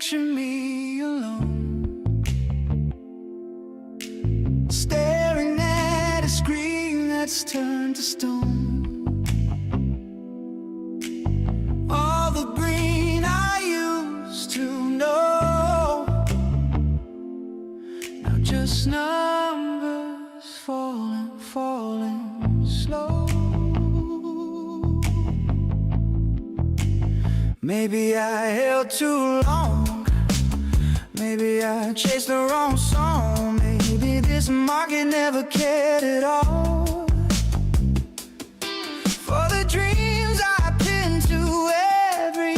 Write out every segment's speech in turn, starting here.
picture me alone, staring at a screen that's turned to stone. All the green I used to know, now just numbers falling, falling slow. Maybe I held too long, maybe I chased the wrong song, maybe this market never cared at all for the dreams I pinned to every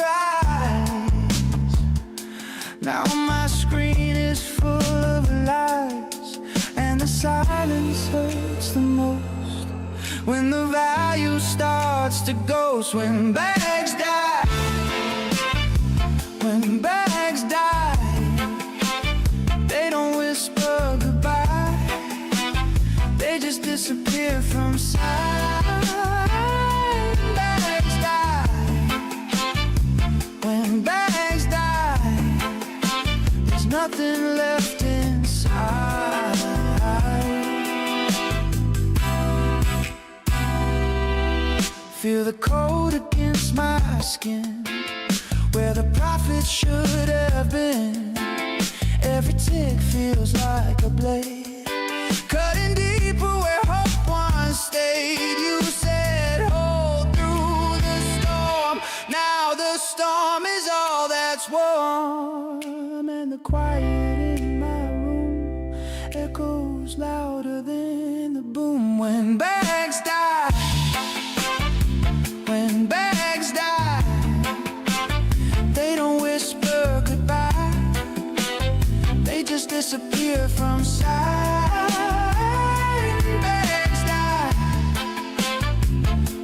rise. Now my screen is full of lies, and the silence hurts the most when the value starts to ghost. When bags die, when bags die, they don't whisper goodbye, they just disappear from sight. Bags die, when bags die, there's nothing left inside. Feel the cold against my skin, where the profit should have been. Every tick feels like a blade, cutting deeper where hope once stayed. You said hold through the storm, now the storm is all that's warm, and the quiet in my room echoes louder than the boom. When bags die, when bags die, they don't whisper goodbye, they just disappear from sight. Bags die,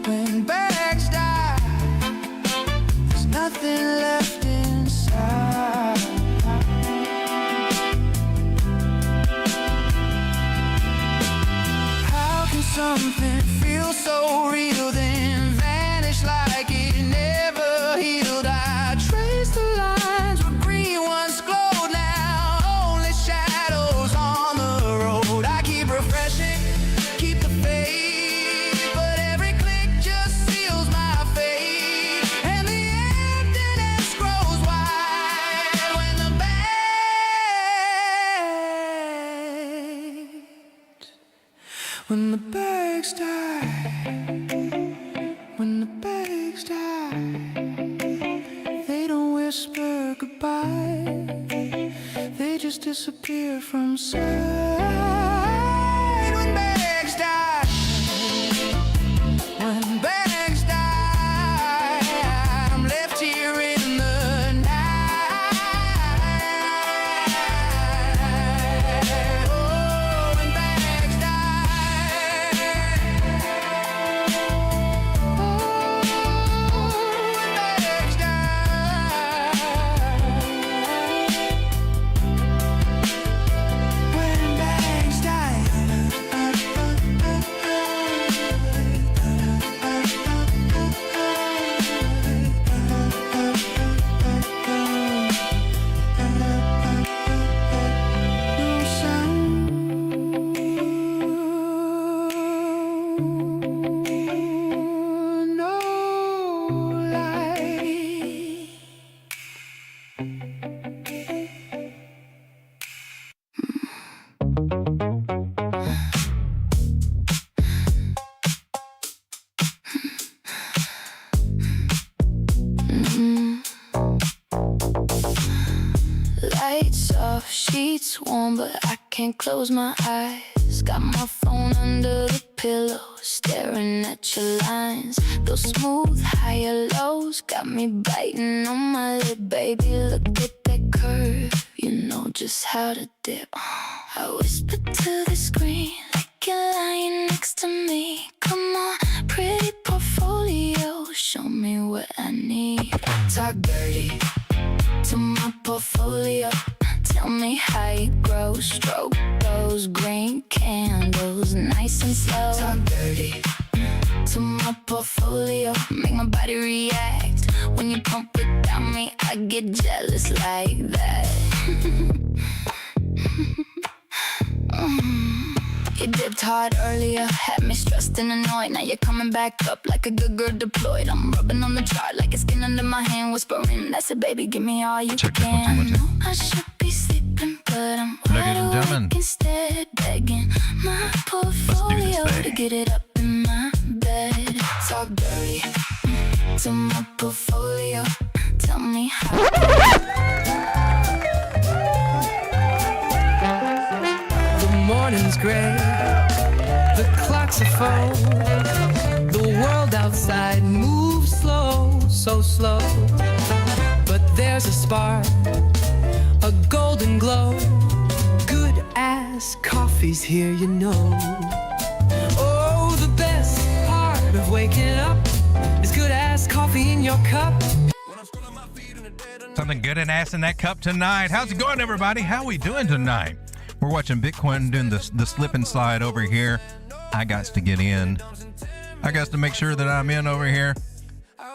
when bags die, there's nothing left inside. How can something feel so real then vanish like it never healed? I trace the lines where green once glowed, now only shadows on the road. I keep refreshing, keep the faith, but every click just seals my fate, and the emptiness grows wide when the bags die, when the bags die, they don't whisper goodbye, they just disappear from sight. When bags die, when bags die, I'm left here in the night. Oh, when bags die, oh, when bags die, when bags die. No sound, no light. Lights off, sheets warm, but I can't close my eyes. Got my phone under the pillow, staring at your lines. Those smooth higher lows got me biting on my lip. Baby, look at that curve, you know just how to dip. I whisper to the screen like you're lying next to me. Come on, pretty portfolio, show me what I need. Talk dirty to my portfolio, tell me how you grow. Stroke those green candles nice and slow. Talk dirty to my portfolio, make my body react. When you pump without me, I get jealous like that. You dipped hard earlier, had me stressed and annoyed. Now you're coming back up like a good girl deployed. I'm rubbing on the chart like it's skin under my hand, whispering, that's it, baby, give me all you can. I should be sleeping, but I'm wide awake instead, begging my portfolio to get it up in my bed. Talk dirty to my portfolio. Tell me how. Morning's gray, the clocks are full. The world outside moves slow, so slow. But there's a spark, a golden glow. Good ass coffee's here, you know. Oh, the best part of waking up is good ass coffee in your cup. Something good and ass in that cup tonight. How's it going, everybody? How we doing tonight? We're watching Bitcoin doing the slip and slide over here. I got to get in. I got to make sure that I'm in over here.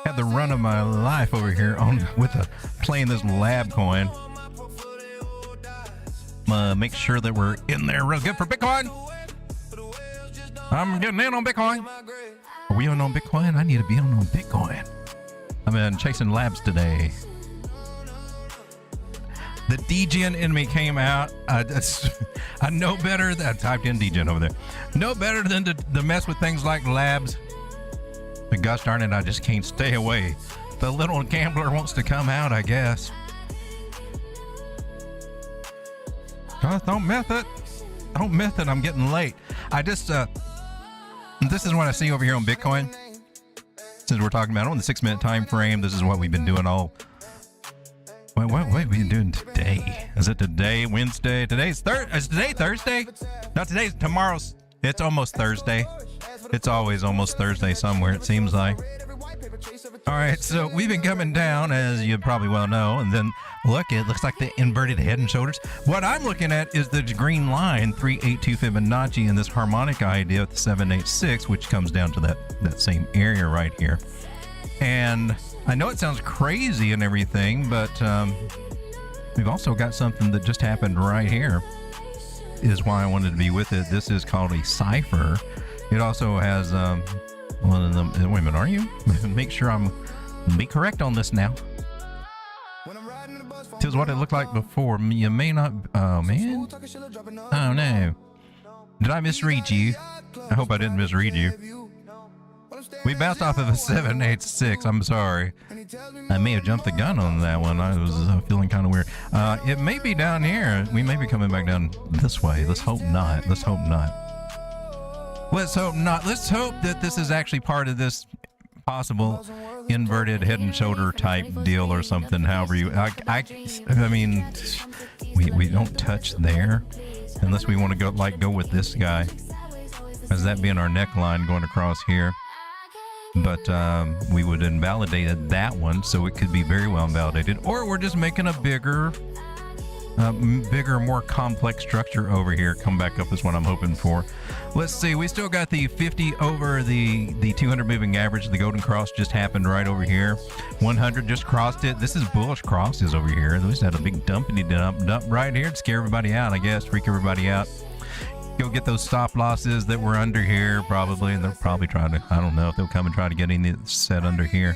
Had the run of my life over here on playing this lab coin. Make sure that we're in there real good for Bitcoin. I'm getting in on Bitcoin. Are we on Bitcoin? I need to be on Bitcoin. I've been chasing labs today. The Degen in me came out. I know better than I typed in Degen over there. No better than to mess with things like labs. But gosh darn it, I just can't stay away. The little gambler wants to come out, I guess. Gosh, don't mess it. Don't mess it. I'm getting late. I just this is what I see over here on Bitcoin. Since we're talking about on the 6-minute time frame, this is what we've been doing all. What are we doing today? Is it today, Wednesday? Is today Thursday? No, tomorrow's. It's almost Thursday. It's always almost Thursday somewhere, it seems like. All right, so we've been coming down, as you probably well know, and then look, it looks like the inverted head and shoulders. What I'm looking at is the green line, 382 Fibonacci, and this harmonic idea at the 786, which comes down to that same area right here. And I know it sounds crazy and everything, but we've also got something that just happened right here. Is why I wanted to be with it. This is called a Cipher. It also has one of them. Wait a minute, are you? Make sure be correct on this now. This is what it looked like before. You may not. Oh man. Oh no. Did I misread you? I hope I didn't misread you. We bounced off of a 786. I'm sorry. I may have jumped the gun on that one. I was feeling kind of weird. It may be down here. We may be coming back down this way. Let's hope not. Let's hope not. Let's hope not. Let's hope that this is actually part of this possible inverted head and shoulder type deal or something. However you, I mean, we don't touch there unless we want to go with this guy, as that being our neckline going across here. But we would invalidate that one, so it could be very well invalidated. Or we're just making a bigger, more complex structure over here. Come back up is what I'm hoping for. Let's see. We still got the 50 over the 200 moving average. The golden cross just happened right over here. 100 just crossed it. This is bullish crosses over here. They just had a big dumpity dump right here to scare everybody out, I guess, freak everybody out. Go get those stop losses that were under here, probably, and they'll probably try to, I don't know if they'll come and try to get any set under here.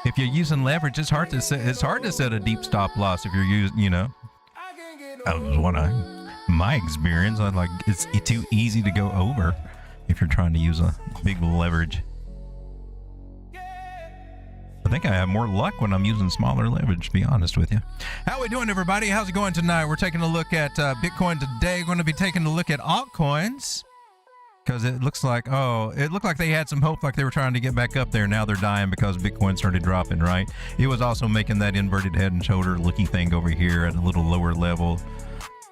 If you're using leverage, it's hard to set a deep stop loss if you're using, you know. That was my experience. It's too easy to go over if you're trying to use a big leverage. I think I have more luck when I'm using smaller leverage, to be honest with you. How we doing, everybody? How's it going tonight? We're taking a look at Bitcoin today. We're going to be taking a look at altcoins, because it looks like, it looked like they had some hope, like they were trying to get back up there. Now they're dying because Bitcoin started dropping, right? It was also making that inverted head and shoulder looky thing over here at a little lower level,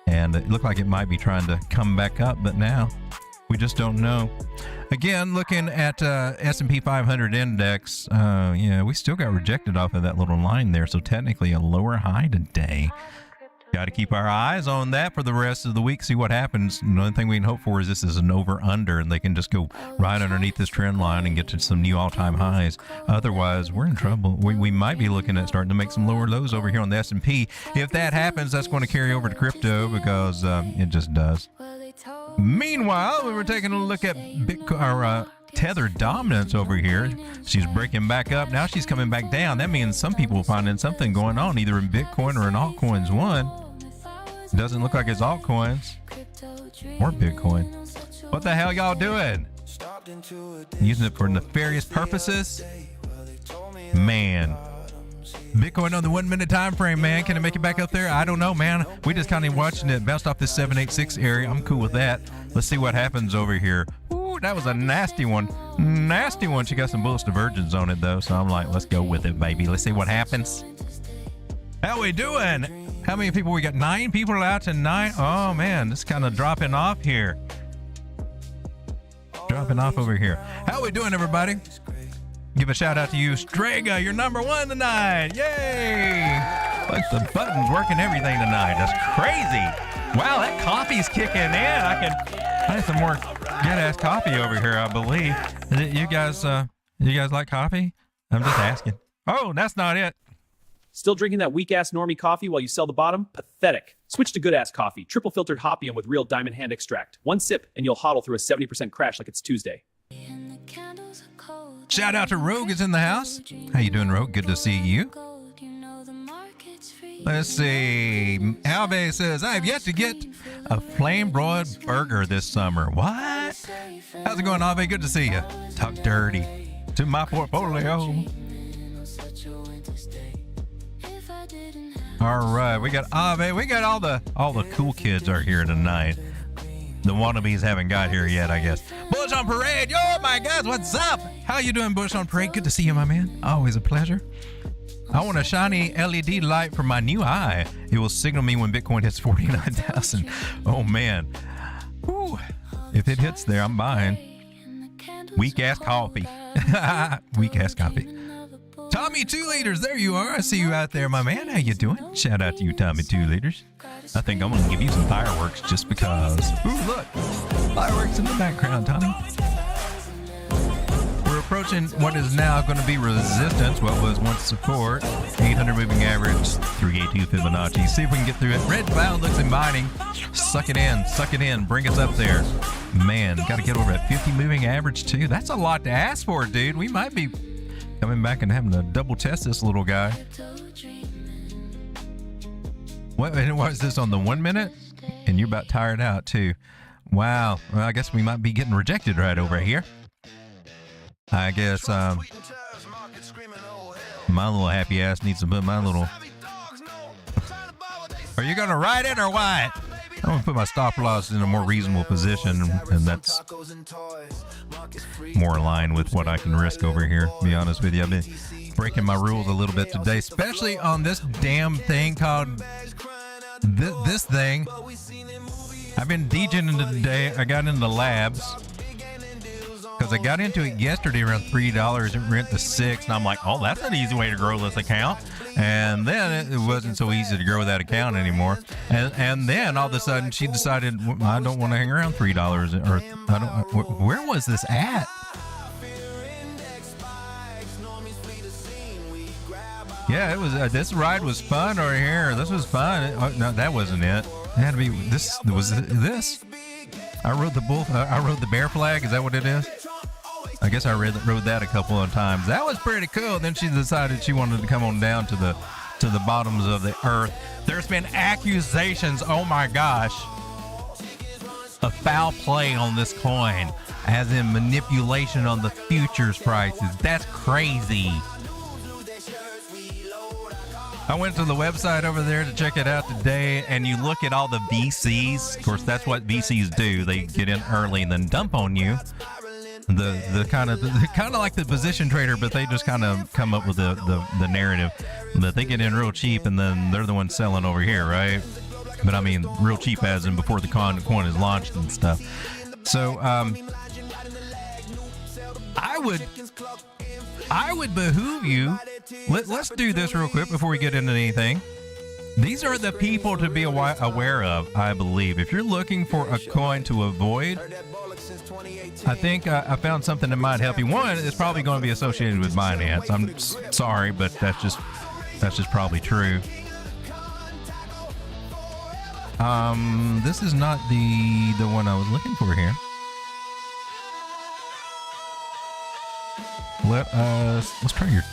and it looked like it might be trying to come back up, but now we just don't know. Again, looking at S&P 500 index, yeah, we still got rejected off of that little line there, so technically a lower high today. Got to keep our eyes on that for the rest of the week, see what happens. The only thing we can hope for is this is an over-under, and they can just go right underneath this trend line and get to some new all-time highs. Otherwise, we're in trouble. We might be looking at starting to make some lower lows over here on the S&P. If that happens, that's going to carry over to crypto because it just does. Meanwhile, we were taking a look at Tether dominance over here. She's breaking back up. Now she's coming back down. That means some people are finding something going on either in Bitcoin or in altcoins. One doesn't look like it's altcoins or Bitcoin. What the hell y'all doing? Using it for nefarious purposes? Man. Bitcoin on the 1 minute time frame, man. Can it make it back up there? I don't know, man. We just kind of watching it bounce off this 786 area. I'm cool with that. Let's see what happens over here. Ooh, that was a nasty one. Nasty one. She got some bullish divergence on it, though. So I'm like, let's go with it, baby. Let's see what happens. How we doing? How many people? We got 9 people out tonight. Oh, man. This is kind of dropping off here. Dropping off over here. How we doing, everybody? Give a shout out to you, Strega. You're number 1 tonight. Yay! Like the buttons working everything tonight. That's crazy. Wow, that coffee's kicking in. I have some more good-ass coffee over here, I believe. You guys like coffee? I'm just asking. Oh, that's not it. Still drinking that weak-ass normie coffee while you sell the bottom? Pathetic. Switch to good-ass coffee. Triple filtered hopium with real diamond hand extract. One sip and you'll hodl through a 70% crash like it's Tuesday. Shout out to Rogue is in the house. How you doing, Rogue? Good to see you. Let's see. Alve says, I have yet to get a flame broiled burger this summer. What? How's it going, Alve? Good to see you. Talk dirty to my portfolio. All right, we got Ave. We got all the cool kids are here tonight. The wannabes haven't got here yet, I guess. Bullish on Parade. Yo, my guys, what's up? How you doing, Bullish on Parade? Good to see you, my man. Always a pleasure. I want a shiny LED light for my new eye. It will signal me when Bitcoin hits 49,000. Oh, man. Whew. If it hits there, I'm buying. Weak-ass coffee. Weak-ass coffee. Tommy 2 liters, there you are. I see you out there, my man. How you doing? Shout out to you, Tommy 2 liters. I think I'm gonna give you some fireworks just because. Ooh, look, fireworks in the background, Tommy. We're approaching what is now going to be resistance, what was once support. 800 moving average, 382 Fibonacci. See if we can get through it. Red cloud looks inviting. Suck it in, bring us up there. Man, got to get over at 50 moving average too. That's a lot to ask for, dude. We might be coming back and having to double test this little guy. What is this on the 1 minute? And you're about tired out too. Wow. Well, I guess we might be getting rejected right over here. I guess my little happy ass needs to put my little... Are you gonna ride it or what? I'm gonna put my stop loss in a more reasonable position, and that's more aligned with what I can risk over here, to be honest with you. I've been breaking my rules a little bit today, especially on this damn thing called this thing. I've been Degen today. I got into labs because I got into it yesterday around $3. It went to $6, and I'm like, oh, that's an easy way to grow this account. And then it wasn't so easy to grow that account anymore. And then all of a sudden she decided, I don't want to hang around $3, or I don't. Where was this at? Yeah, it was. This ride was fun over here. This was fun. No, that wasn't it. It had to be this. Was this? I rode the bear flag. Is that what it is? I guess I rode that a couple of times. That was pretty cool. Then she decided she wanted to come on down to the bottoms of the earth. There's been accusations, oh my gosh, of foul play on this coin, as in manipulation on the futures prices. That's crazy. I went to the website over there to check it out today, and you look at all the VCs. Of course, that's what VCs do. They get in early and then dump on you. The kind of like the position trader, but they just kind of come up with the narrative that they get in real cheap, and then they're the ones selling over here, right? But I mean, real cheap as in before the coin is launched and stuff. So I would behoove you. Let's do this real quick before we get into anything. These are the people to be aware of, I believe. If you're looking for a coin to avoid, I think I found something that might help you. One, it's probably going to be associated with Binance. I'm sorry, but that's just probably true. This is not the one I was looking for here. Let's try your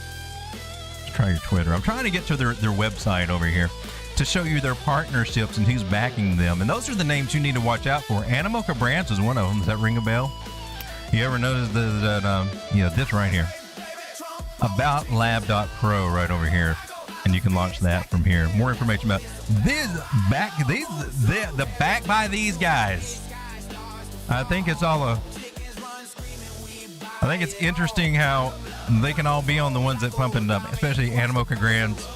Twitter. I'm trying to get to their website over here to show you their partnerships and who's backing them. And those are the names you need to watch out for. Animoca Brands is one of them. Does that ring a bell? You ever notice that this right here? AboutLab.pro right over here. And you can launch that from here. More information about the back by these guys. I think it's interesting how they can all be on the ones that pump it up, especially Animoca Brands.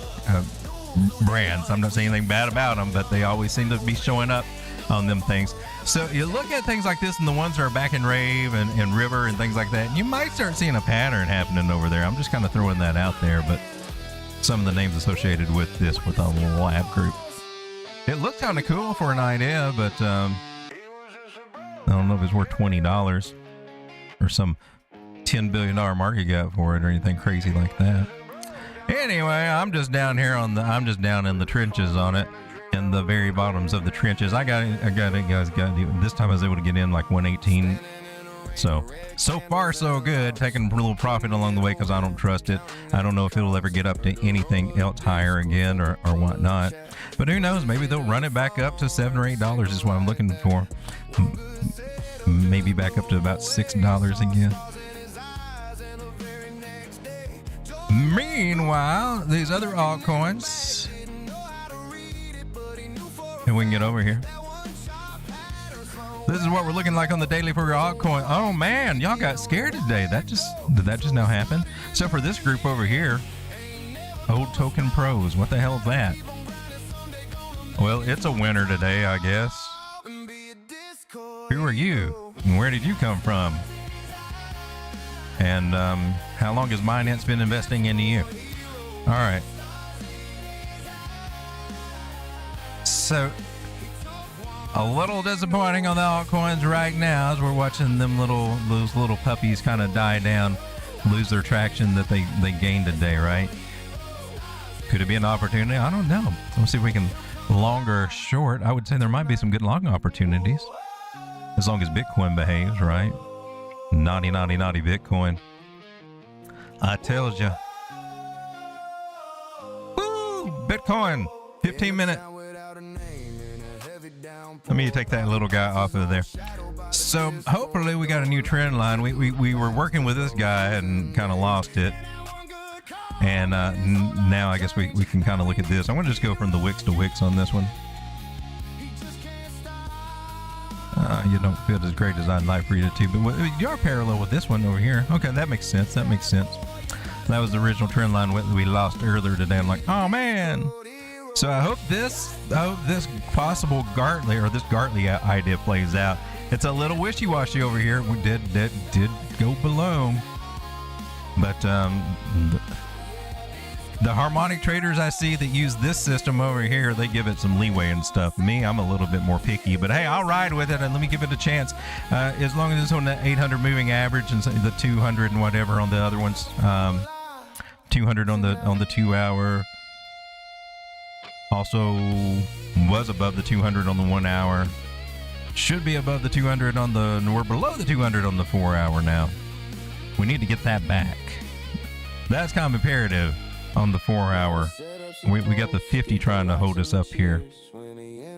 I'm not saying anything bad about them, but they always seem to be showing up on them things. So you look at things like this and the ones that are back in Rave and River and things like that, and you might start seeing a pattern happening over there. I'm just kind of throwing that out there, but some of the names associated with this, with the lab group. It looks kind of cool for an idea, but I don't know if it's worth $20 or some $10 billion market cap for it or anything crazy like that. Anyway, I'm just down here in the trenches on it, in the very bottoms of the trenches. I got it, guys. This time I was able to get in like 118. So far so good. Taking a little profit along the way because I don't trust it. I don't know if it'll ever get up to anything else higher again or whatnot. But who knows? Maybe they'll run it back up to $7 or $8 is what I'm looking for. Maybe back up to about $6 again. Meanwhile, these other altcoins, and we can get over here. This is what we're looking like on the daily for your altcoin. Oh man, y'all got scared today. Did that just now happen? So for this group over here, Old Token Pros, what the hell is that? Well, it's a winner today, I guess. Who are you? And where did you come from? And how long has Binance been investing into you? All right. So a little disappointing on the altcoins right now as we're watching those little puppies kind of die down, lose their traction that they gained today, right? Could it be an opportunity? I don't know. Let's see if we can long or short. I would say there might be some good long opportunities as long as Bitcoin behaves, right? Naughty Bitcoin. I tells you. Woo! Bitcoin. 15-minute. Let me take that little guy off of there. So hopefully we got a new trend line. We were working with this guy and kind of lost it. And now I guess we can kind of look at this. I'm going to just go from the wicks to wicks on this one. You don't feel as great as I'd like for you to, but you are parallel with this one over here. Okay, that makes sense. That was the original trend line we lost earlier today. I'm like, oh man. So I hope this possible Gartley or this Gartley idea plays out. It's a little wishy-washy over here. We did go below, but the harmonic traders I see that use this system over here, they give it some leeway and stuff. Me, I'm a little bit more picky, but hey, I'll ride with it and let me give it a chance. As long as it's on the 800 moving average and the 200 and whatever on the other ones, 200 on the 2 hour. Also was above the 200 on the 1 hour. Should be above the 200 on we're below the 200 on the 4 hour now. We need to get that back. That's kind of imperative. On the 4 hour, we got the 50 trying to hold us up here,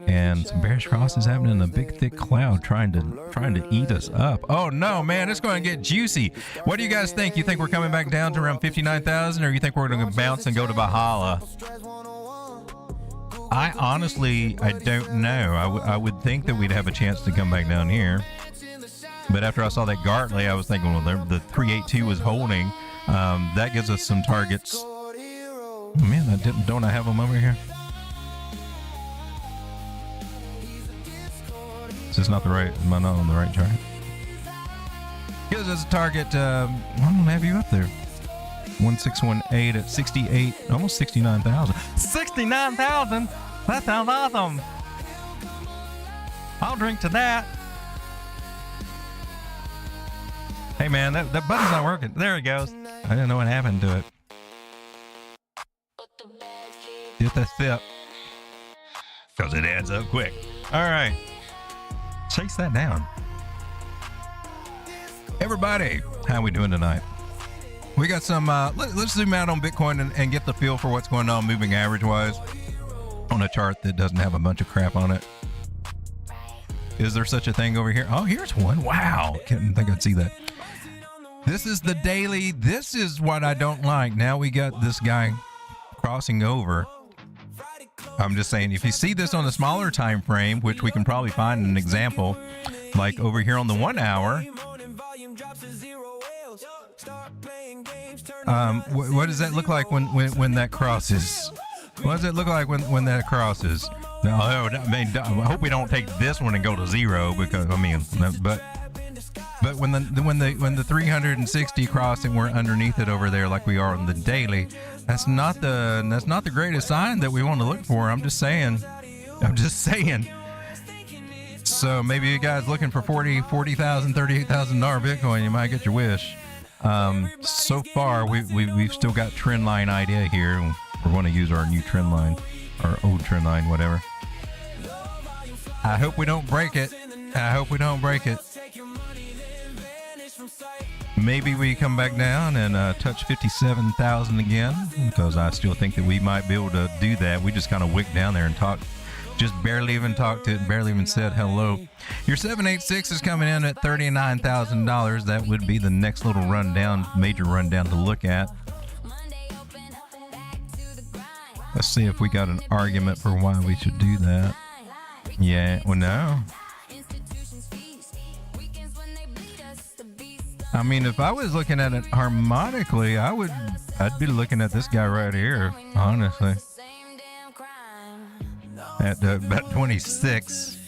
and some bearish crosses happening in a big thick cloud trying to eat us up. Oh no, man, it's going to get juicy. What do you guys think? You think we're coming back down to around 59,000, or you think we're going to bounce and go to Valhalla? I don't know. I would think that we'd have a chance to come back down here, but after I saw that Gartley, I was thinking, well, the 382 was holding. That gives us some targets. Oh, man, don't I have them over here? Is this not the right? Am I not on the right chart? Gives us a target. I don't have you up there. 1618 at 68, almost 69,000. 69,000? That sounds awesome. I'll drink to that. Hey man, that button's not working. There it goes. I didn't know what happened to it. Get that sip. Because it adds up quick. All right. Chase that down. Everybody, how we doing tonight? We got some, let's zoom out on Bitcoin and get the feel for what's going on moving average wise on a chart that doesn't have a bunch of crap on it. Is there such a thing over here? Oh, here's one. Wow. Didn't think I'd see that. This is the daily. This is what I don't like. Now we got this guy crossing over. I'm just saying, if you see this on a smaller time frame, which we can probably find an example, like over here on the 1 hour, what does that look like when that crosses? What does it look like when that crosses? No, I mean, I hope we don't take this one and go to zero, because I mean, but when the 360 crossing, we're underneath it over there like we are on the daily. That's not the greatest sign that we want to look for. I'm just saying. So maybe you guys looking for $40,000, $38,000 Bitcoin, you might get your wish. So far we've still got trend line idea here. We're going to use our new trend line, our old trend line, whatever. I hope we don't break it. Maybe we come back down and touch 57,000 again, because I still think that we might be able to do that. We just kind of wicked down there and talked, just barely even talked to it, barely even said hello. Your 786 is coming in at $39,000. That would be the next little rundown, major rundown to look at. Let's see if we got an argument for why we should do that. Yeah, well, no. I mean, if I was looking at it harmonically, I'd be looking at this guy right here, honestly. At about 26.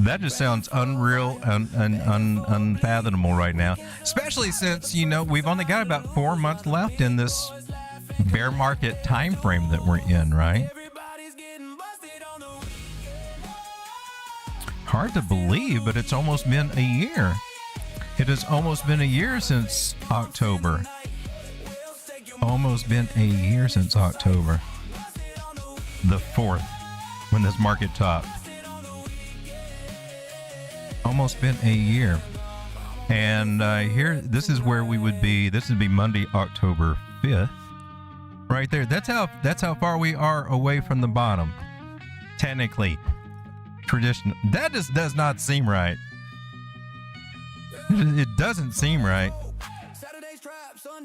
That just sounds unreal and unfathomable right now. Especially since, you know, we've only got about 4 months left in this bear market time frame that we're in, right? Hard to believe, but it's almost been a year. It has almost been a year since October. Almost been a year since October the 4th, when this market topped. Almost been a year. And here, this is where we would be. This would be Monday, October 5th. Right there. That's how far we are away from the bottom. Technically. Traditional. That just does not seem right. It doesn't seem right.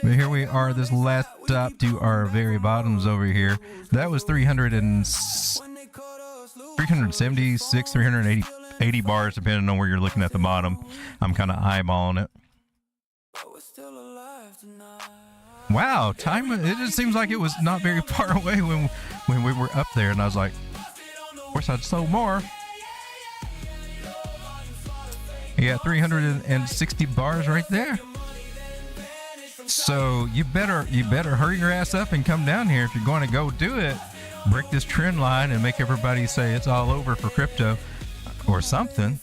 But here we are, this last stop to our very bottoms over here. That was 376, 380 bars, depending on where you're looking at the bottom. I'm kind of eyeballing it. Wow, time, it just seems like it was not very far away when we were up there, and I was like, of course I'd sold more. Yeah, 360 bars right there. So you better hurry your ass up and come down here if you're going to go do it. Break this trend line and make everybody say it's all over for crypto or something.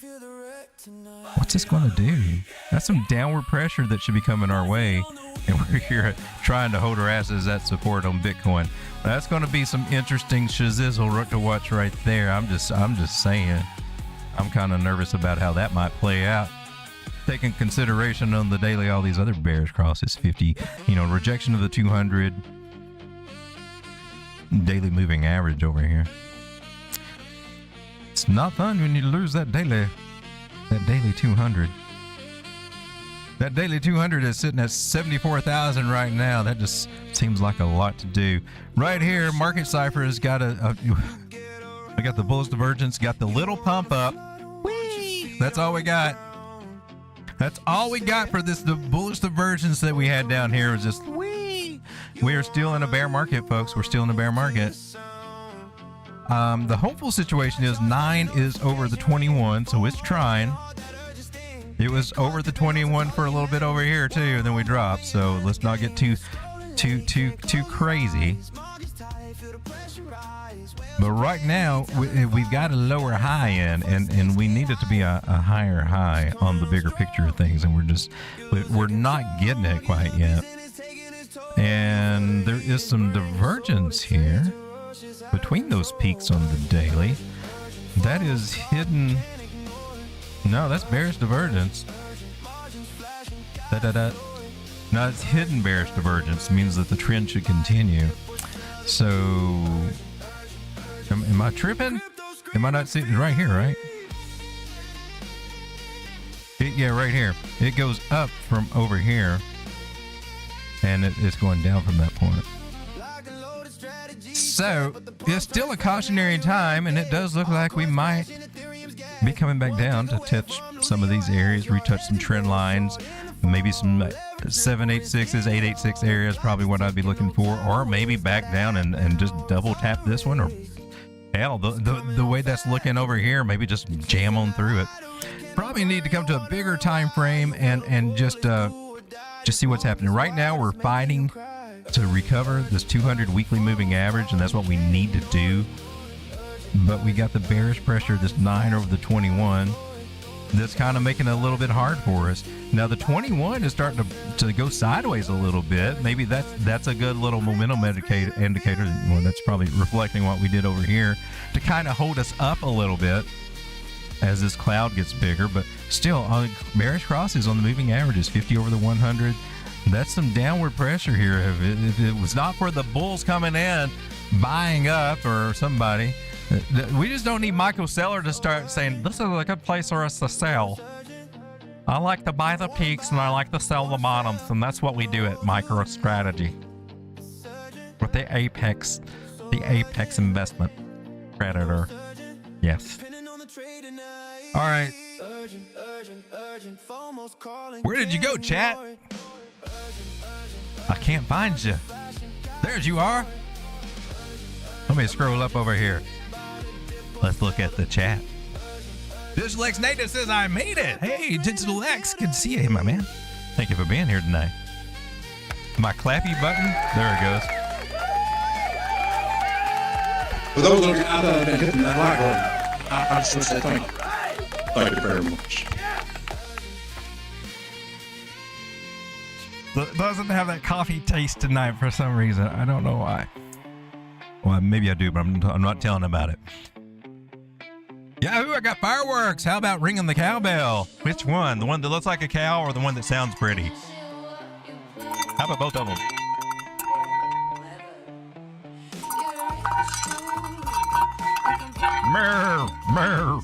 What's this going to do? That's some downward pressure that should be coming our way, and we're here trying to hold our asses at support on Bitcoin. That's going to be some interesting shizzle to watch right there. I'm just saying. I'm kind of nervous about how that might play out. Taking consideration on the daily, all these other bearish crosses, 50, rejection of the 200 daily moving average over here. It's not fun when you lose that daily 200. That daily 200 is sitting at 74,000 right now. That just seems like a lot to do. Right here, Market Cipher has got I got the bullish divergence, got the little pump up. Whee! That's all we got. That's all we got for this. The bullish divergence that we had down here was just whee! We are still in a bear market, folks. We're still in a bear market. The hopeful situation is 9 is over the 21, so it's trying. It was over the 21 for a little bit over here too, and then we dropped. So let's not get too too crazy. But right now, we've got a lower high in, and we need it to be a higher high on the bigger picture of things, and we're not getting it quite yet. And there is some divergence here between those peaks on the daily. That is hidden. No, that's bearish divergence. No, it's hidden bearish divergence. It means that the trend should continue. So, am I tripping? Am I not seeing right here, right? Yeah, right here. It goes up from over here, and it's going down from that point. So, it's still a cautionary time, and it does look like we might be coming back down to touch some of these areas, retouch some trend lines, maybe some 786s, 886 areas, probably what I'd be looking for, or maybe back down and just double tap this one, or hell, the way that's looking over here, maybe just jam on through it. Probably need to come to a bigger time frame and just see what's happening. Right now, we're fighting to recover this 200 weekly moving average, and that's what we need to do. But we got the bearish pressure, this 9 over the 21. That's kind of making it a little bit hard for us. Now the 21 is starting to go sideways a little bit. Maybe that's a good little momentum indicator. Well, that's probably reflecting what we did over here to kind of hold us up a little bit as this cloud gets bigger. But still, bearish crosses on the moving averages, 50 over the 100. That's some downward pressure here. If it was not for the bulls coming in, buying up or somebody, we just don't need Michael Saylor to start saying, this is a good place for us to sell. I like to buy the peaks and I like to sell the bottoms, and that's what we do at MicroStrategy. With the Apex investment predator. Yes. All right. Where did you go, chat? I can't find you. There you are. Let me scroll up over here. Let's look at the chat. Digital X Native says, I made it. Hey, Digital X, good to see you, my man. Thank you for being here tonight. My clappy button, there it goes. For those of you out there that hitting that like button, I just want to say thank you. Thank you very much. Doesn't have that coffee taste tonight for some reason. I don't know why. Well, maybe I do, but I'm not telling about it. Yahoo, I got fireworks. How about ringing the cowbell? Which one? The one that looks like a cow or the one that sounds pretty? How about both of them? Mer, mer.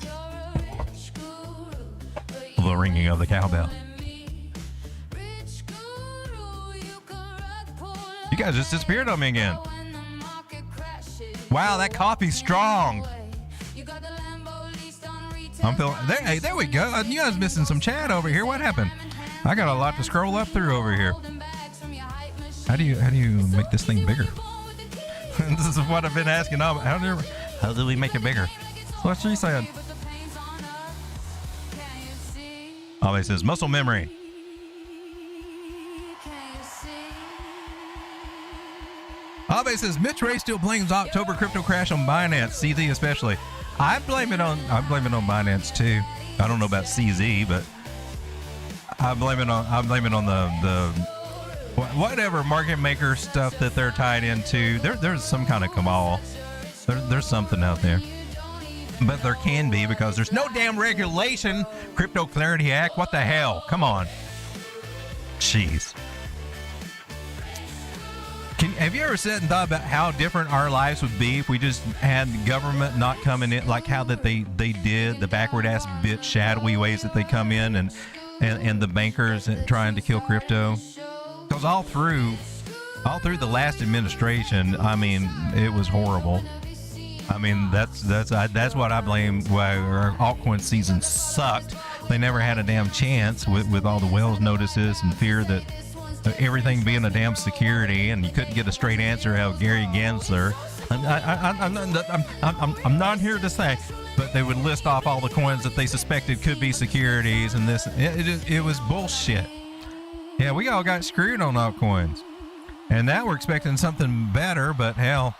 The ringing of the cowbell. You guys just disappeared on me again. Wow, that coffee's strong. I'm feeling there. Hey, there we go. You guys missing some chat over here. What happened? I got a lot to scroll up through over here. How do you make this thing bigger? This is what I've been asking. How do we make it bigger? What she said. Oh, he says muscle memory. Abe says Mitch Ray still blames October crypto crash on Binance, CZ especially. I blame it on Binance too. I don't know about CZ, but I blame it on the whatever market maker stuff that they're tied into. There's some kind of cabal. There's something out there. But there can be, because there's no damn regulation. Crypto Clarity Act. What the hell? Come on. Jeez. Have you ever sat and thought about how different our lives would be if we just had the government not coming in, like how that they did, the backward ass bitch shadowy ways that they come in and the bankers trying to kill crypto? Because all through the last administration, I mean, it was horrible. I mean, that's what I blame why our altcoin season sucked. They never had a damn chance with all the Wells notices and fear that everything being a damn security, and you couldn't get a straight answer out of Gary Gensler. I'm not here to say, but they would list off all the coins that they suspected could be securities, and this it was bullshit. Yeah, we all got screwed on altcoins. And now we're expecting something better, but hell.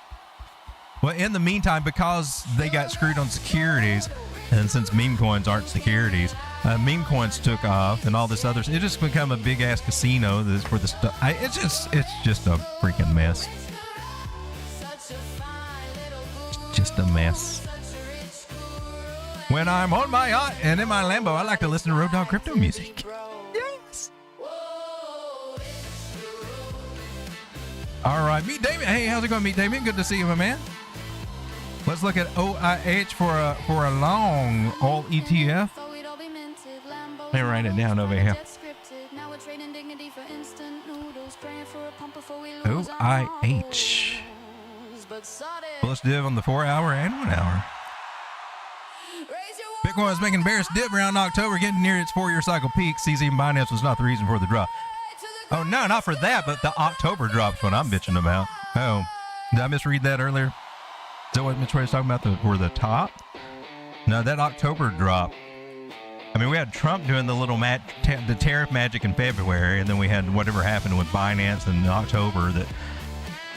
Well, in the meantime, because they got screwed on securities, and since meme coins aren't securities, meme coins took off and all this other. It just become a big ass casino. This for the stuff. It's just a freaking mess. Just a mess. When I'm on my yacht and in my Lambo, I like to listen to Road Dogg crypto music. Yes. All right, Meet Damien. Hey, how's it going, Meet Damien? Good to see you, my man. Let's look at OIH for a long all ETF. Let me write it down over here. OIH. Bullish div on the 4 hour and 1 hour. Bitcoin is making bearish dip around October, getting near its 4-year cycle peak. CZ and Binance was not the reason for the drop. Oh, no, not for that, but the October drop's what I'm bitching about. Oh, did I misread that earlier? Is that what Mitch was talking about for the top? No, that October drop. I mean, we had Trump doing the little the tariff magic in February, and then we had whatever happened with Binance in October that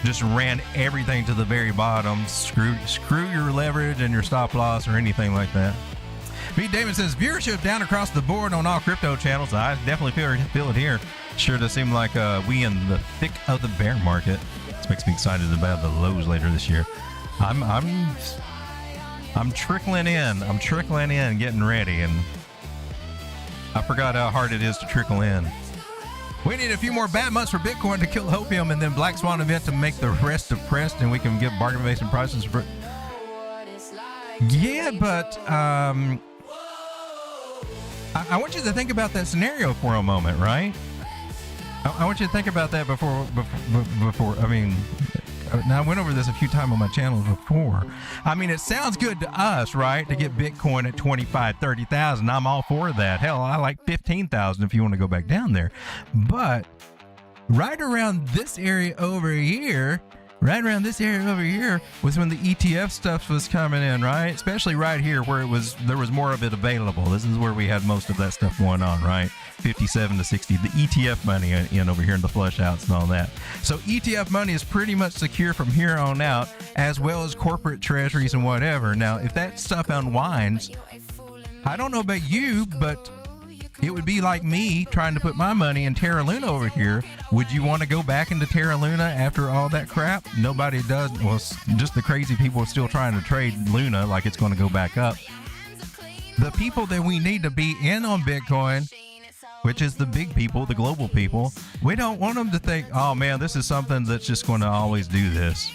just ran everything to the very bottom. Screw your leverage and your stop loss or anything like that. Pete Damon says viewership down across the board on all crypto channels. I definitely feel it here. Sure does seem like we in the thick of the bear market. This makes me excited about the lows later this year. I'm trickling in. I'm trickling in, getting ready, and I forgot how hard it is to trickle in. We need a few more bad months for Bitcoin to kill opium, and then Black Swan event to make the rest depressed, and we can get bargain basement prices for. Yeah, but I want you to think about that scenario for a moment, right? I want you to think about that before. I mean, now I went over this a few times on my channel before. I mean, it sounds good to us, right? To get Bitcoin at 25, 30,000. I'm all for that. Hell, I like 15,000 if you want to go back down there. But right around this area over here, was when the ETF stuff was coming in, right? Especially right here where there was more of it available. This is where we had most of that stuff going on, right? 57 to 60, the ETF money in over here in the flush outs and all that. So ETF money is pretty much secure from here on out, as well as corporate treasuries and whatever. Now, if that stuff unwinds, I don't know about you, but it would be like me trying to put my money in Terra Luna over here. Would you want to go back into Terra Luna after all that crap? Nobody does. Well, just the crazy people still trying to trade Luna like it's going to go back up. The people that we need to be in on Bitcoin, which is the big people, the global people, we don't want them to think, oh man, this is something that's just going to always do this.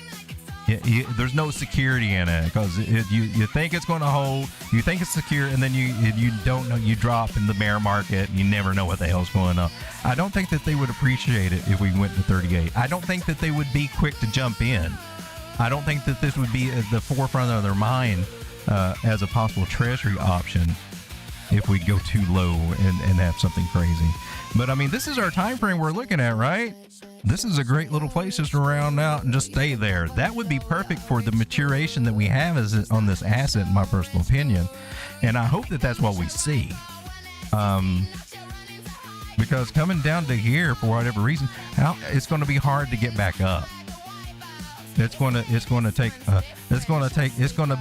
There's no security in it because you think it's going to hold, you think it's secure, and then you don't know, you drop in the bear market, and you never know what the hell's going on. I don't think that they would appreciate it if we went to 38. I don't think that they would be quick to jump in. I don't think that this would be at the forefront of their mind as a possible treasury option if we go too low and have something crazy. But I mean, this is our time frame we're looking at, right? This is a great little place just to round out and just stay there. That would be perfect for the maturation that we have on this asset, in my personal opinion. And I hope that that's what we see. Because coming down to here, for whatever reason, it's going to be hard to get back up. It's going to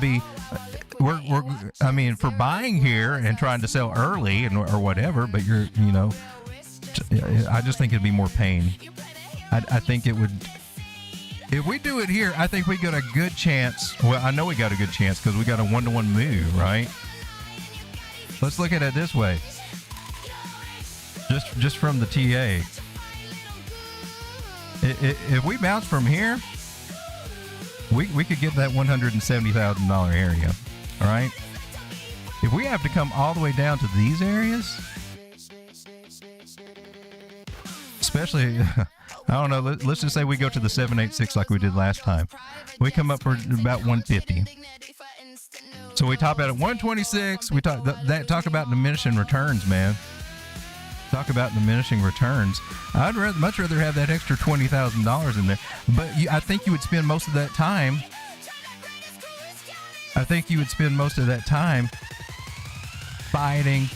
be, I mean, for buying here and trying to sell early or whatever, but I just think it'd be more pain. I think it would, if we do it here, I think we got a good chance. Well, I know we got a good chance because we got a 1-to-1 move, right? Let's look at it this way. Just from the TA. If we bounce from here, we could get that $170,000 area, all right? If we have to come all the way down to these areas, especially, I don't know, let's just say we go to the 786 like we did last time. We come up for about 150. So we top out at 126. We talk about diminishing returns, man. Talk about diminishing returns. I'd much rather have that extra $20,000 in there. But I think you would spend most of that time. Fighting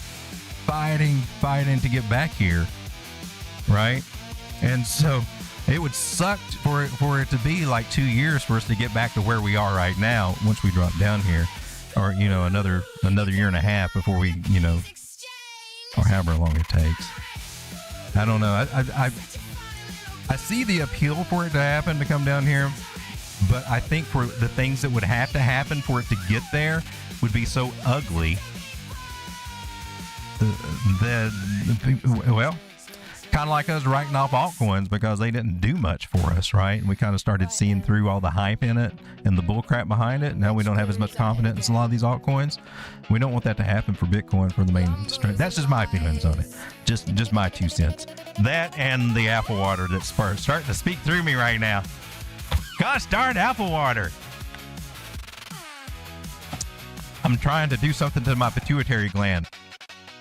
to get back here, right? And so It would suck for it to be like 2 years for us to get back to where we are right now once we drop down here, or another year and a half before we or however long it takes. I don't know. I see the appeal for it to happen, to come down here, but I think for the things that would have to happen for it to get there would be so ugly that, well, kind of like us writing off altcoins because they didn't do much for us, right? And we kind of started seeing through all the hype in it and the bullcrap behind it. Now we don't have as much confidence in a lot of these altcoins. We don't want that to happen for Bitcoin for the main strength. That's just my feelings on it. Just my 2 cents. That and the apple water that's starting to speak through me right now. Gosh darn apple water. I'm trying to do something to my pituitary gland.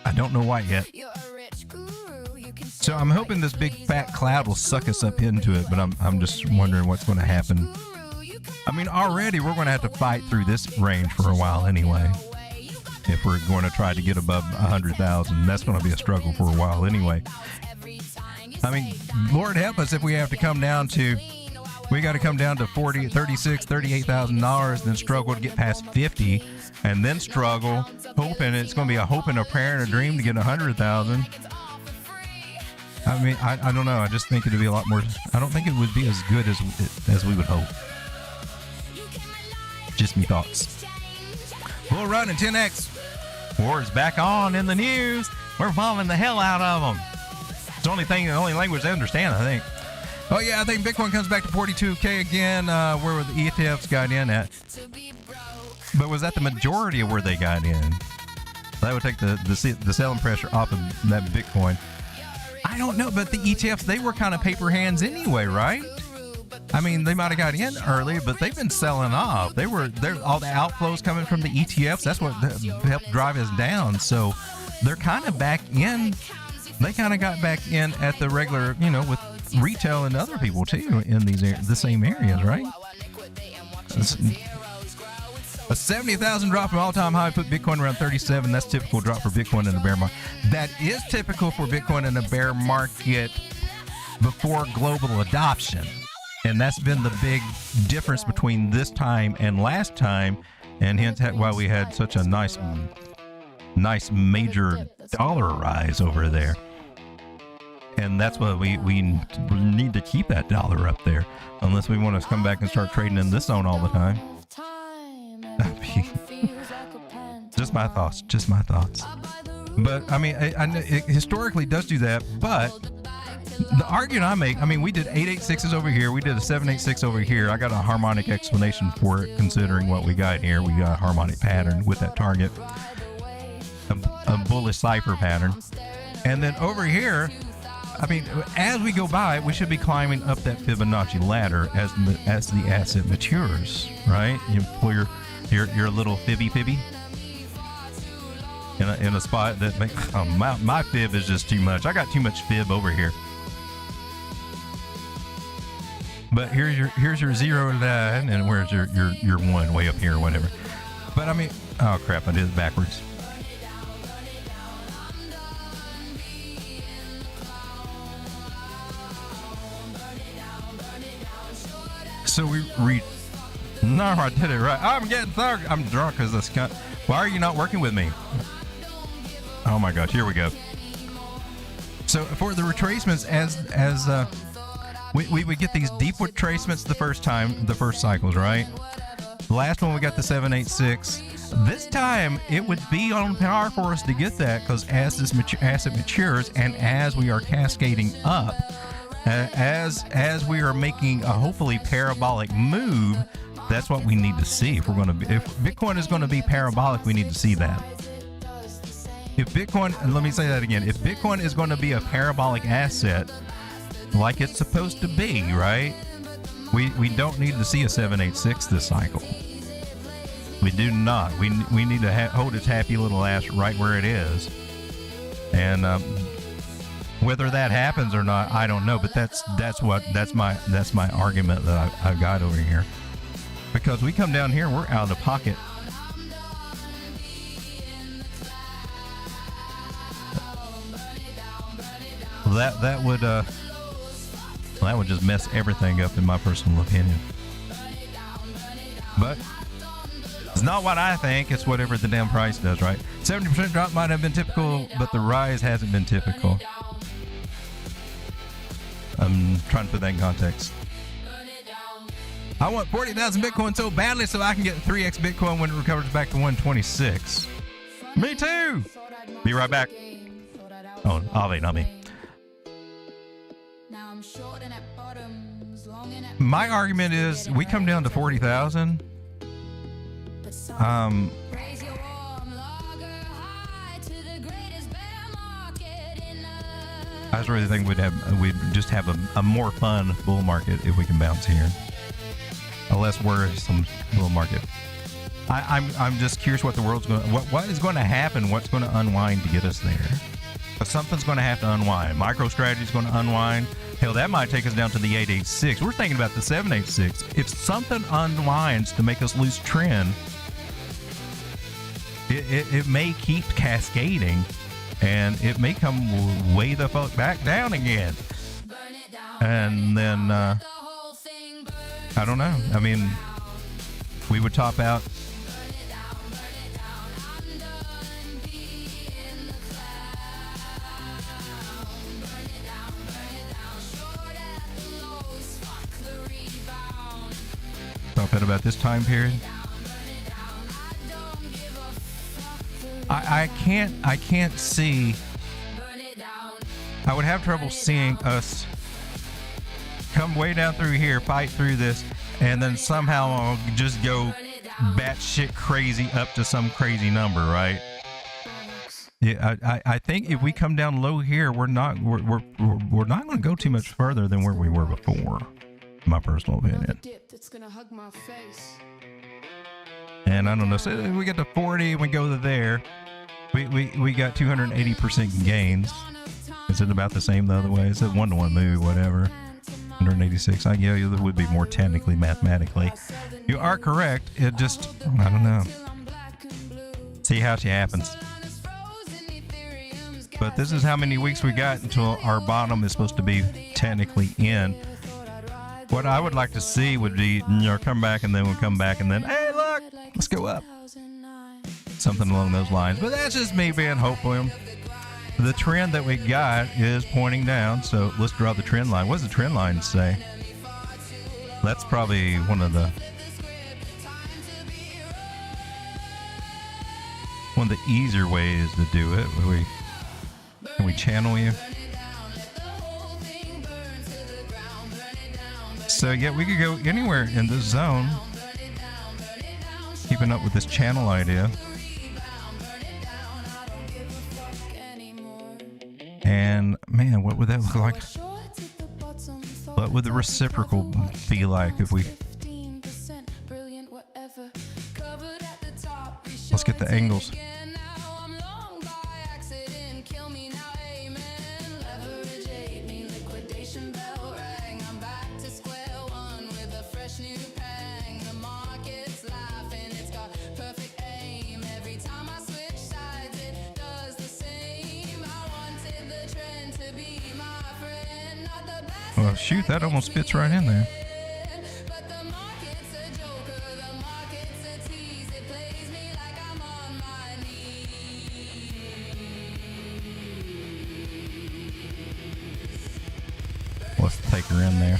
I don't know why yet. So I'm hoping this big fat cloud will suck us up into it, but I'm just wondering what's going to happen. I mean, already we're going to have to fight through this range for a while anyway. If we're going to try to get above 100,000, that's going to be a struggle for a while anyway. I mean, Lord help us if we have to come down to, we got to come down to $36,000, $38,000, then struggle to get past 50, and then struggle, hoping it's going to be a hope and a prayer and a dream to get 100,000. I mean, I don't know. I just think it'd be a lot more. I don't think it would be as good as we would hope. Just me thoughts. Bull Run and 10X. War is back on in the news. We're bombing the hell out of them. It's the only language they understand, I think. Oh yeah, I think Bitcoin comes back to 42K again. Where the ETFs got in at? But was that the majority of where they got in? That would take the selling pressure off of that Bitcoin. I don't know, but the ETFs, they were kind of paper hands anyway, right? I mean, they might have got in early, but they've been selling off. There's all the outflows coming from the ETFs. That's what helped drive us down. So they're kind of back in. They kind of got back in at the regular, with retail and other people too in the same areas, right? A 70,000 drop from all-time high put Bitcoin around 37. That's typical drop for Bitcoin in a bear market. That is typical for Bitcoin in a bear market before global adoption. And that's been the big difference between this time and last time, and hence why we had such a nice major dollar rise over there. And that's why we need to keep that dollar up there, unless we want to come back and start trading in this zone all the time. Just my thoughts. But I mean, it historically does do that. But the argument I make, I mean, we did 886s over here, we did a 786 over here. I got a harmonic explanation for it, considering what we got here. We got a harmonic pattern with that target, a bullish cipher pattern, and then over here, I mean, as we go by, we should be climbing up that Fibonacci ladder as the asset matures, right? You pull your little fibby in a spot that makes my fib is just too much. I got too much fib over here. But here's your 0 line, and where's your 1 way up here or whatever. But I mean, oh crap, I did it backwards. So no, I did it right. I'm getting drunk. I'm drunk as this cunt. Why are you not working with me? Oh my gosh, here we go. So for the retracements, we would get these deep retracements the first cycles, right? The last one we got the 786. This time it would be on par for us to get that, because as this asset matures and as we are cascading up, as we are making a hopefully parabolic move, that's what we need to see. If Bitcoin is going to be parabolic, we need to see that. If Bitcoin, and let me say that again, if Bitcoin is going to be a parabolic asset, like it's supposed to be, right? We don't need to see a 786 this cycle. We do not. We need to hold its happy little ass right where it is. And whether that happens or not, I don't know. But that's my argument that I've got over here. Because we come down here, we're out of pocket. Well, that would just mess everything up, in my personal opinion. But it's not what I think. It's whatever the damn price does, right? 70% drop might have been typical, but the rise hasn't been typical. I'm trying to put that in context. I want 40,000 Bitcoin so badly so I can get 3x Bitcoin when it recovers back to 126. Me too. Be right back. Oh, Avi, not me. My argument is we come down to 40,000. I was really thinking we'd just have a more fun bull market if we can bounce here. A less worrisome bull market. I'm just curious what the world's going. What is going to happen? What's going to unwind to get us there? But something's going to have to unwind. MicroStrategy is going to unwind. Hell, that might take us down to the 886. We're thinking about the 786. If something unwinds to make us lose trend, it may keep cascading, and it may come way the fuck back down again. And then I don't know. I mean, we would top out. Top at about this time period. I can't see. I would have trouble seeing us come way down through here, fight through this, and then somehow just go batshit crazy up to some crazy number, right? Yeah, I think if we come down low here, we're not going to go too much further than where we were before. My personal opinion. And I don't know. So we get to 40, we go to there. We got 280% gains. Is it about the same the other way? Is it 1-to-1 move, whatever? 186. Yeah, it would be more technically, mathematically. You are correct. It just, I don't know. See how she happens. But this is how many weeks we got until our bottom is supposed to be technically in. What I would like to see would be, come back and then we'll come back and then, hey, look, let's go up. Something along those lines. But that's just me being hopeful. The trend that we got is pointing down. So let's draw the trend line. What does the trend line say? That's probably one of the easier ways to do it. Can we channel you? So yeah, we could go anywhere in this zone. Keeping up with this channel idea. And man, what would that look like? What would the reciprocal be like if we... Let's get the angles. Well, shoot, that almost fits right in there. Let's take her in there.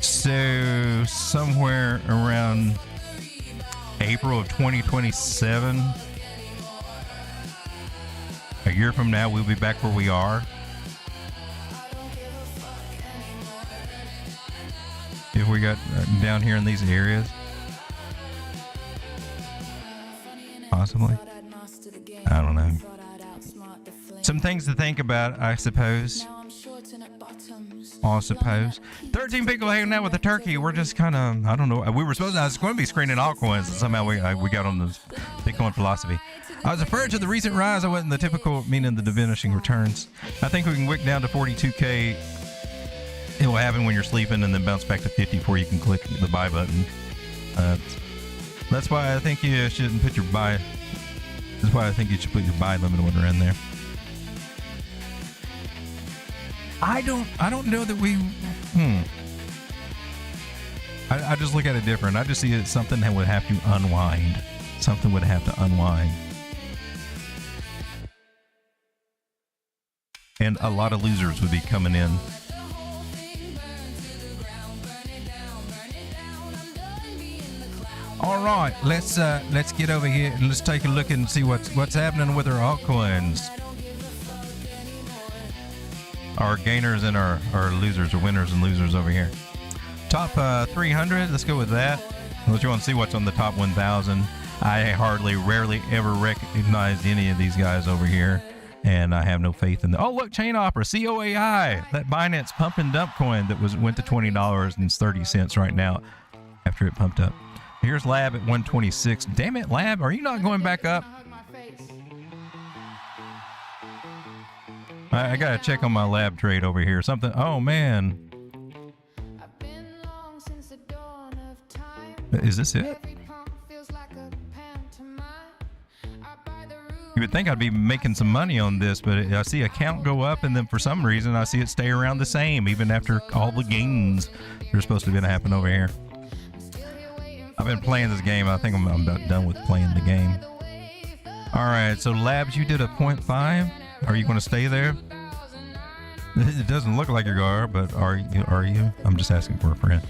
So somewhere around April of 2027, a year from now, we'll be back where we are. If we got down here in these areas. Possibly. I don't know. Some things to think about, I suppose. I suppose. 13 people hanging out with the turkey. We're just kind of, I don't know. I was going to be screening altcoins, and somehow we got on this Bitcoin philosophy. I was referring to the recent rise. I wasn't the typical, meaning the diminishing returns. I think we can wick down to 42K. It will happen when you're sleeping and then bounce back to 50 before you can click the buy button. That's why I think you shouldn't put your buy. That's why I think you should put your buy limit order in there. I don't know that we. I just look at it different. I just see it as something that would have to unwind. Something would have to unwind. And a lot of losers would be coming in. All right, let's get over here and let's take a look and see what's happening with our altcoins. Our gainers and our losers, or winners and losers over here. Top 300, let's go with that. Unless you want to see what's on the top 1,000. I rarely ever recognize any of these guys over here. And I have no faith in them. Oh, look, Chain Opera, COAI, that Binance pump and dump coin that went to $20 and it's 30 cents right now after it pumped up. Here's Lab at 126. Damn it, Lab, are you not going back up? I gotta check on my Lab trade over here. Something, oh man. Is this it? You would think I'd be making some money on this, but I see a count go up, and then for some reason I see it stay around the same, even after all the gains that are supposed to be happen over here. I've been playing this game. I think I'm about done with playing the game. All right, so Labs, you did a 0.5. Are you going to stay there? It doesn't look like you are, but are you? I'm just asking for a friend.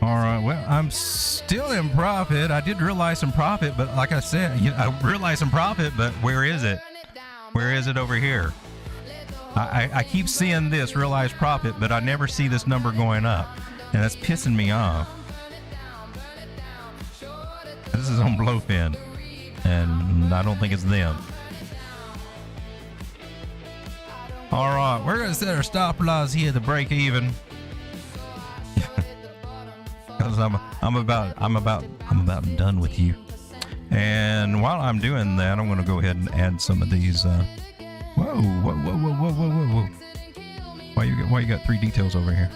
All right, well, I'm still in profit. I did realize some profit, but like I said, I realized some profit, but where is it? Where is it over here? I keep seeing this realized profit, but I never see this number going up, and that's pissing me off. This is on Blowfin, and I don't think it's them. All right, we're gonna set our stop loss here to break even. Because I'm about done with you. And while I'm doing that, I'm going to go ahead and add some of these. Whoa! Why you got 3 details over here?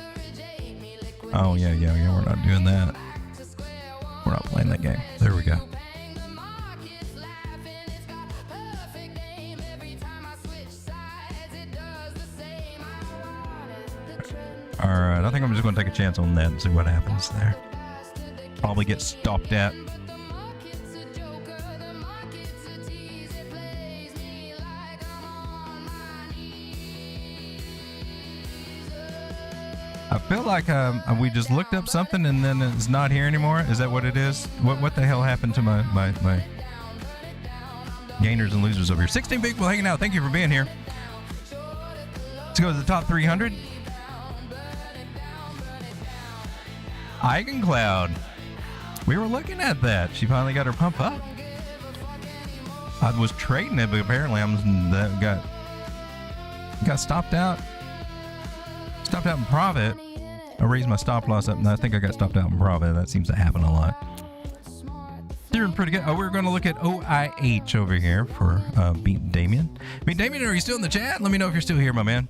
Oh yeah. We're not doing that. We're not playing that game. There we go. All right, I think I'm just going to take a chance on that and see what happens there. Probably get stopped at. I feel like we just looked up something and then it's not here anymore. Is that what it is? What the hell happened to my gainers and losers over here? 16 people hanging out. Thank you for being here. Let's go to the top 300. Eigencloud. We were looking at that. She finally got her pump up. I was trading it, but apparently got stopped out. Stopped out in profit. I raised my stop loss up, and I think I got stopped out in profit. That seems to happen a lot. Doing pretty good. Oh, we're going to look at OIH over here for Beat Damien. Damien, are you still in the chat? Let me know if you're still here, my man.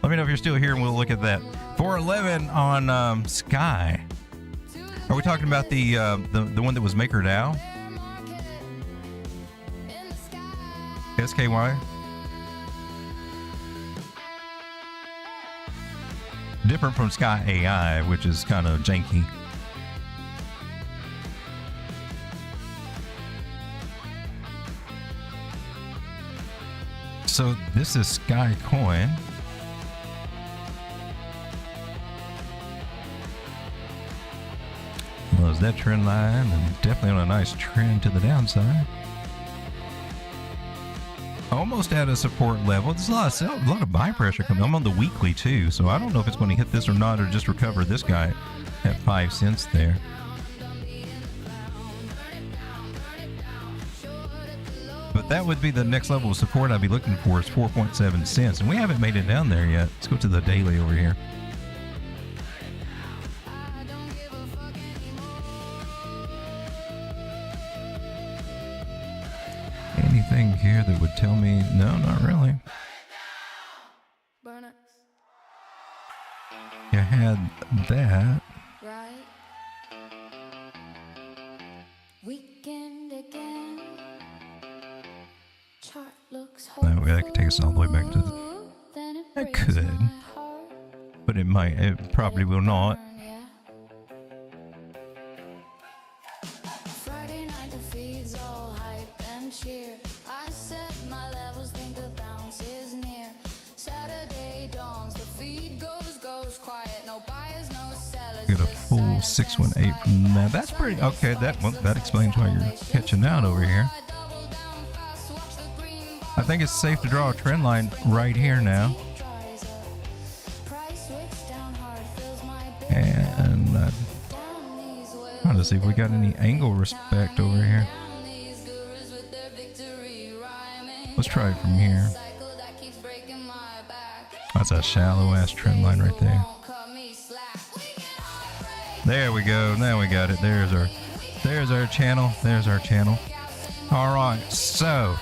Let me know if you're still here, and we'll look at that. 411 on Sky. Are we talking about the one that was MakerDAO? SKY? Different from Sky AI, which is kind of janky. So this is Sky Coin. Well, is that trend line, and definitely on a nice trend to the downside. Almost at a support level. There's a lot of buy pressure coming. I'm on the weekly too, so I don't know if it's going to hit this or not, or just recover this guy at 5 cents there. But that would be the next level of support I'd be looking for, is 4.7 cents, and we haven't made it down there yet. Let's go to the daily over here. Anything here that would tell me? No, not really. You had that. Right. Weekend again. Chart looks That way, that could take us all the way back to the. then it It breaks could. my heart. But it might. It probably will not. Yeah. Friday night the feeds all hype and cheer. I set my levels, think the bounce is near. Saturday dawns, the feed goes quiet. No buyers, no sellers. Get a full 618 from that. That's pretty okay. That explains why you're catching out over here. I think it's safe to draw a trend line right here now. And trying to see if we got any angle respect over here. Let's try it from here. That's a shallow ass trend line right there. There we go. Now we got it. There's our channel. There's our channel. All right. So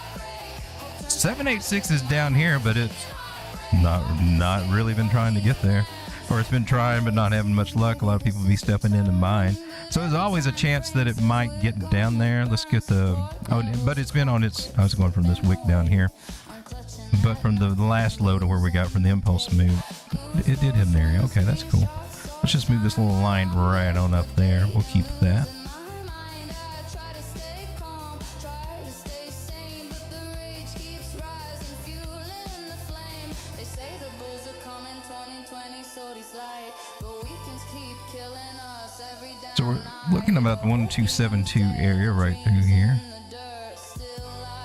786 is down here, but it's not really been trying to get there. Or it's been trying but not having much luck. A lot of people be stepping in and buying. So there's always a chance that it might get down there. Let's get the... Oh, but it's been on its... I was going from this wick down here. But from the last low to where we got from the impulse move, it did hit an area. Okay, that's cool. Let's just move this little line right on up there. We'll keep that. So we're looking about the 1272 area right through here.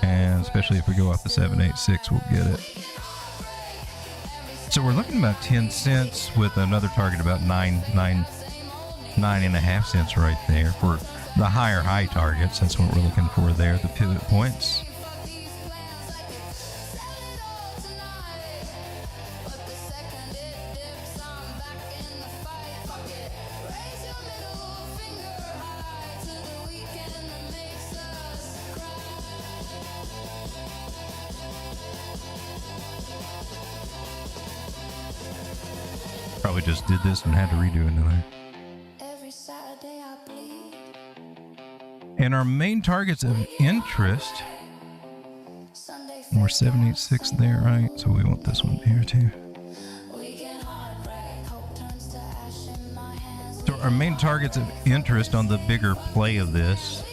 And especially if we go off the 786, we'll get it. So we're looking about 10 cents with another target about 9.5 cents right there for the higher high targets. That's what we're looking for there, the pivot points. Probably just did this and had to redo another. And our main targets of interest, we're 786 there, right? So we want this one here too. So our main targets of interest on the bigger play of this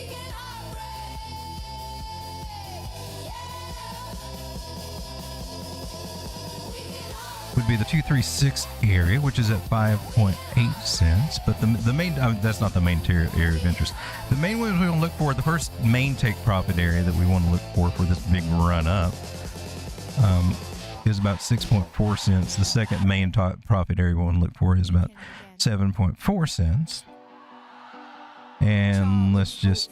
would be the 236 area, which is at 5.8 cents. But the main, that's not the main area of interest. The main ones we want to look for, the first main take profit area that we want to look for this big run up is about 6.4 cents. The second main profit area we want to look for is about 7.4 cents. And let's just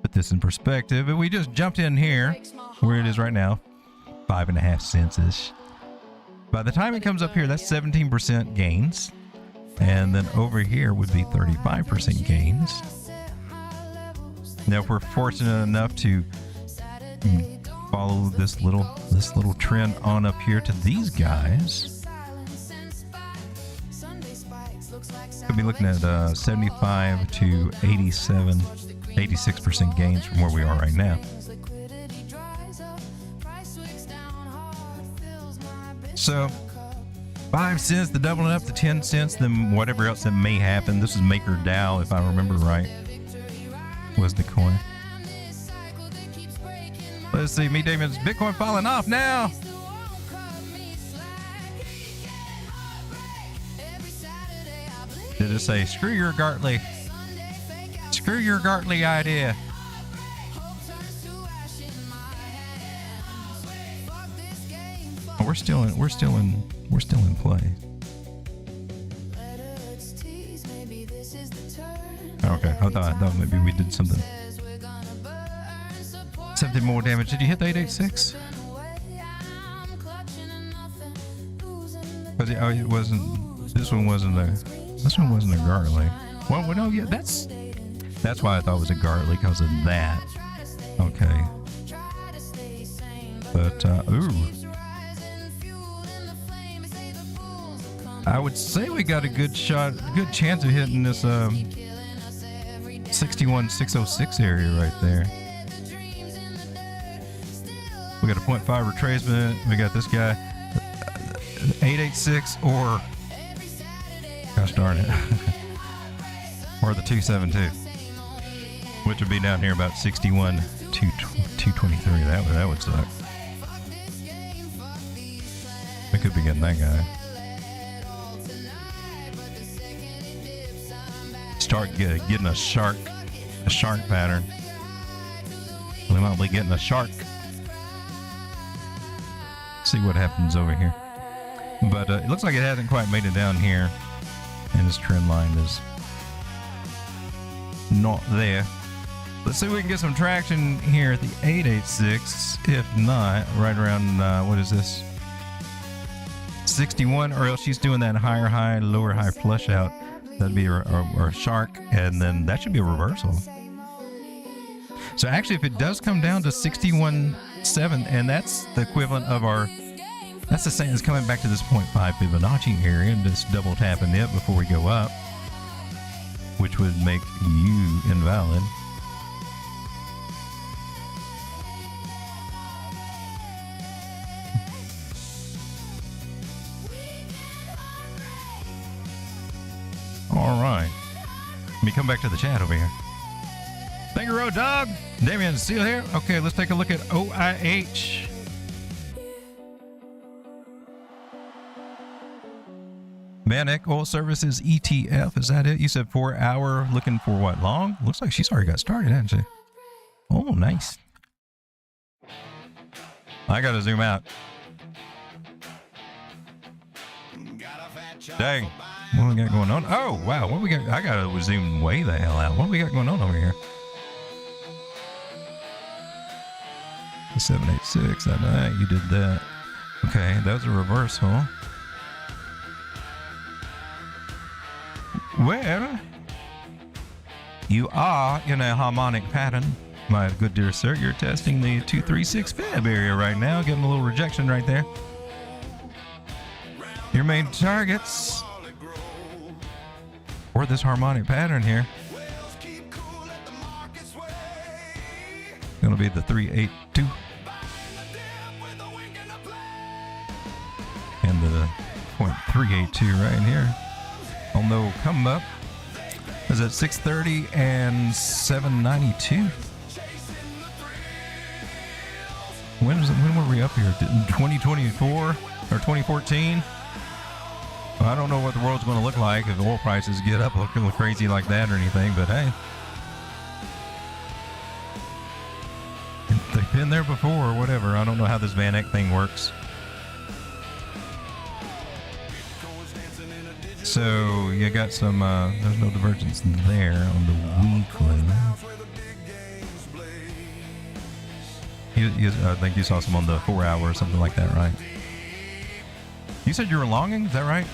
put this in perspective. If we just jumped in here where it is right now, 5.5 cents-ish. By the time it comes up here, that's 17% gains. And then over here would be 35% gains. Now, if we're fortunate enough to follow this little trend on up here to these guys, we'll be looking at 75 to 86% gains from where we are right now. So 5 cents to doubling up to 10 cents, then whatever else that may happen. This is MakerDAO, if I remember right, was the coin. Let's see, me Damon's Bitcoin falling off now. Did it say screw your Gartley? Screw your Gartley idea. We're still in play. Okay, I thought maybe we did something more damage. Did you hit the 886? Because it wasn't. This one wasn't a Gartley. Well, no, yeah, that's why I thought it was a Gartley, because of that. Okay. But ooh. I would say we got a good chance of hitting this 61606 area right there. We got a 0.5 retracement. We got this guy 886 or gosh darn it, or the 272, which would be down here about 223. That would suck. We could be getting that guy. Start getting a shark pattern. We might be getting a shark. See what happens over here. But it looks like it hasn't quite made it down here, and this trend line is not there. Let's see if we can get some traction here at the 886. If not, right around what is this? 61, or else she's doing that higher high, lower high flush out. That'd be a shark, and then that should be a reversal. So actually, if it does come down to 61.7, and that's the equivalent of that's the same as coming back to this 0.5 Fibonacci area and just double tapping it before we go up, which would make you invalid. All right. Let me come back to the chat over here. Thank you, Road Dog. Damien's still here. Okay, let's take a look at OIH. Vanek Oil Services ETF. Is that it? You said 4 hour. Looking for what? Long? Looks like she's already got started, hasn't she? Oh, nice. I gotta zoom out. Dang. What we got going on? Oh, wow. What we got? I gotta zoom way the hell out. What do we got going on over here? 786. I know you did that. Okay, that was a reversal. Well, you are in a harmonic pattern, my good dear sir. You're testing the 236 fab area right now, getting a little rejection right there. Your main targets for this harmonic pattern here going to be the 382 and the 0.382 right here. Although come up is at 630 and 792. When were we up here? 2024 or 2014? I don't know what the world's going to look like if oil prices get up looking crazy like that or anything, but hey, they've been there before or whatever. I don't know how this VanEck thing works. So you got some, there's no divergence there on the weekly. I think you saw some on the 4 hour or something like that, right? You said you were longing, is that right?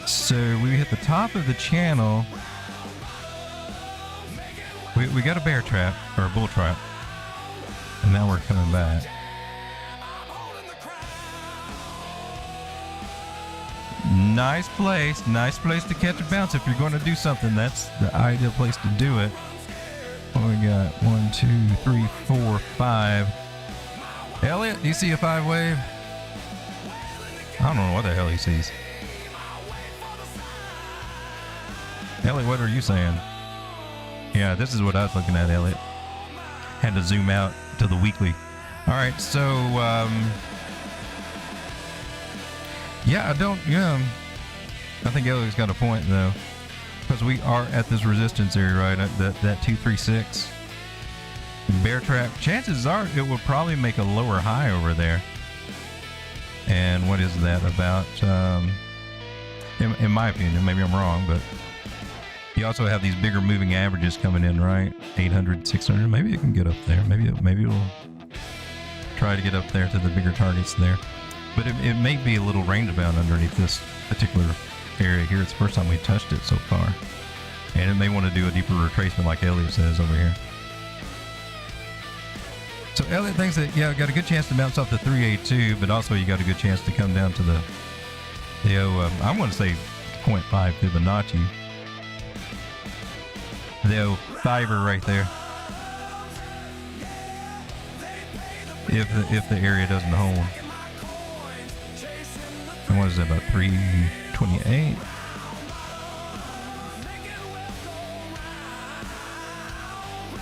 So we hit the top of the channel. We got a bear trap, or a bull trap, and now we're coming back. Nice place to catch a bounce if you're going to do something. That's the ideal place to do it. What we got? 1, 2, 3, 4, 5. Elliot, do you see a 5 wave? I don't know what the hell he sees. Elliot, what are you saying? Yeah, this is what I was looking at, Elliot. Had to zoom out to the weekly. All right, so yeah, I think Elliot's got a point though, because we are at this resistance area, right? That 236 bear trap. Chances are it will probably make a lower high over there. And what is that about? In my opinion, maybe I'm wrong, but you also have these bigger moving averages coming in, right? 800, 600. Maybe it can get up there. Maybe it'll try to get up there to the bigger targets there. But it may be a little range bound underneath this particular area here. It's the first time we touched it so far. And it may want to do a deeper retracement like Elliot says over here. So Elliot thinks that, yeah, got a good chance to bounce off the 382, but also you got a good chance to come down to the I'm going to say 0.5 Fibonacci. The Cipher right there. If the area doesn't hold. And what is that, about 328?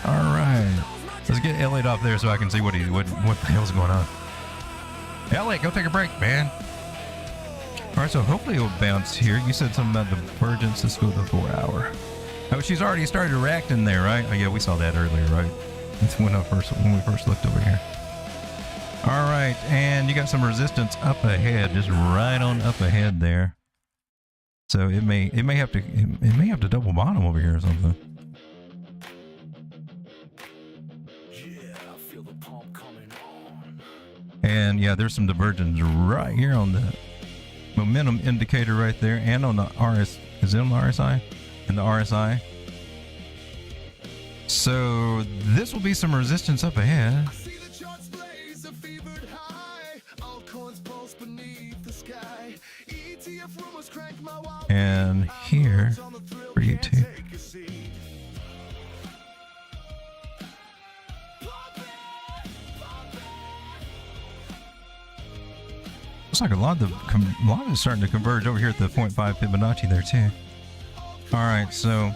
All right, let's get Elliot off there so I can see what the hell's going on. Elliot, go take a break, man. All right, so hopefully it'll bounce here. You said something about divergence. Let's go to the 4 hour. Oh, she's already started reacting there, right? Oh yeah, we saw that earlier, right? That's when we first looked over here. All right, and you got some resistance up ahead, just right on up ahead there. So it may have to double bottom over here or something. And yeah, there's some divergence right here on the momentum indicator right there, and on the RS. Is it on the RSI? And the RSI. So this will be some resistance up ahead. And here for you too. Looks like a lot is starting to converge over here at the 0.5 Fibonacci there too. All right, so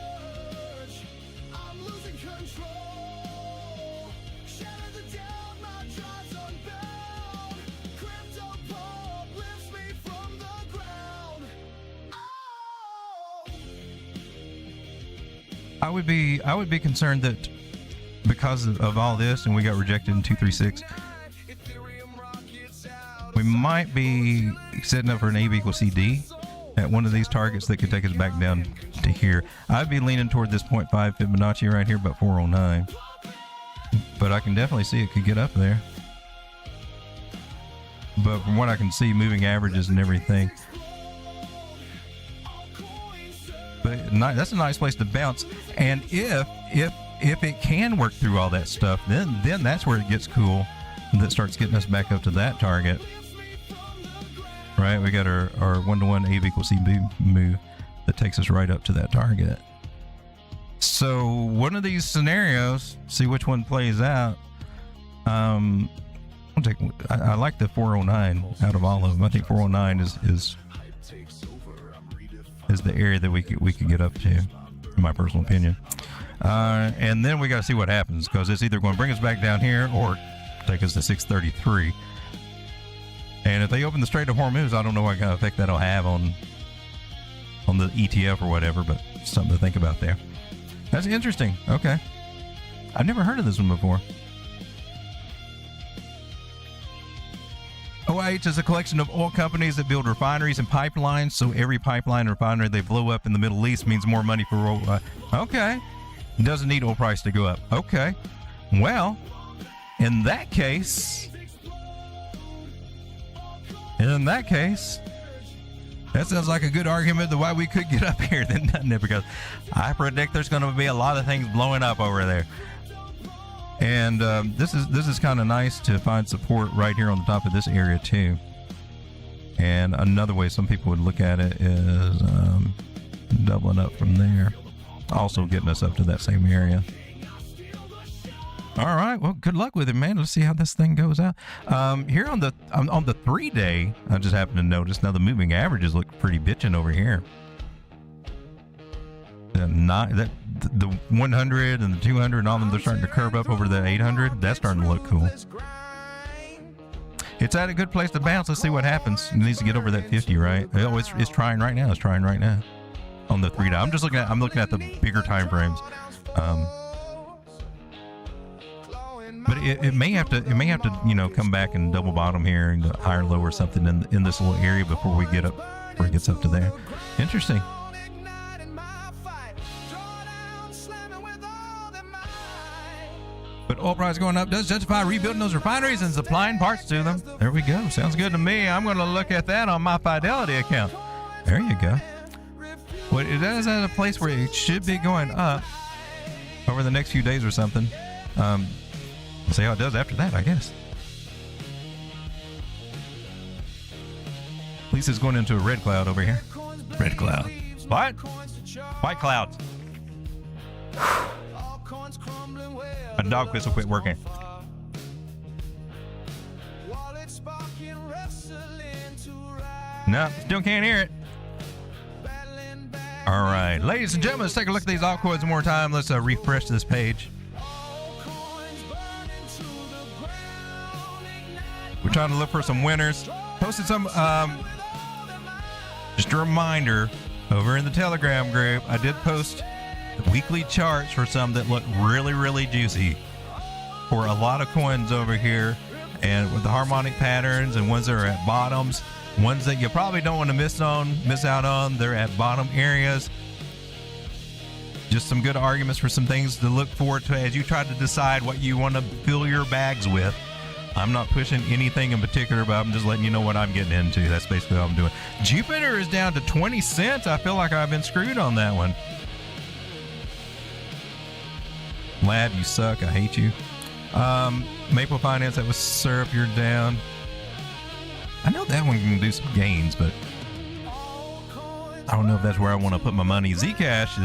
I would be concerned that because of all this, and we got rejected in 236, we might be setting up for an AB equals CD at one of these targets that could take us back down to here. I'd be leaning toward this 0.5 Fibonacci right here, about 409. But I can definitely see it could get up there. But from what I can see, moving averages and everything. But that's a nice place to bounce. And if it can work through all that stuff, then that's where it gets cool. That starts getting us back up to that target. Right, we got our 1-to-1 AB equals CB move that takes us right up to that target. So one of these scenarios, see which one plays out. I like the 409 out of all of them. I think 409 is the area that we could get up to, in my personal opinion. And then we got to see what happens, because it's either going to bring us back down here or take us to 633. And if they open the Strait of Hormuz, I don't know what kind of effect that'll have on the ETF or whatever, but something to think about there. That's interesting. Okay. I've never heard of this one before. OIH is a collection of oil companies that build refineries and pipelines. So every pipeline and refinery they blow up in the Middle East means more money for oil. Okay. It doesn't need oil price to go up. Okay. Well, in that case, that sounds like a good argument to why we could get up here, then, doesn't it? Because I predict there's going to be a lot of things blowing up over there. And this is kind of nice to find support right here on the top of this area too. And another way some people would look at it is doubling up from there, also getting us up to that same area. All right, well, good luck with it, man. Let's see how this thing goes out. Here on the 3-day, I just happened to notice now the moving averages look pretty bitchin' over here. The 100 and the 200 and all of them, they're starting to curve up over the 800. That's starting to look cool. It's at a good place to bounce. Let's see what happens. It needs to get over that 50, right? Oh, it's trying right now. It's trying right now on the 3-day. I'm looking at the bigger time frames. But it may have to come back and double bottom here and higher low or something in this little area before it gets up to there. Interesting. But oil price going up does justify rebuilding those refineries and supplying parts to them. There we go. Sounds good to me. I'm going to look at that on my Fidelity account. There you go. But it is at a place where it should be going up over the next few days or something. We'll see how it does after that, I guess. At least it's going into a red cloud over here. Red cloud. What? White clouds. My dog whistle quit working. No, still can't hear it. All right, ladies and gentlemen, let's take a look at these altcoins one more time. Let's refresh this page. We're trying to look for some winners. Posted some, just a reminder, over in the Telegram group, I did post weekly charts for some that look really, really juicy for a lot of coins over here, and with the harmonic patterns and ones that are at bottoms. Ones that you probably don't want to miss out on. They're at bottom areas. Just some good arguments for some things to look forward to as you try to decide what you want to fill your bags with. I'm not pushing anything in particular, but I'm just letting you know what I'm getting into. That's basically what I'm doing. Jupiter is down to 20 cents. I feel like I've been screwed on that one. Lab, you suck. I hate you. Maple Finance, that was syrup. You're down. I know that one can do some gains, but I don't know if that's where I want to put my money. Zcash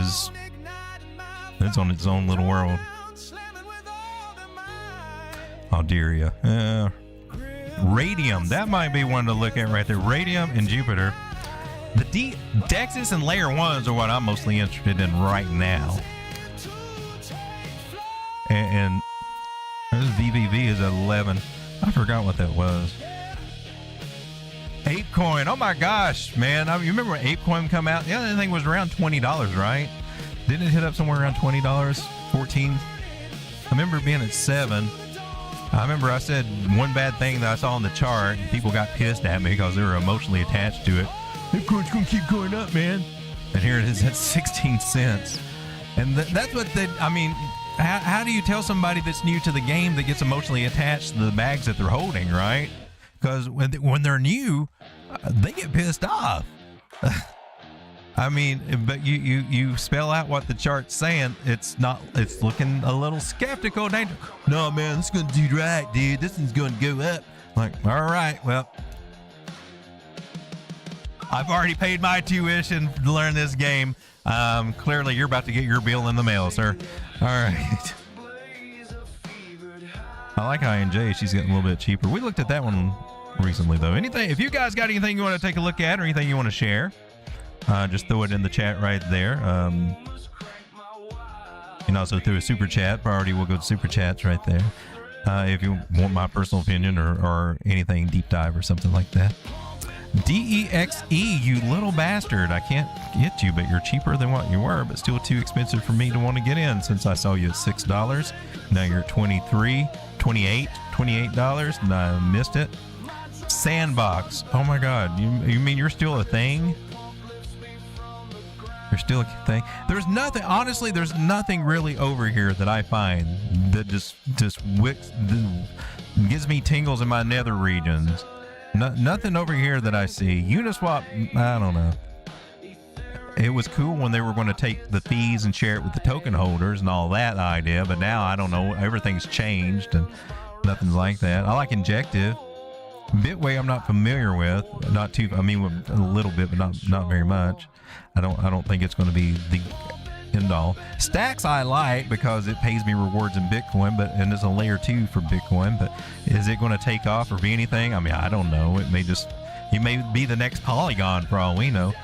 it's on its own little world. Oh, dear you. Radium, that might be one to look at right there. Radium and Jupiter. The DEXEs and layer ones are what I'm mostly interested in right now. And this VVV is at 11. I forgot what that was. ApeCoin, oh my gosh, man. You remember when ApeCoin come out? The other thing was around $20, right? Didn't it hit up somewhere around $20? 14? I remember being at 7. I remember I said one bad thing that I saw on the chart, and people got pissed at me because they were emotionally attached to it. ApeCoin's gonna keep going up, man. And here it is at 16 cents. And that's what I mean, how do you tell somebody that's new to the game that gets emotionally attached to the bags that they're holding, right? Because when they're new, they get pissed off. I mean, but you spell out what the chart's saying. It's looking a little skeptical. No, man, this is going to do right, dude. This is going to go up. Like, all right, well, I've already paid my tuition to learn this game. Clearly, you're about to get your bill in the mail, sir. All right. I like INJ. She's getting a little bit cheaper. We looked at that one recently, though. If you guys got anything you want to take a look at or anything you want to share, just throw it in the chat right there. And also through a super chat. Priority will go to super chats right there. If you want my personal opinion or anything deep dive or something like that. DEXE, you little bastard. I can't get you, but you're cheaper than what you were, but still too expensive for me to want to get in since I saw you at $6. Now you're at $28, and I missed it. Sandbox. Oh my God. You mean you're still a thing? You're still a thing? There's nothing, honestly, there's nothing really over here that I find that just gives me tingles in my nether regions. Nothing over here that I see. Uniswap, I don't know. It was cool when they were going to take the fees and share it with the token holders and all that idea, but now I don't know. Everything's changed and nothing's like that. I like Injective. Bitway I'm not familiar with. Not too, I mean, a little bit, but not very much. I don't think it's going to be the end all. Stacks I like because it pays me rewards in Bitcoin, and it's a layer 2 for Bitcoin, but is it going to take off or be anything? I mean, I don't know. It may be the next Polygon for all we know.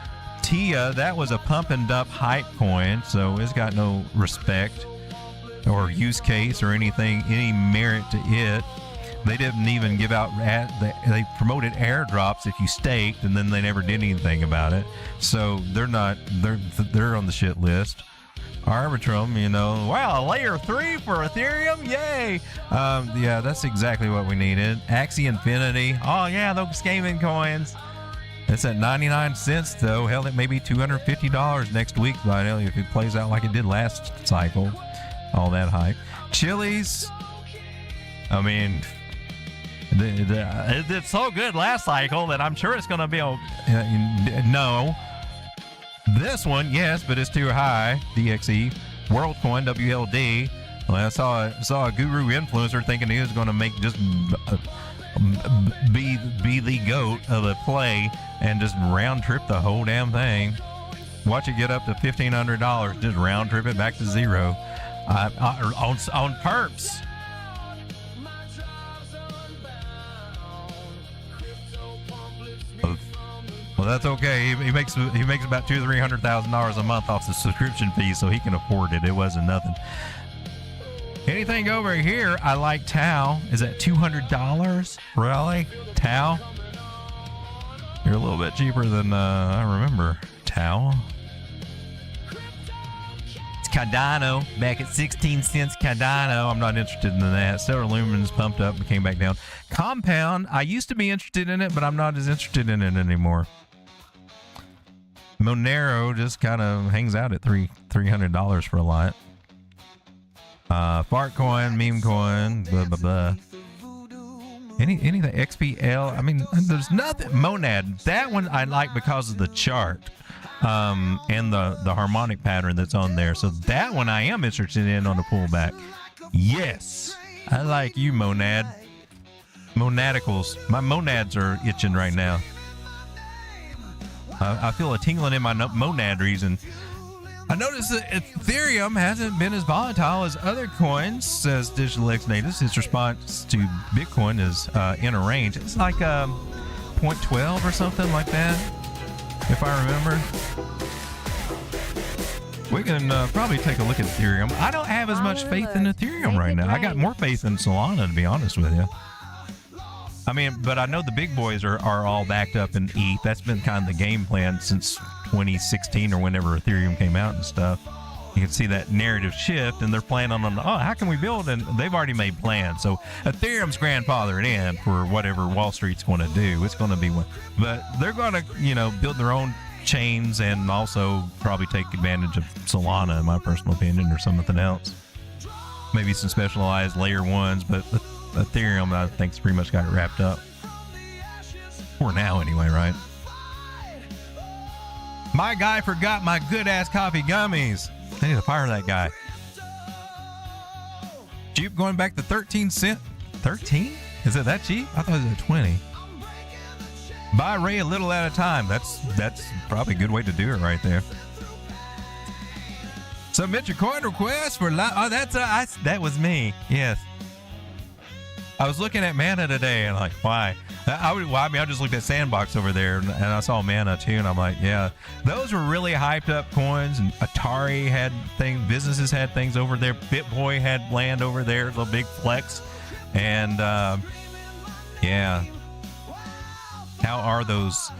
Tia, that was a pump and dump hype coin, so it's got no respect or use case or anything, any merit to it. They didn't even give out, they promoted airdrops if you staked, and then they never did anything about it. So they're on the shit list. Arbitrum, wow, layer 3 for Ethereum, yay! Yeah, that's exactly what we needed. Axie Infinity, oh yeah, those gaming coins. It's at 99 cents though. Hell, it may be $250 next week by now if it plays out like it did last cycle. All that hype. Chili's, I mean, it's so good last cycle that I'm sure it's going to be. No, This one, yes, but it's too high. DEXE, WorldCoin, WLD. Well, I saw a guru influencer thinking he was going to make just be the goat of the play and just round trip the whole damn thing. Watch it get up to $1,500. Just round trip it back to zero on perps. Well, that's okay. He makes about $200,000 to $300,000 a month off the subscription fee, so he can afford it. It wasn't nothing. Anything over here, I like Tau. Is that $200? Really? Tau? You're a little bit cheaper than I remember. Tau. It's Cardano back at 16 cents. Cardano. I'm not interested in that. Stellar Lumens pumped up and came back down. Compound. I used to be interested in it, but I'm not as interested in it anymore. Monero just kind of hangs out at $300 for a lot. Fart coin, meme coin, blah blah blah. Anything XPL? I mean, there's nothing. Monad. That one I like because of the chart, and the harmonic pattern that's on there. So that one I am interested in on the pullback. Yes, I like you, Monad. Monadicals. My monads are itching right now. I feel a tingling in my monad reason. I noticed that Ethereum hasn't been as volatile as other coins, says Digital X Natives. Its response to Bitcoin is in a range. It's like 0.12 or something like that, if I remember. We can probably take a look at Ethereum. I don't have as much faith in Ethereum right now. I got more faith in Solana, to be honest with you. I mean, but I know the big boys are all backed up in ETH. That's been kind of the game plan since 2016 or whenever Ethereum came out and stuff. You can see that narrative shift, and they're planning on, how can we build? And they've already made plans. So Ethereum's grandfathered in for whatever Wall Street's going to do. It's going to be one, but they're going to, build their own chains and also probably take advantage of Solana, in my personal opinion, or something else. Maybe some specialized layer ones, but Ethereum, I think, pretty much got it wrapped up. For now, anyway, right? My guy forgot my good-ass coffee gummies. I need to fire that guy. Cheap going back to 13 cents. 13? Is it that cheap? I thought it was at 20. Buy Ray a little at a time. That's probably a good way to do it right there. Submit your coin request for that was me. Yes. I was looking at Mana today and like, why? I just looked at Sandbox over there and I saw Mana too, and I'm like, yeah, those were really hyped up coins. And Atari had things, businesses had things over there. BitBoy had land over there, the big flex, and yeah. How are those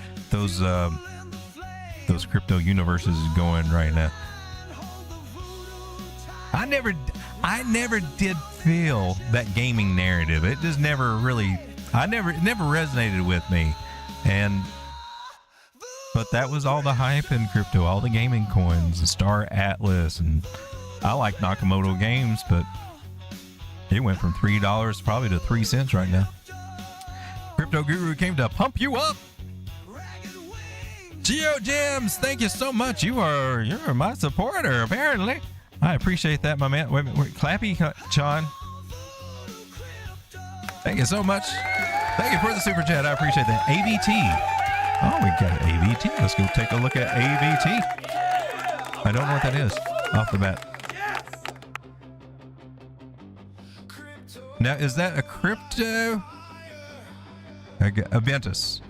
crypto universes going right now? I never did feel that gaming narrative. It just never really, it never resonated with me. But that was all the hype in crypto, all the gaming coins, the Star Atlas, and I like Nakamoto Games, but it went from $3 probably to 3 cents right now. Crypto Guru came to pump you up. Geo Gems, thank you so much. You're my supporter, apparently. I appreciate that, my man. Wait, Clappy, John. Thank you so much. Thank you for the super chat. I appreciate that. AVT. Oh, we got AVT. Let's go take a look at AVT. I don't know what that is off the bat. Now, is that a crypto? Aventus.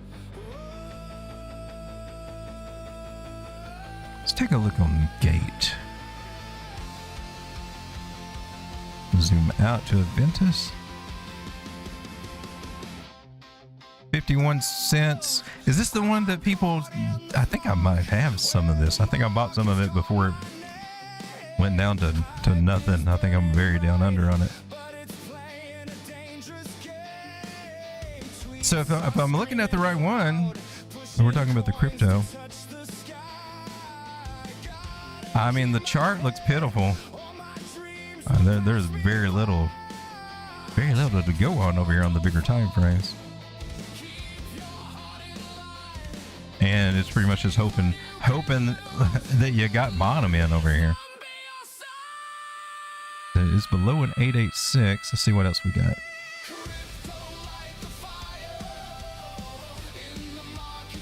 Let's take a look on Gate. Zoom out to Aventus. 51 cents. Is this the one that people, I think I might have some of this. I think I bought some of it before it went down to nothing. I think I'm very down under on it. So if I'm looking at the right one, and we're talking about the crypto, I mean, the chart looks pitiful. There's very little to go on over here on the bigger time frames. And it's pretty much just hoping hoping that you got bottom in over here. It's below an 886. Let's see what else we got.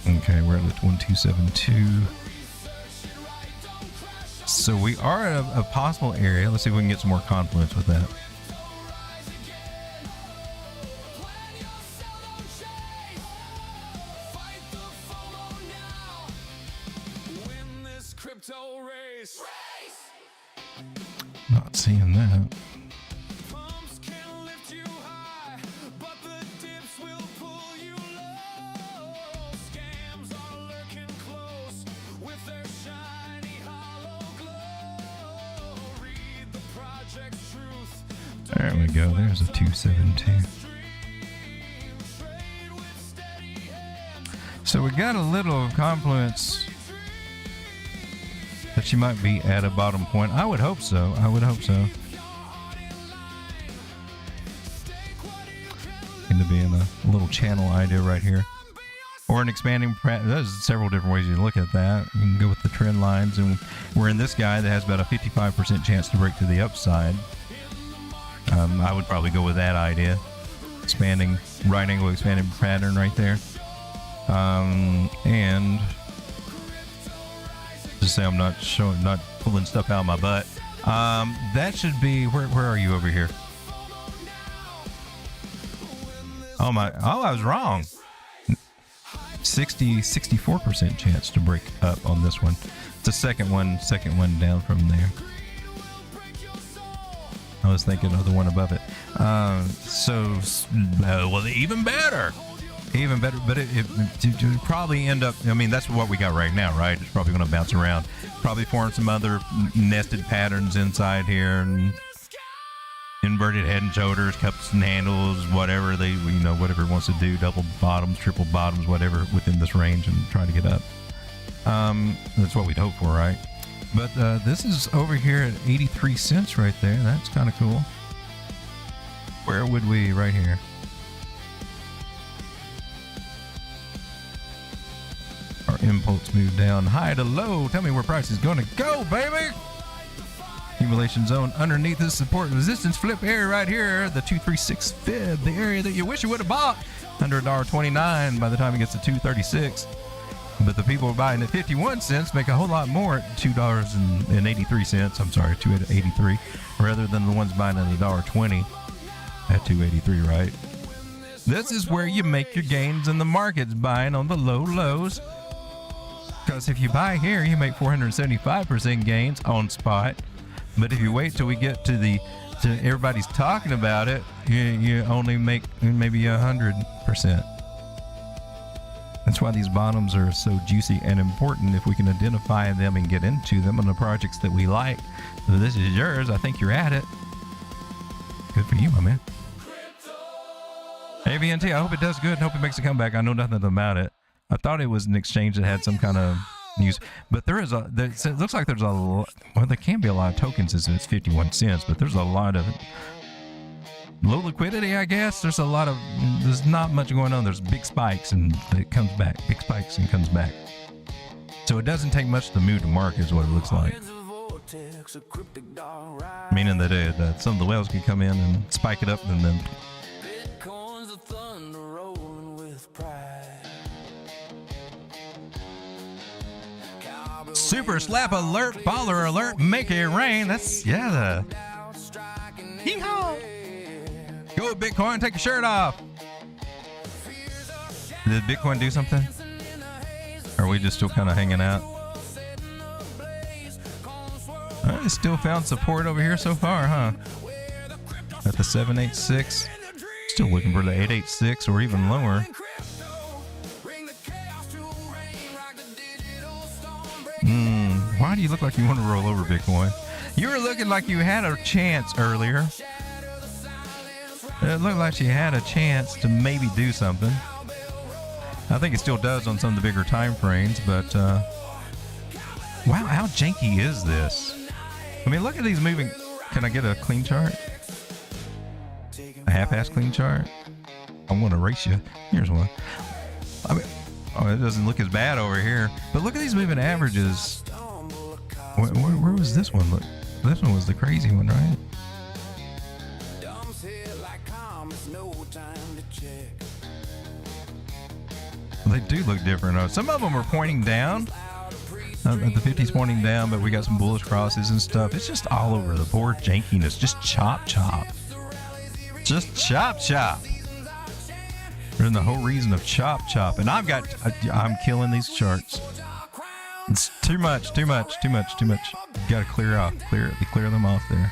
Okay, we're at 1272. So we are at a possible area. Let's see if we can get some more confluence with that. Not seeing that. There we go. There's a 272. So we got a little confluence that she might be at a bottom point. I would hope so. I would hope so. Going to be in a little channel idea right here. Or an expanding, there's several different ways you look at that. You can go with the trend lines, and we're in this guy that has about a 55% chance to break to the upside. I would probably go with that idea. Expanding, right angle expanding pattern right there. And just say I'm not pulling stuff out of my butt. That should be, where are you over here? Oh, I was wrong. 64% chance to break up on this one. It's the second one down from there. I was thinking of the one above it. Well, even better. But it probably end up, I mean, that's what we got right now, right? It's probably going to bounce around. Probably form some other nested patterns inside here, and inverted head and shoulders, cups and handles, whatever whatever it wants to do, double bottoms, triple bottoms, whatever within this range, and try to get up. That's what we'd hope for, right? But this is over here at 83 cents right there. That's kind of cool. Where would we? Right here. Our impulse move down high to low. Tell me where price is going to go, baby. Accumulation zone underneath this support and resistance flip area right here. The 236 fib, the area that you wish you would have bought under $1.29 by the time it gets to 236. But the people buying at 51 cents make a whole lot more at $2.83. I'm sorry, 2.83, rather than the ones buying at $1.20 at 283, right? This is where you make your gains in the markets, buying on the low lows. Because if you buy here, you make 475% gains on spot. But if you wait till we get to everybody's talking about it, you only make maybe 100%. That's why these bottoms are so juicy and important. If we can identify them and get into them on the projects that we like. So this is yours. I think you're at it. Good for you, my man. AVNT, I hope it does good. I hope it makes a comeback. I know nothing about it. I thought it was an exchange that had some kind of news, but it looks like there's well, there can be a lot of tokens as it's 51 cents, but there's a lot of low liquidity, I guess. There's not much going on. There's big spikes and it comes back. Big spikes and comes back. So it doesn't take much to move the market is what it looks like. Meaning that some of the whales can come in and spike it up and then super slap alert, baller alert, make it rain. That's, yeah, yeehaw. Go Bitcoin, take your shirt off. Did Bitcoin do something? Or are we just still kind of hanging out? I still found support over here so far, huh? At the 786. Still looking for the 886 or even lower. Why do you look like you want to roll over, Bitcoin? You were looking like you had a chance earlier. It looked like you had a chance to maybe do something. I think it still does on some of the bigger time frames, but wow, how janky is this? I mean, look at these moving. Can I get a clean chart? A half-ass clean chart? I'm going to race you. Here's one. I mean, Oh, it doesn't look as bad over here. But look at these moving averages. Where was this one? Look, this one was the crazy one, right? They do look different. Some of them are pointing down. The 50's pointing down, but we got some bullish crosses and stuff. It's just all over the board jankiness. Just chop, chop. Just chop, chop. There's the whole reason of chop, chop. And I'm killing these charts. It's too much, too much, too much, too much. You gotta clear off, clear them off there.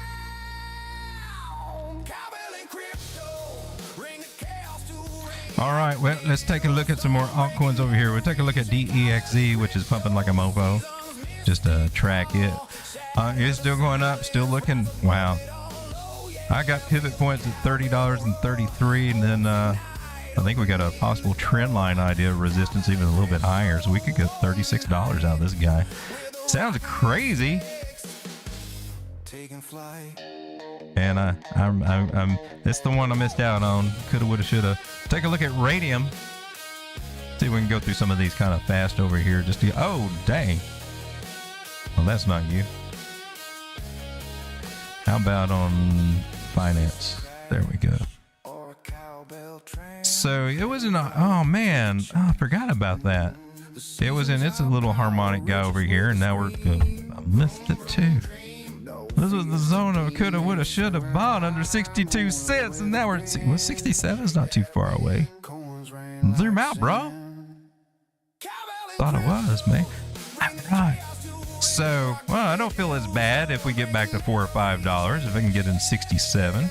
All right, well, let's take a look at some more altcoins over here. We'll take a look at DEXE, which is pumping like a mofo. Just to track it. It's still going up, still looking, wow. I got pivot points at $30.33, and then I think we got a possible trend line idea of resistance even a little bit higher, so we could get $36 out of this guy. Sounds crazy. And I'm it's the one I missed out on. Coulda, woulda, shoulda. Take a look at Radium. See if we can go through some of these kind of fast over here. Just to, oh dang. Well, that's not you. How about on finance? There we go. So it was in a, oh man, oh, I forgot about that. It was in, it's a little harmonic guy over here, and now we're good. I missed it too. This was the zone of coulda, woulda, shoulda bought under 62 cents, and now we're at, well, 67 is not too far away. Zoom out, bro. Thought it was, man. All right. So, well, I don't feel as bad if we get back to $4 or $5, if I can get in 67.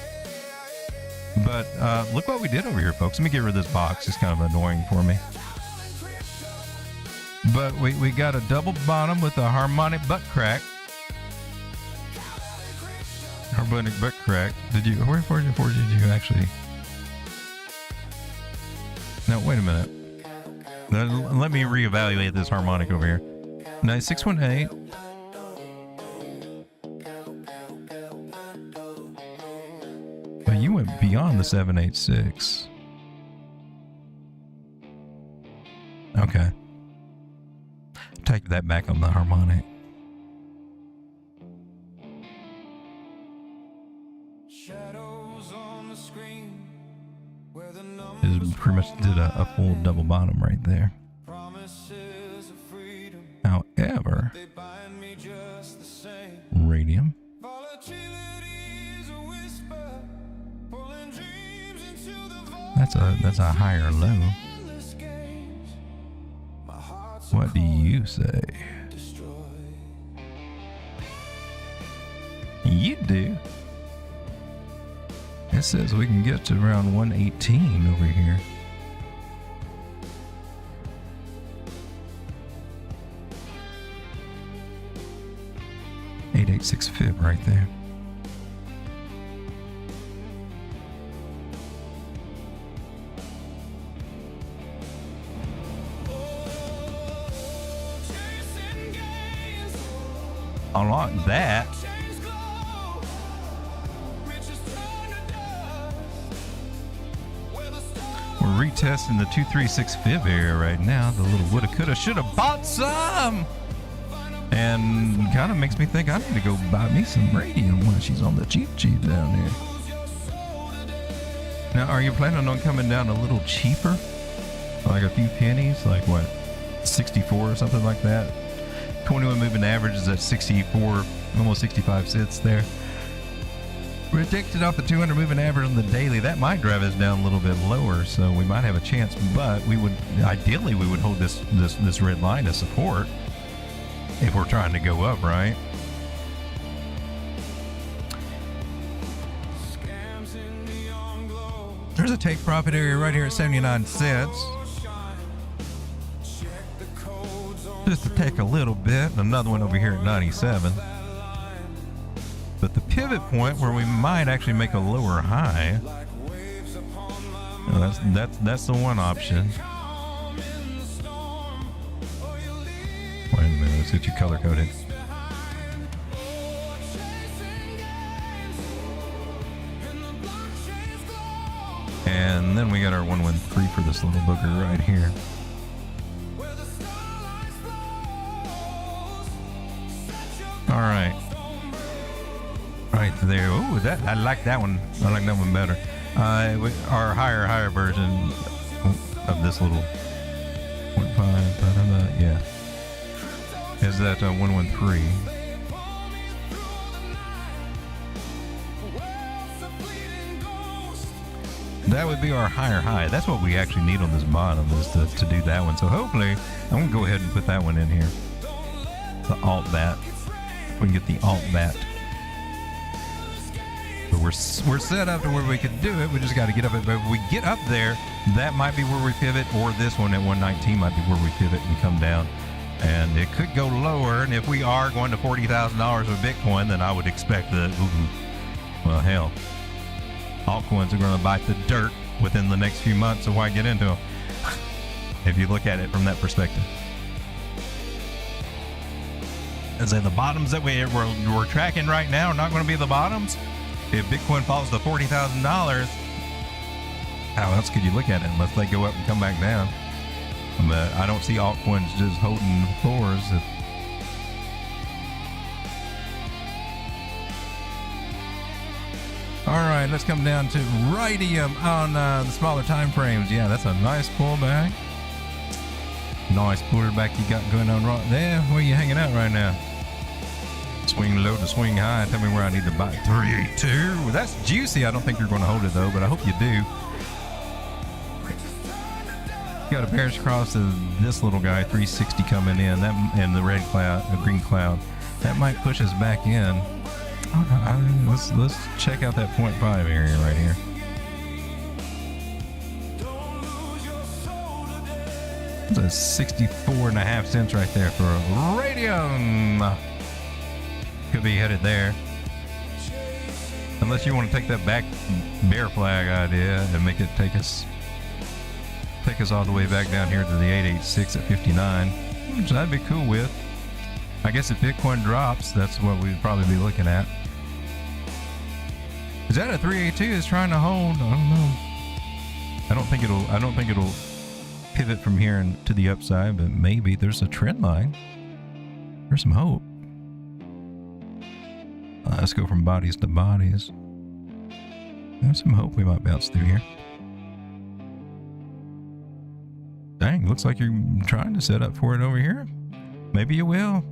But look what we did over here, folks. Let me get rid of this box. It's kind of annoying for me. But we got a double bottom with a harmonic butt crack. Harmonic butt crack. Did you, where did you actually? No, wait a minute. Let me reevaluate this harmonic over here. 9618. But you went beyond the 786. Okay. Take that back on the harmonic. It pretty much did a full double bottom right there. However, Radium. That's a higher low. What do you say? You do. It says we can get to around 118 over here. .886 fib right there. Unlock that. We're retesting the 236 fib area right now. The little woulda, coulda, shoulda bought some. And kind of makes me think I need to go buy me some Radium when she's on the cheap down here. Now, are you planning on coming down a little cheaper? Like a few pennies? Like what? 64 or something like that? 21 moving average is at 64, almost 65 cents there. Rejected off the 200 moving average on the daily. That might drive us down a little bit lower, so we might have a chance. But we would, ideally, we would hold this red line as support if we're trying to go up, right? There's a take profit area right here at 79 cents. Just to take a little bit. Another one over here at 97. But the pivot point where we might actually make a lower high. That's the one option. Wait a minute, let's get you color coded. And then we got our 113 for this little booger right here. All right. Right there. Oh, that I like that one. I like that one better. Our higher version of this little 0.5. Yeah. Is that 113? That would be our higher high. That's what we actually need on this bottom, is to do that one. So hopefully, I'm gonna go ahead and put that one in here. The alt bat. We can get the alt bat. But we're set up to where we could do it. We just got to get up it. But if we get up there, that might be where we pivot, or this one at 119 might be where we pivot and come down. And it could go lower. And if we are going to $40,000 of Bitcoin, then I would expect that. Well, hell, altcoins are going to bite the dirt within the next few months. So why get into them? If you look at it from that perspective. Is that the bottoms that we're tracking right now are not going to be the bottoms? If Bitcoin falls to $40,000, how else could you look at it unless they go up and come back down? But I don't see altcoins just holding floors. All right, let's come down to Radium on the smaller time frames. Yeah, that's a nice pullback. Nice pullback you got going on right there. Where are you hanging out right now? Swing low to swing high. Tell me where I need to buy. 382. That's juicy. I don't think you're going to hold it though, but I hope you do. Got a bearish cross of this little guy, 360 coming in. That and the red cloud, the green cloud. That might push us back in. Let's check out that 0.5 area right here. That's 64.5 cents right there for a Radium. Could be headed there. Unless you want to take that back bear flag idea and make it take us all the way back down here to the 886 at 59, which I'd be cool with. I guess if Bitcoin drops, that's what we'd probably be looking at. Is that a 382 is trying to hold? I don't know. I don't think it'll pivot from here and to the upside, but maybe there's a trend line. There's some hope. Let's go from bodies to bodies. There's some hope we might bounce through here. Dang, looks like you're trying to set up for it over here. Maybe you will.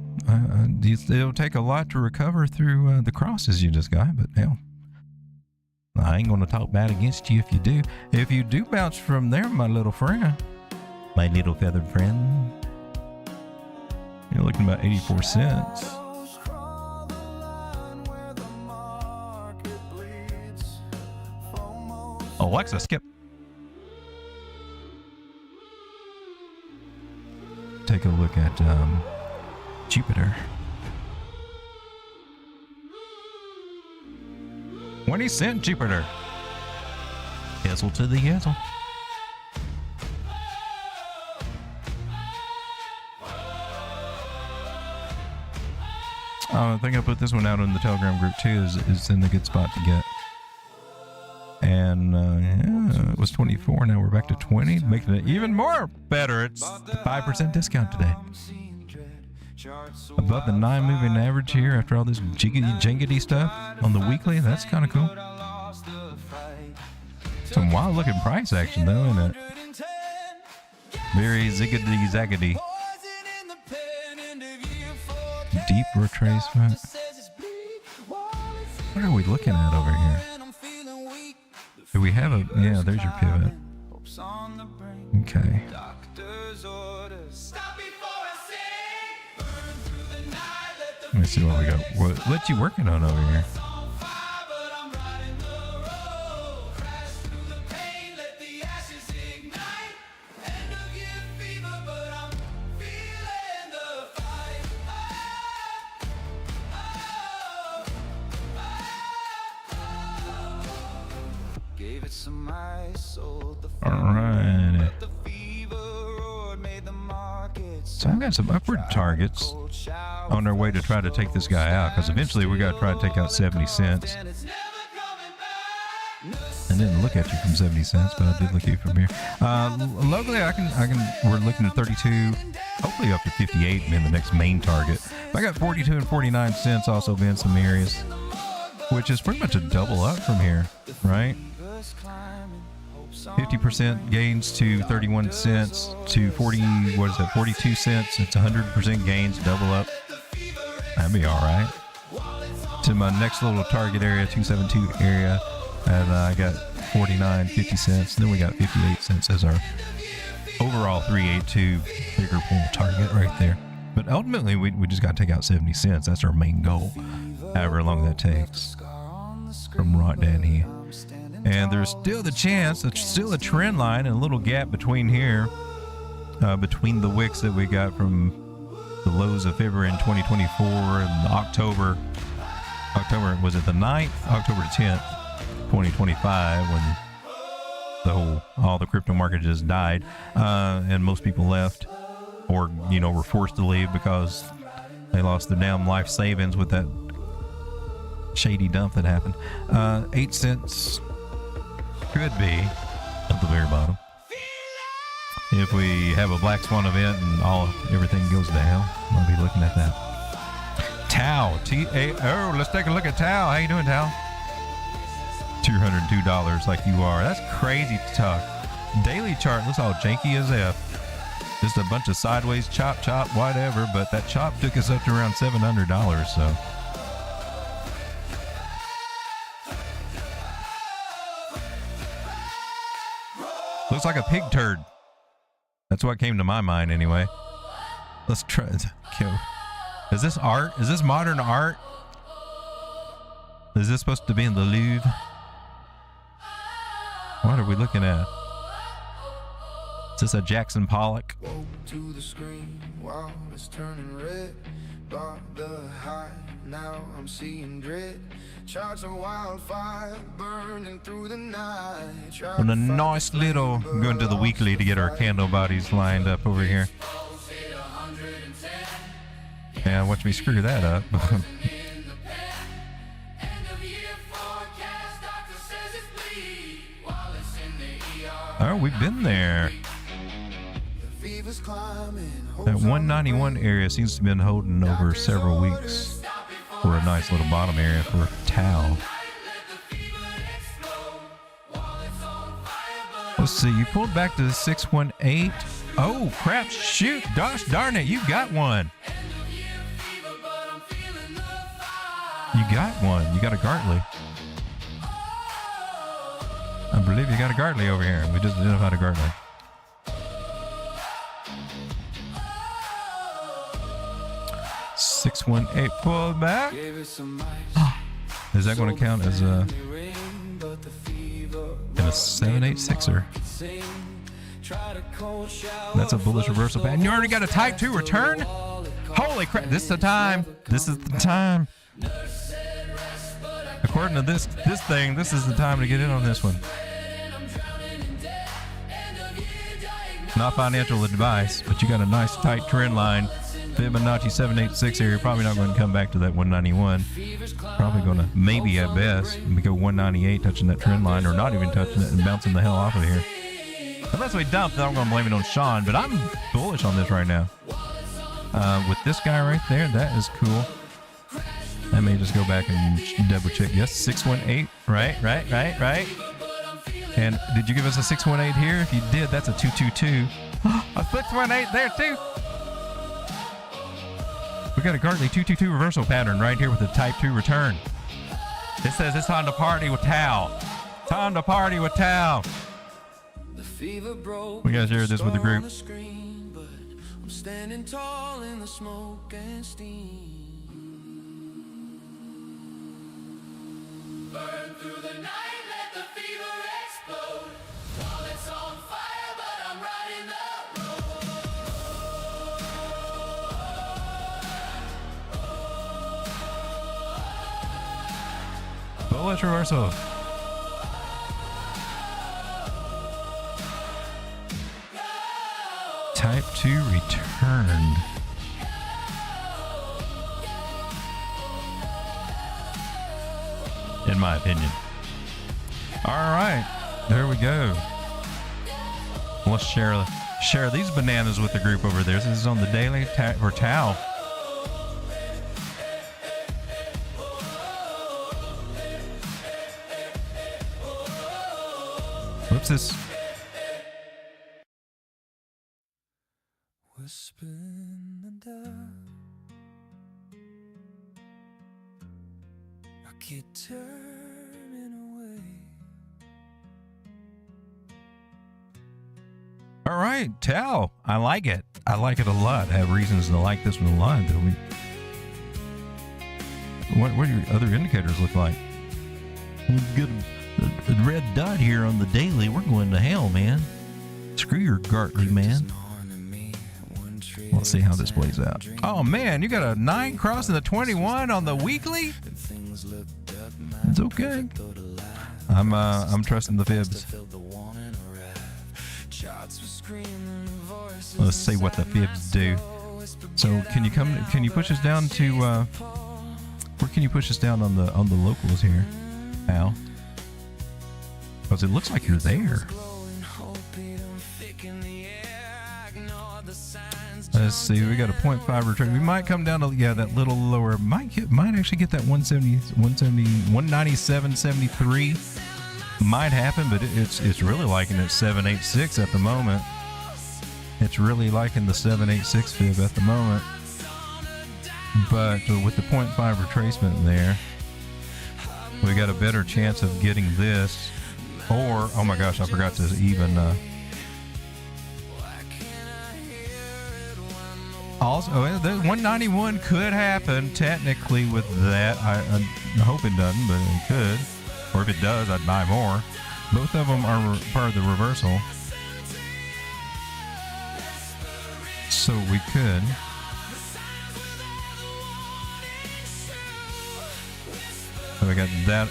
It'll take a lot to recover through the crosses you just got, but hell, I ain't going to talk bad against you if you do. If you do bounce from there, my little friend, my little feathered friend, you're looking about 84 cents. Alexa, skip. Take a look at Jupiter. 20-cent Jupiter. Hazel to the hazel. I think I put this one out in the Telegram group too. Is in a good spot to get. And yeah, it was 24. Now we're back to 20, making it even more better. It's the 5% discount today. Above the 9 moving average here after all this jingity stuff on the weekly. That's kind of cool. Some wild looking price action though, isn't it? Very ziggity zaggity. Deep retracement. What are we looking at over here? Do we have a... Yeah, there's your pivot. Okay. Let me see what we got. What you working on over here? Alright. So I've got some upward targets on our way to try to take this guy out, because eventually we got to try to take out 70 cents. I didn't look at you from 70 cents, but I did look at you from here. Locally, we're looking at 32, hopefully up to 58 being the next main target. I got 42 and 49 cents also being some areas, which is pretty much a double up from here, right? 50% gains to 31 cents to 40, what is that, 42 cents. It's 100% gains, double up. That'd be all right. To my next little target area, 272 area, and I got 49, 50 cents. Then we got 58 cents as our overall 382 bigger pool target right there. But ultimately, we just got to take out 70 cents. That's our main goal, however long that takes from right down here. And there's still the chance, it's still a trend line and a little gap between here, between the wicks that we got from the lows of February in 2024 and October, was it the 9th? October 10th, 2025, when all the crypto market just died, and most people left, or, were forced to leave because they lost their damn life savings with that shady dump that happened. 8 cents could be at the very bottom. If we have a black swan event and everything goes down, I'll be looking at that. Tau, T-A-O. Let's take a look at Tau. How you doing, Tau? $202 like you are. That's crazy tough. Daily chart looks all janky as F. Just a bunch of sideways chop, whatever. But that chop took us up to around $700. So. Looks like a pig turd. That's what came to my mind anyway. Let's try. Is this art? Is this modern art? Is this supposed to be in the Louvre? What are we looking at? Is this a Jackson Pollock? To the screen while it's turning red. By the high, now I'm seeing dread. Charts of wildfire burning through the night. On a nice little, I'm going to the weekly to get our candle bodies lined up over here. Yeah, watch me screw that up. Oh, we've been there. That 191 area seems to have been holding over several weeks for a nice little bottom area for Tau. Let's see, you pulled back to the 618. Oh, crap, shoot, gosh darn it, you got one. You got one. You got a Gartley. I believe you got a Gartley over here. We just identified a Gartley. $618 pull back. Is that going to count as a 786er? That's a bullish reversal pattern. You already got a type 2 return? Holy crap, this is the time. This is the time. According to this thing, this is the time to get in on this one. Not financial advice, but you got a nice tight trend line. Fibonacci 786 here. You're probably not going to come back to that 191. Probably going to, maybe at best, go 198 touching that trend line, or not even touching it and bouncing the hell off of here. Unless we dump, then I'm going to blame it on Sean, but I'm bullish on this right now. With this guy right there, that is cool. I may just go back and double check. Yes, 618. Right. And did you give us a 618 here? If you did, that's a 222. A 618 there too. We got a Gartley 222 reversal pattern right here with a type 2 return. It says it's time to party with Tau. Time to party with Tau. We gotta share this with the group. I'm standing tall in the smoke and steam. Burn through the night, let the fever explode. While it's on fire, but I'm riding the road. Bullish reversal. Type 2 returned. In my opinion. All right, there we go. Let's share these bananas with the group over there. This is on the daily or Tau. Whoops, this. Whisper in the dark, I keep turning away. All right, Tau. I like it. I like it a lot. I have reasons to like this one a lot. What do your other indicators look like? We've got a red dot here on the daily. We're going to hell, man. Screw your Gartley, man. Let's see how this plays out. Oh man, you got a 9 crossing the 21 on the weekly. It's okay. I'm trusting the fibs. Let's see what the fibs do. So can you push us down to where can you push us down on the locals here, Al? Because it looks like you're there. Let's see, we got a 0.5 return. We might come down to that little lower. Might actually get that 197.73. Might happen, but it's really liking it 786 at the moment. It's really liking the 786 fib at the moment. But with the 0.5 retracement there, we got a better chance of getting this. Or, oh my gosh, I forgot to even also, the 191 could happen technically with that. I hope it doesn't, but it could. Or if it does, I'd buy more. Both of them are part of the reversal. So we could. So we got that,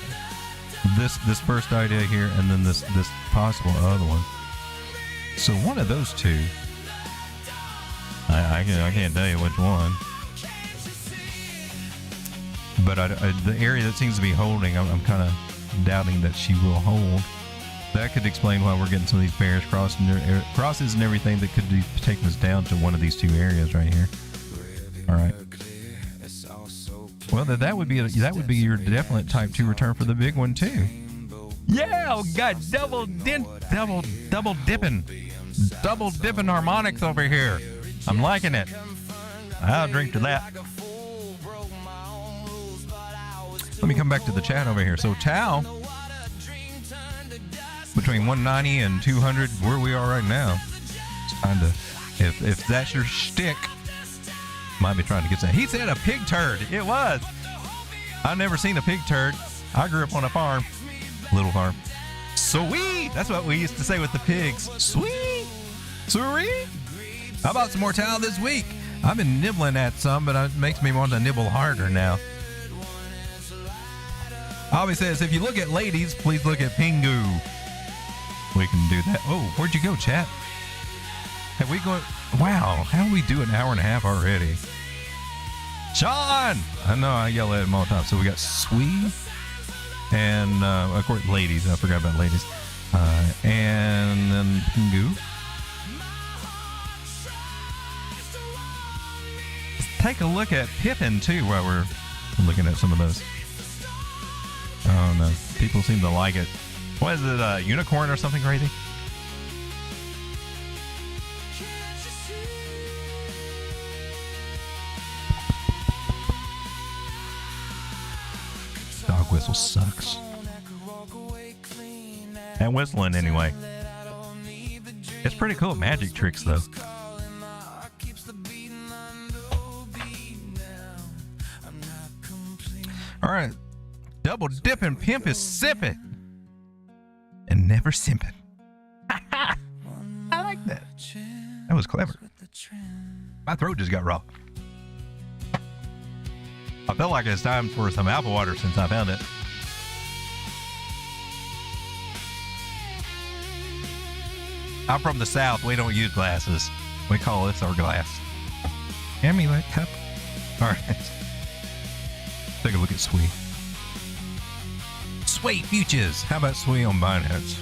this first idea here, and then this possible other one. So one of those two. I can't tell you which one. But the area that seems to be holding, I'm kind of doubting that she will hold. That could explain why we're getting some of these bearish crosses and everything that could be taking us down to one of these two areas right here. All right. Well, that would be your definite type 2 return for the big one too. Yeah, we got double dipping harmonics over here. I'm liking it. I'll drink to that. Let me come back to the chat over here. So Tau, between 190 and 200, where we are right now, it's kind of, if that's your shtick, might be trying to get that. He said a pig turd. It was. I've never seen a pig turd. I grew up on a farm, little farm. Sweet. That's what we used to say with the pigs. Sweet. Sweet. How about some more Tau this week? I've been nibbling at some, but it makes me want to nibble harder now. Alby says, if you look at ladies, please look at Pingu. We can do that. Oh, where'd you go, chat? Have we gone? Wow, how do we do an hour and a half already? Sean! I know I yell at him all the time. So we got Sweet and, of course, ladies. I forgot about ladies. And then Pingu. Take a look at Pippen too while we're looking at some of those. Oh no, people seem to like it. What is it, a unicorn or something crazy? Dog whistle sucks. And whistling anyway. It's pretty cool magic tricks though. All right, double dipping pimp is sipping and never simping. I like that. That was clever. My throat just got raw. I felt like it's time for some apple water since I found it. I'm from the South. We don't use glasses. We call this our glass. Hand me that cup. All right. Take a look at Sweet. Sway futures. How about Sway on Binance?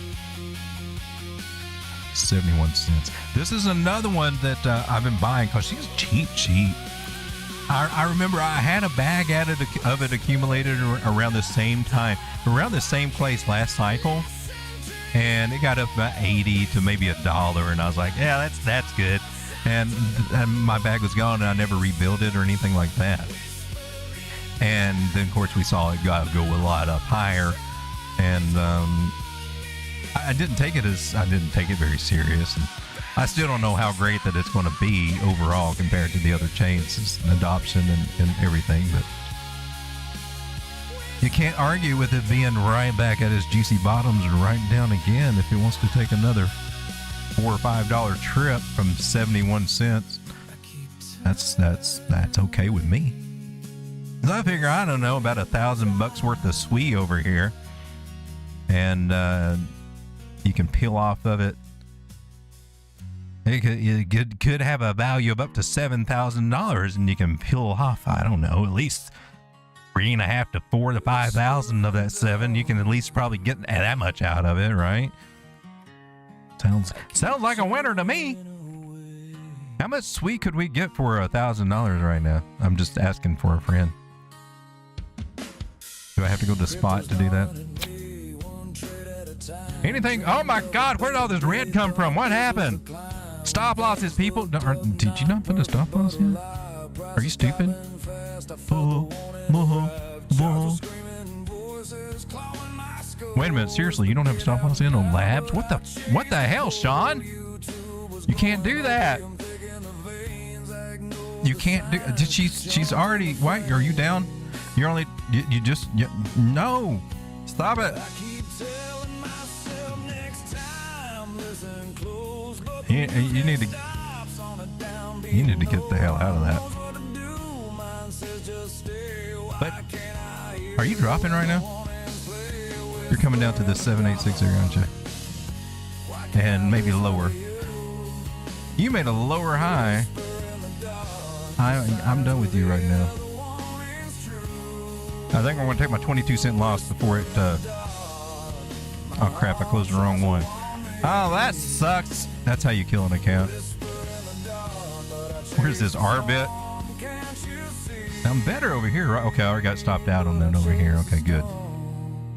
71 cents. This is another one that I've been buying because she's cheap. I remember I had a bag of it accumulated around the same time, around the same place last cycle, and it got up about 80 to maybe $1, and I was like, yeah, that's good. And my bag was gone, and I never rebuilt it or anything like that. And then, of course, we saw it go a lot up higher, and I didn't take it very serious. And I still don't know how great that it's going to be overall compared to the other chains, adoption and everything. But you can't argue with it being right back at its juicy bottoms and right down again if it wants to take another $4 or $5 trip from 71 cents. That's okay with me. So I figure, I don't know, about $1,000 worth of SWE over here, and you can peel off of it. It could have a value of up to $7,000, and you can peel off, I don't know, at least 3.5 to 4 to 5,000 of that 7. You can at least probably get that much out of it, right? Sounds like a winner to me. How much SWE could we get for $1,000 right now? I'm just asking for a friend. Do I have to go to spot to do that? Anything? Oh my God, where did all this red come from? What happened? Stop losses, people. Did you not put a stop loss in? Are you stupid? Wait a minute, seriously, you don't have a stop loss in on labs? What the hell, Sean? You can't do that. You can't do. She's already. What? Are you down? You're only. No. Stop it. You need to get the hell out of that. But are you dropping right now? You're coming down to the 786 there, aren't you? And maybe lower. You made a lower high. I'm done with you right now. I think I'm going to take my 22-cent loss before it. Oh crap! I closed the wrong one. Oh, that sucks. That's how you kill an account. Where's this R-bit? I'm better over here, right? Okay, I already got stopped out on that over here. Okay, good.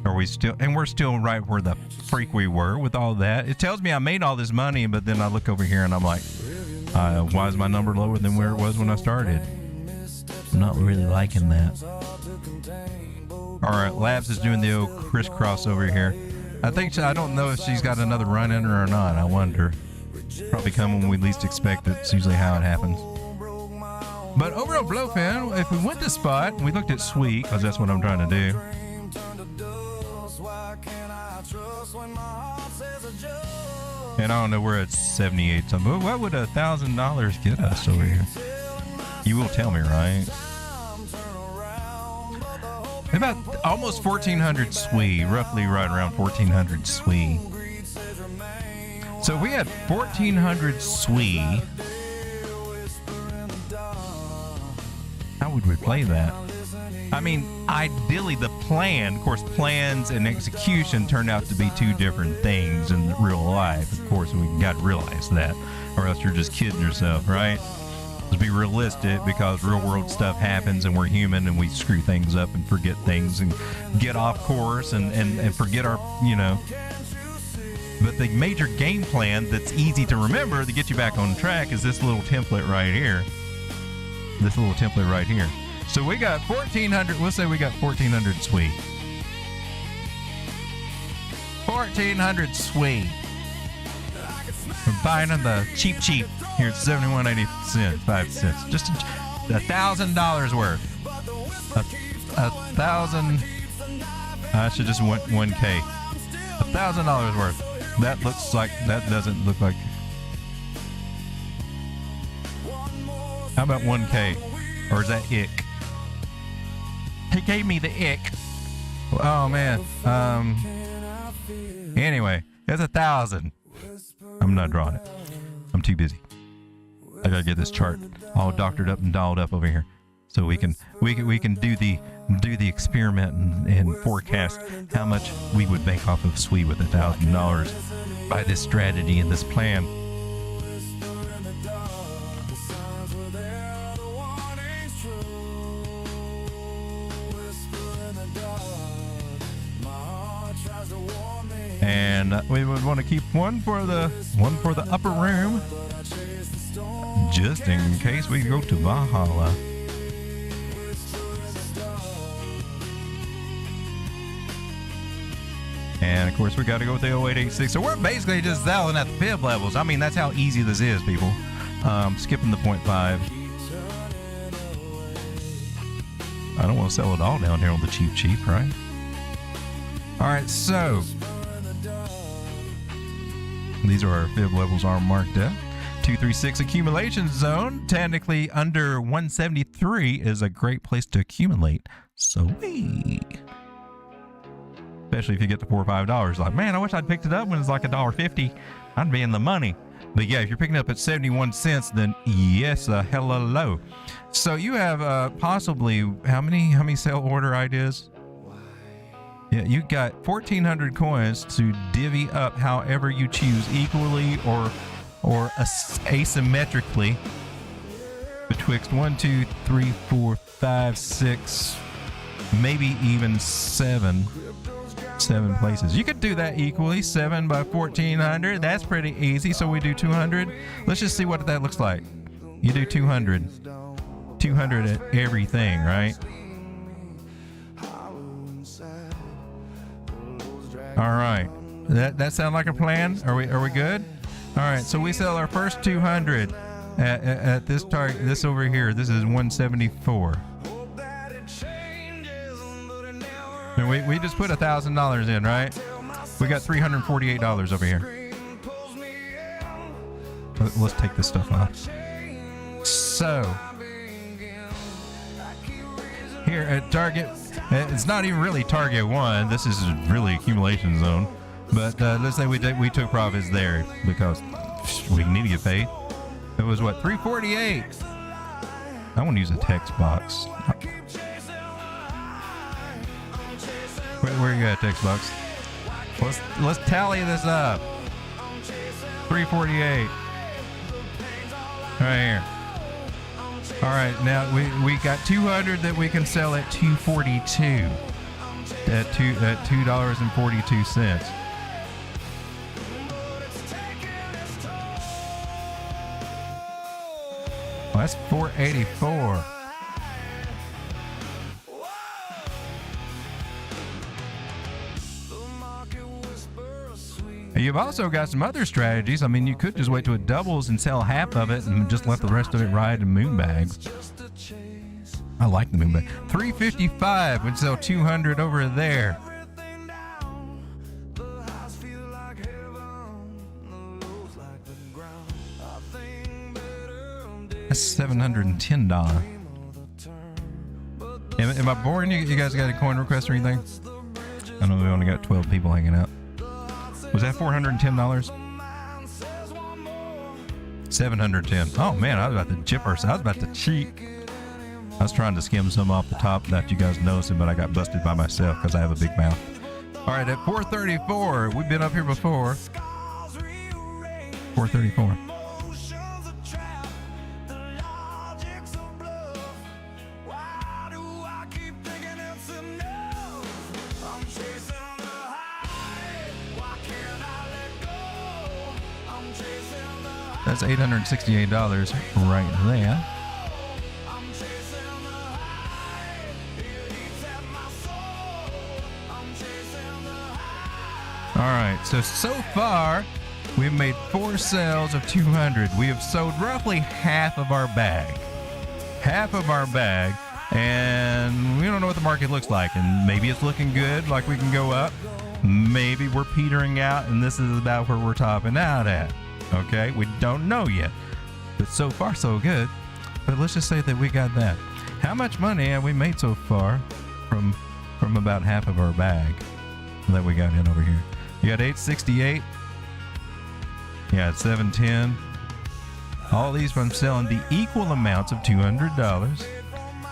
Are we still? And we're still right where the freak we were with all that. It tells me I made all this money, but then I look over here and I'm like, why is my number lower than where it was when I started? I'm not really liking that. All right, Labs is doing the old crisscross over here. I don't know if she's got another run in her or not. I wonder. Probably come when we least expect it. It's usually how it happens. But over on Blowfin, if we went to spot and we looked at SWE, because that's what I'm trying to do. And I don't know, we're at 78 something. What would $1,000 get us over here? You will tell me, right? About almost 1,400 SWE, roughly right around 1,400 SWE. So if we had 1,400 SWE, how would we play that? I mean, ideally the plan, of course, plans and execution turned out to be two different things in real life. Of course, we got to realize that, or else you're just kidding yourself, right? Let's be realistic, because real world stuff happens and we're human and we screw things up and forget things and get off course and forget our, But the major game plan that's easy to remember to get you back on track is this little template right here. This little template right here. So we got 1,400, let's say we got 1,400 SWE. 1,400 SWE. We're buying on the cheap here at 71.85 cents. Just $1,000 worth. $1,000. I should just want 1K. $1,000 worth. That doesn't look like. How about 1K? Or is that ick? He gave me the ick. Oh man. Anyway, it's 1,000. I'm not drawing it. I'm too busy. I gotta get this chart all doctored up and dialed up over here. so we can do the experiment and forecast how much we would make off of SWE with $1,000 by this strategy and this plan. And we would want to keep one for the upper room, just in case we go to Valhalla. And of course, we got to go with the 0886. So we're basically just selling at the fib levels. I mean, that's how easy this is, people. Skipping the 0.5. I don't want to sell it all down here on the cheap, right? All right, so these are our fib levels are marked up. 236 accumulation zone. Technically under 173 is a great place to accumulate. Sweet. Especially if you get to $4 or $5. Like, man, I wish I'd picked it up when it's like $1.50. I'd be in the money. But yeah, if you're picking up at 71 cents, then yes, hello. So you have possibly how many sell order ideas? Yeah, you got 1,400 coins to divvy up however you choose, equally or asymmetrically, betwixt 1, 2, 3, 4, 5, 6, maybe even 7 places. You could do that equally. 7 by 1,400. That's pretty easy. So we do 200. Let's just see what that looks like. You do 200. 200 at everything, right? All right. That sound like a plan? Are we good? All right. So we sell our first 200 at this target. This over here. This is 174. And we just put $1,000 in, right? We got $348 over here. Let's take this stuff off. So here at target, it's not even really target 1. This is really accumulation zone. But let's say we took profits there because we need to get paid. It was what, 348? I want to use a text box. Where you at, text box? Let's tally this up. 348. Right here. All right, now we got 200 that we can sell at 242. At $2.42. Well, that's 484. You've also got some other strategies. I mean, you could just wait till it doubles and sell half of it and just let the rest of it ride in moon bags. I like the moon bag. 355 would sell 200 over there. That's $710. Am I boring you? You guys got a coin request or anything? I know we only got 12 people hanging out. Was that $410? 710. Oh man, I was about to chip her. I was about to cheat. I was trying to skim some off the top that you guys noticed, but I got busted by myself because I have a big mouth. All right, at 434, we've been up here before. 434. That's $868 right there. All right, so far we've made 4 sales of 200. We have sold roughly half of our bag. And we don't know what the market looks like. And maybe it's looking good, like we can go up. Maybe we're petering out, and this is about where we're topping out at. Okay, we don't know yet, but so far so good. But let's just say that we got that. How much money have we made so far from about half of our bag that we got in over here? You got 868. Yeah, it's 710. All these from selling the equal amounts of $200.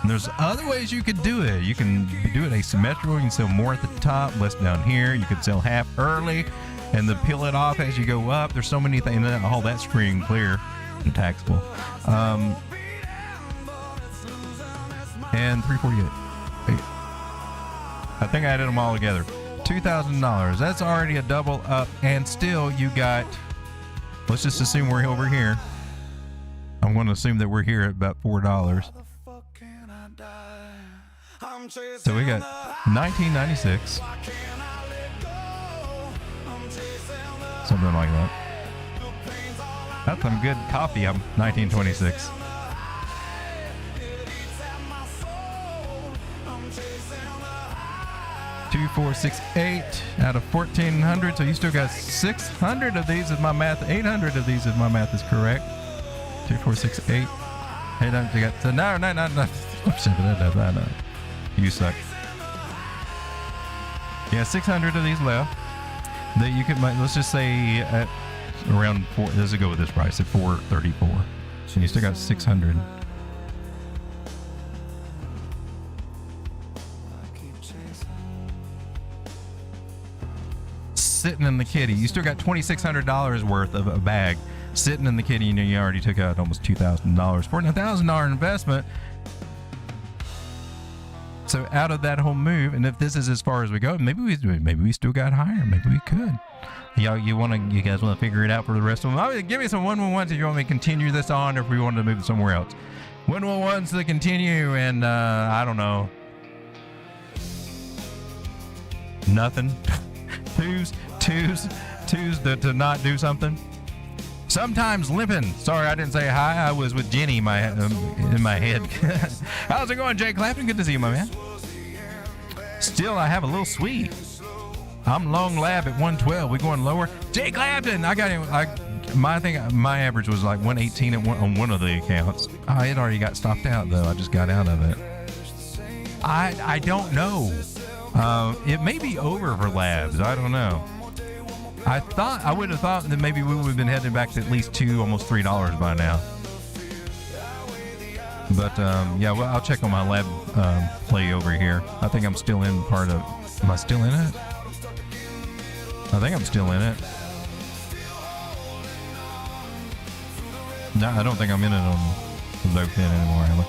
And there's other ways you could do it. You can do it asymmetrical. You can sell more at the top, less down here. You could sell half early and then peel it off as you go up. There's so many things. All that's free and clear and taxable. And 348. I think I added them all together. $2,000. That's already a double up, and still you got. Let's just assume we're over here. I'm going to assume that we're here at about $4. So we got 1996, something like that. That's some good coffee. I'm 1926. Two, 4, 6, 8 out of 1,400. So you still got 600 of these if my math. 800 of these if my math is correct. 2, 4, 6, 8. Hey, don't you got? So no. You suck. Yeah, 600 of these left. That you could. Let's just say at around 4. Let's go with this price at 434. So you still got 600. Sitting in the kitty. You still got $2,600 worth of a bag sitting in the kitty. You know, you already took out almost $2,000 for a $1,000 investment. So out of that whole move, and if this is as far as we go, maybe we still got higher. Maybe we could. You guys want to figure it out for the rest of them? Give me some 111s if you want me to continue this on, or if we want to move somewhere else. 111s to continue, and I don't know. Nothing. Twos to not do something. Sometimes limping. Sorry, I didn't say hi. I was with Jenny in my head. How's it going, Jay Clapton? Good to see you, my man. Still, I have a little sweet. I'm long lab at 112. We going lower. Jay Clapton, I got him. My average was like 118 on one of the accounts. It already got stopped out though. I just got out of it. I don't know. It may be over for labs. I don't know. I would have thought that maybe we would have been heading back to at least $2, almost $3 by now. But yeah, well, I'll check on my lab play over here. I think I'm still in part of. Am I still in it? I think I'm still in it. No, I don't think I'm in it on the low pin anymore, am I?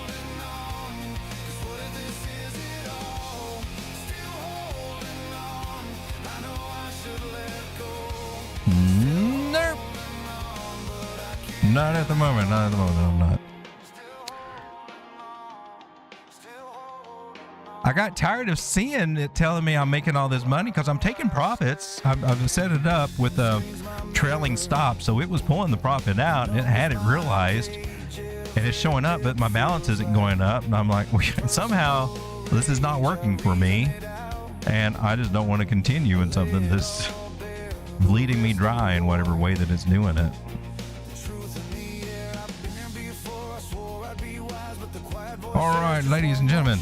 Nope. Not at the moment. I'm not. I got tired of seeing it telling me I'm making all this money because I'm taking profits. I've set it up with a trailing stop, so it was pulling the profit out. And it had it realized, and it's showing up, but my balance isn't going up. And I'm like, well, somehow this is not working for me, and I just don't want to continue in something that's bleeding me dry in whatever way that it's doing it. All right, ladies and gentlemen.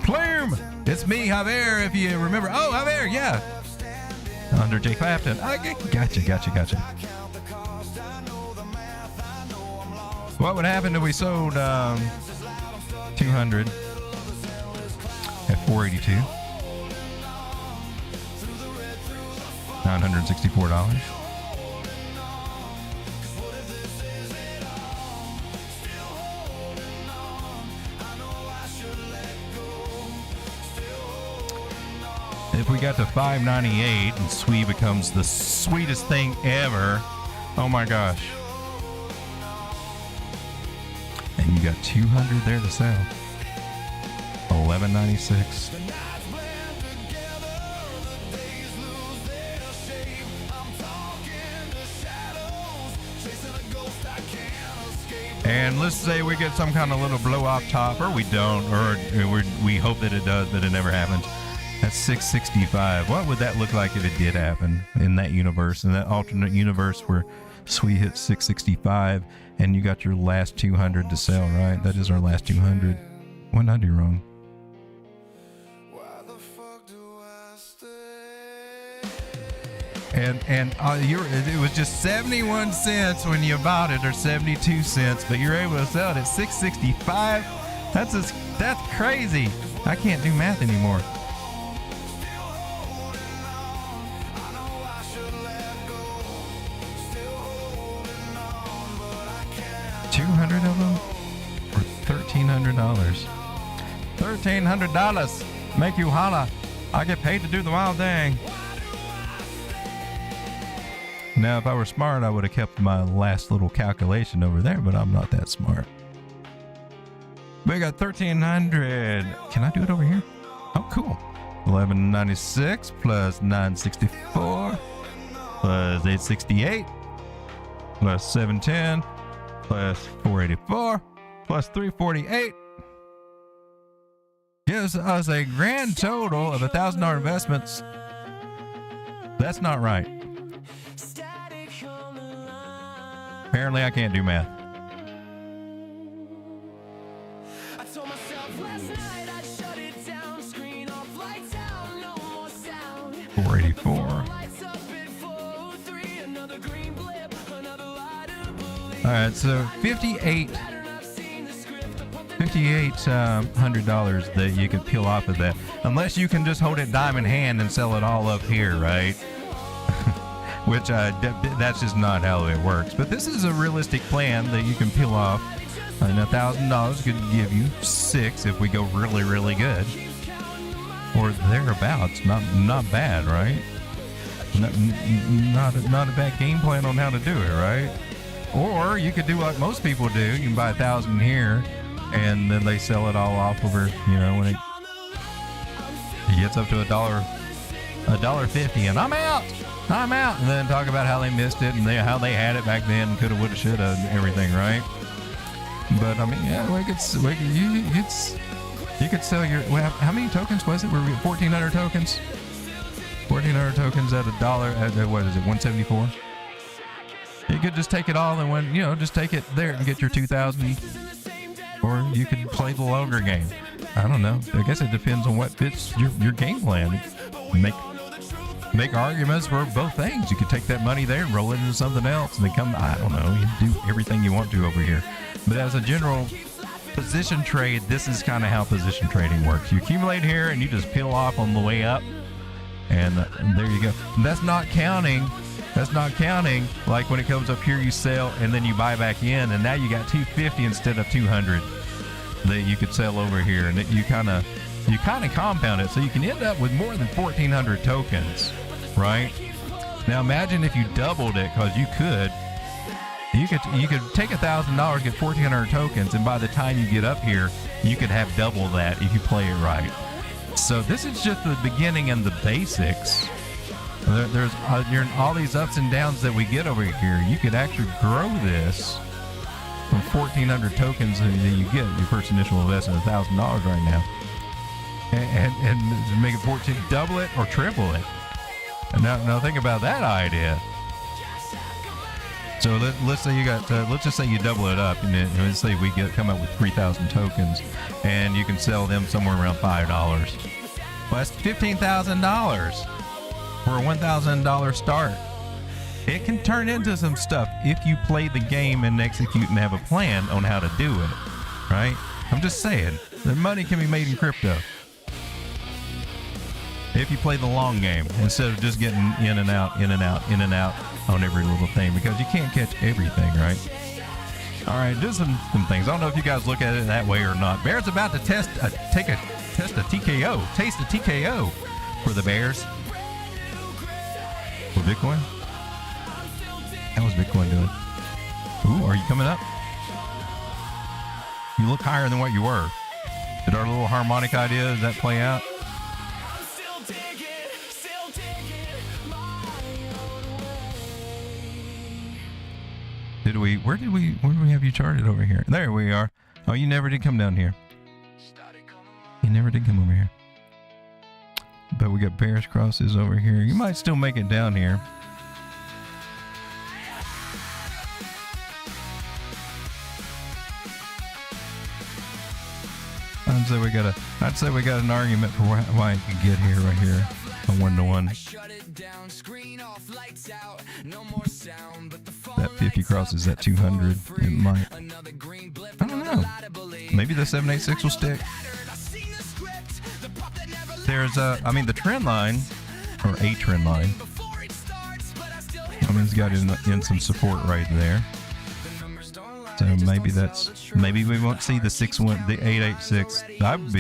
Plume! It's me, Javier, if you remember. Oh, Javier, yeah. Under Jay Clapton. Gotcha. What would happen if we sold 200 at 482? $964. If we got to 598 and SWE becomes the sweetest thing ever, oh my gosh. And you got 200 there to sell. 1196. And let's say we get some kind of little blow off top, or we don't, or we hope that it does, but it never happens. That's 665. What would that look like if it did happen in that universe, in that alternate universe where SWE hit 665 and you got your last 200 to sell, right? That is our last 200. What did I do wrong? And it was just 71 cents when you bought it, or 72 cents, but you're able to sell it at 665. That's crazy. I can't do math anymore. $200 of them for $1,300. $1,300 make you holla. I get paid to do the wild thing. Now, if I were smart, I would have kept my last little calculation over there, but I'm not that smart. We got 1,300. Can I do it over here? Oh, cool. 1196 plus 964 plus 868 plus 710 plus 484 plus 348 gives us a grand total of $1,000 investments. That's not right. Apparently, I can't do math. 484. All right, so $5,800 that you could peel off of that, unless you can just hold it dime in hand and sell it all up here, right? Which that's just not how it works. But this is a realistic plan that you can peel off, and $1,000 could give you 6 if we go really, really good, or thereabouts. Not bad, right? Not a bad game plan on how to do it, right? Or you could do like most people do. You can buy 1,000 here, and then they sell it all off over, when it gets up to $1.50, and I'm out, and then talk about how they missed it and how they had it back then, coulda, woulda, shoulda, and everything, right? But I mean, yeah, you could sell your. How many tokens was it? Were we at 1,400 tokens? 1,400 tokens at $1. At what is it? 174. You could just take it all and just take it there and get your 2,000. Or you could play the longer game. I don't know. I guess it depends on what fits your game plan. Make arguments for both things. You could take that money there and roll it into something else, and then come. I don't know. You do everything you want to over here. But as a general position trade, this is kind of how position trading works. You accumulate here and you just peel off on the way up, and there you go. And that's not counting like when it comes up here, you sell and then you buy back in, and now you got 250 instead of 200 that you could sell over here, and you kind of compound it, so you can end up with more than 1,400 tokens, right? Now imagine if you doubled it, because you could take $1,000, get 1,400 tokens, and by the time you get up here, you could have double that if you play it right. So this is just the beginning and the basics. There's all these ups and downs that we get over here. You could actually grow this from 1,400 tokens that you get your first initial investment, $1,000 right now, and make it 14, double it or triple it. And now think about that idea. So let's say let's just say you double it up, and let's say we come up with 3,000 tokens, and you can sell them somewhere around $5. Well, that's $15,000 for a $1,000 start. It can turn into some stuff if you play the game and execute and have a plan on how to do it, right? I'm just saying, the money can be made in crypto if you play the long game instead of just getting in and out on every little thing, because you can't catch everything, right? All right, just some things. I don't know if you guys look at it that way or not. Bear's about to taste a TKO for the Bears. For Bitcoin? How was Bitcoin doing? Ooh, are you coming up? You look higher than what you were. Did our little harmonic idea, does that play out? Where did we have you charted over here? There we are. Oh, you never did come down here. You never did come over here. But we got bearish crosses over here. You might still make it down here. I'd say we got an argument for why it could get here, right here. A 1-to-1. That 50 crosses that 200. It might. I don't know. Maybe the 786 will stick. There's I mean, the trend line, or a trend line. I mean, it's got in some support right there. So maybe we won't see the 886. I'm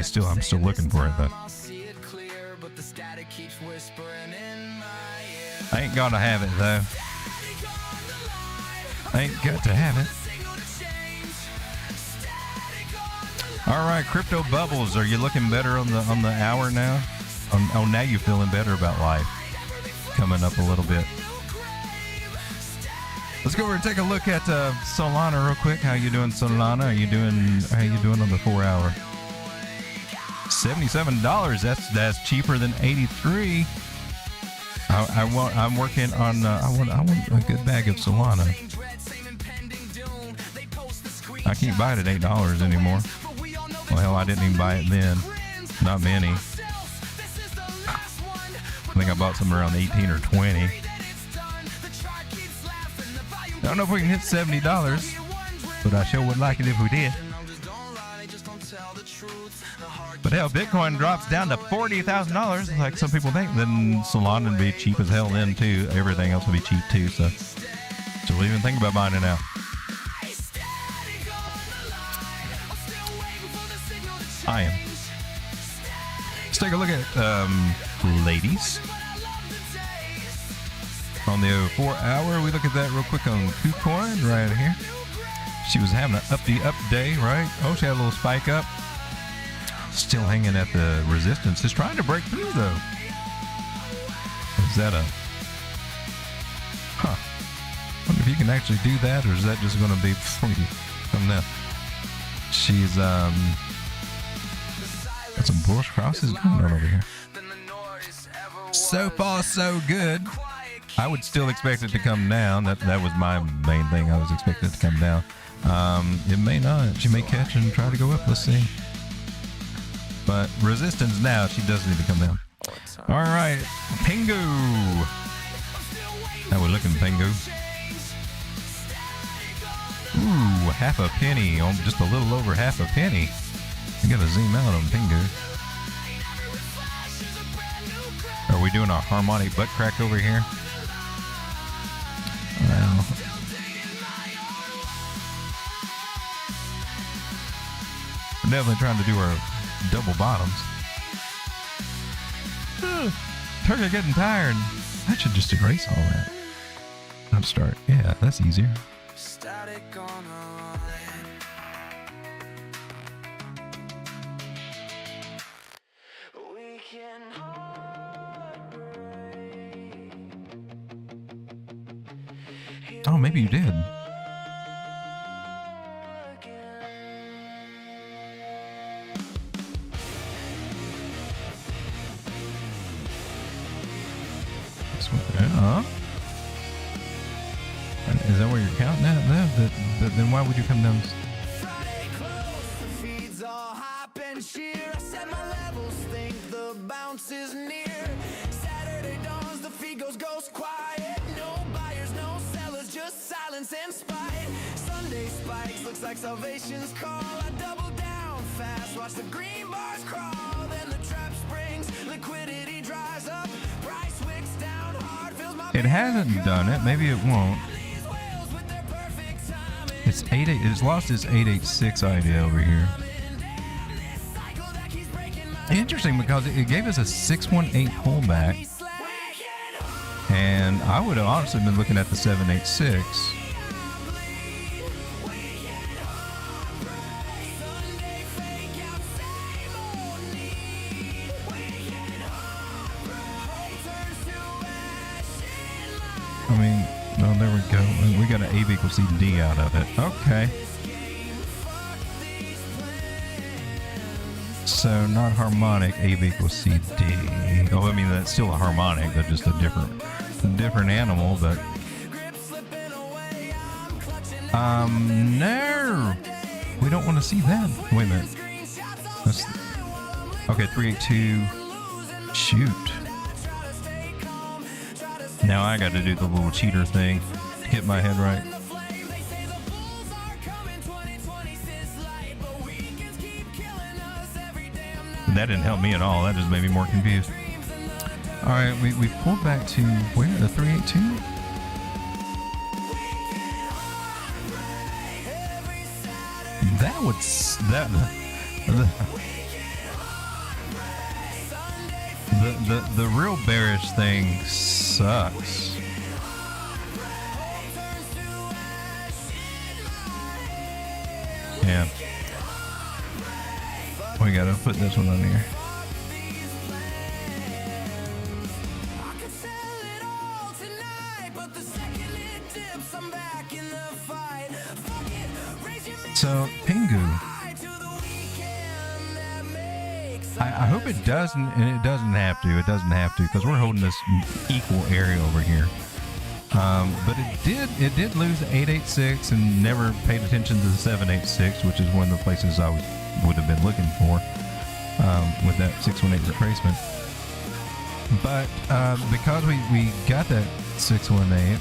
still looking for it though. I ain't gonna have it though. I ain't got to have it. All right, crypto bubbles. Are you looking better on the hour now? Oh, now you're feeling better about life. Coming up a little bit. Let's go over and take a look at Solana real quick. How you doing, Solana? How you doing on the 4 hour? $77. That's cheaper than 83. I'm working on. I want a good bag of Solana. I can't buy it at $8 anymore. Well, hell, I didn't even buy it then. Not many. I think I bought some around 18 or 20. I don't know if we can hit $70, but I sure would like it if we did. But hell, Bitcoin drops down to $40,000, like some people think. Then Solana would be cheap as hell then too. Everything else would be cheap too. So we'll even think about buying it now. I am. Let's take a look at ladies. On the 4 hour, we look at that real quick on KuCoin right here. She was having an up day, right? Oh, she had a little spike up. Still hanging at the resistance. Just trying to break through though. Is that a... Huh. Wonder if you can actually do that, or is that just going to be for you? I don't know. She's, got some bullish crosses going on over here. So far, so good. I would still expect it to come down. That was my main thing. I was expecting it to come down. It may not. She may catch and try to go up. Let's see. But resistance now. She does need to come down. All right. Pingu. How we looking, Pingu? Ooh, half a penny. Just a little over half a penny. I gotta zoom out on Pingu. Are we doing a harmonic butt crack over here? Well, we're definitely trying to do our double bottoms. Turkey getting tired. I should just erase all that. I'll start. Yeah, that's easier. Oh, maybe you did. This one, is that where you're counting at? Then why would you come down? Like salvation's call, I double down fast, watch the green bars crawl, then the trap springs, liquidity dries up, price wicks down hard, fills my... It hasn't done it, maybe it won't. It's lost its 886 idea over here. Interesting, because it gave us a 618 pullback, and I would have honestly been looking at the 786. I mean, no, there we go. We got an A equals C D out of it. Okay. So not harmonic, A equals C D. Oh, I mean, that's still a harmonic, but just a different animal, but... no! We don't want to see that. Wait a minute. Okay, 382. Shoot. Now I got to do the little cheater thing to get my head right. That didn't help me at all. That just made me more confused. All right, we pulled back to where? The 382? That would the real bearish thing sucks. Yeah. We gotta put this one on here. So Pingu, I hope it doesn't, and it doesn't have to. It doesn't have to, because we're holding this equal area over here. But it did lose the 886 and never paid attention to the 786, which is one of the places I would have been looking for with that 618 retracement. But because we got that 618,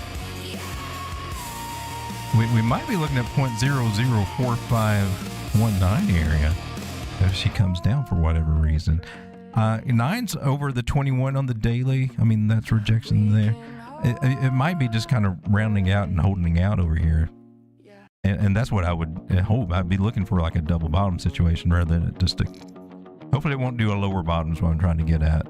we might be looking at 0.004519 area if she comes down for whatever reason. 9's over the 21 on the daily. I mean, that's rejection there. It might be just kind of rounding out and holding out over here. And that's what I would hope. I'd be looking for like a double bottom situation rather than just a... Hopefully it won't do a lower bottom is what I'm trying to get at.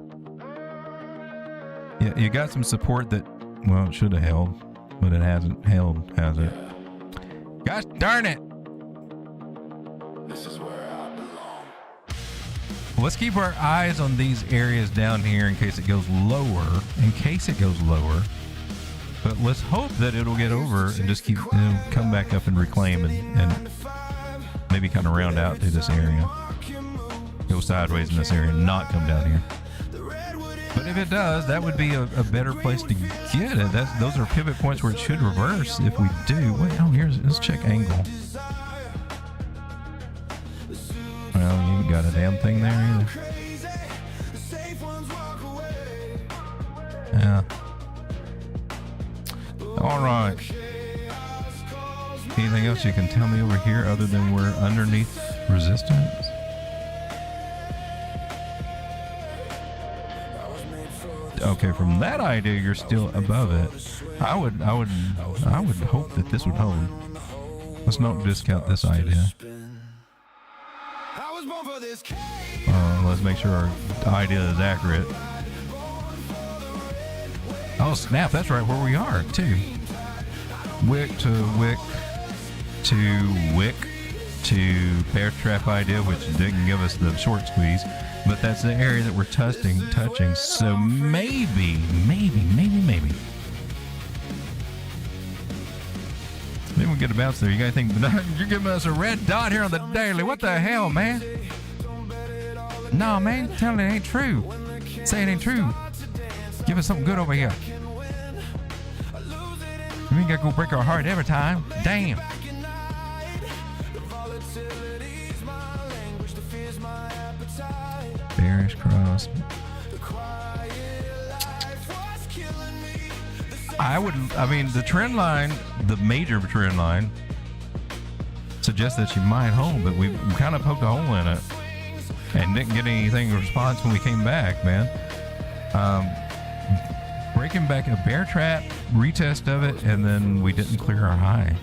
Yeah, you got some support that, well, it should have held, but it hasn't held, has it? Gosh darn it! This is where I belong. Let's keep our eyes on these areas down here in case it goes lower. But let's hope that it'll get over and just keep, come back up and reclaim and maybe kind of round out to this area. Go sideways in this area and not come down here. But if it does, that would be a better place to get it. Those are pivot points where it should reverse if we do. Wait, oh, let's check angle. Well, you ain't got a damn thing there either. Yeah. All right. Anything else you can tell me over here other than we're underneath resistance? Okay, from that idea, you're still above it. I would hope that this would hold. Let's not discount this idea. Let's make sure our idea is accurate. Oh snap! That's right where we are too. Wick to wick to wick to bear trap idea, which didn't give us the short squeeze. But that's the area that we're touching. So maybe. Maybe we'll get a bounce there. You guys think you're giving us a red dot here on the daily? What the hell, man? No, man. Tell me it ain't true. Say it ain't true. Give us something good over here. We ain't gotta go break our heart every time. Damn. Bearish cross. I mean, the trend line, the major trend line, suggests that she might hold, but we kind of poked a hole in it and didn't get anything in response when we came back, man. Breaking back a bear trap, retest of it, and then we didn't clear our high.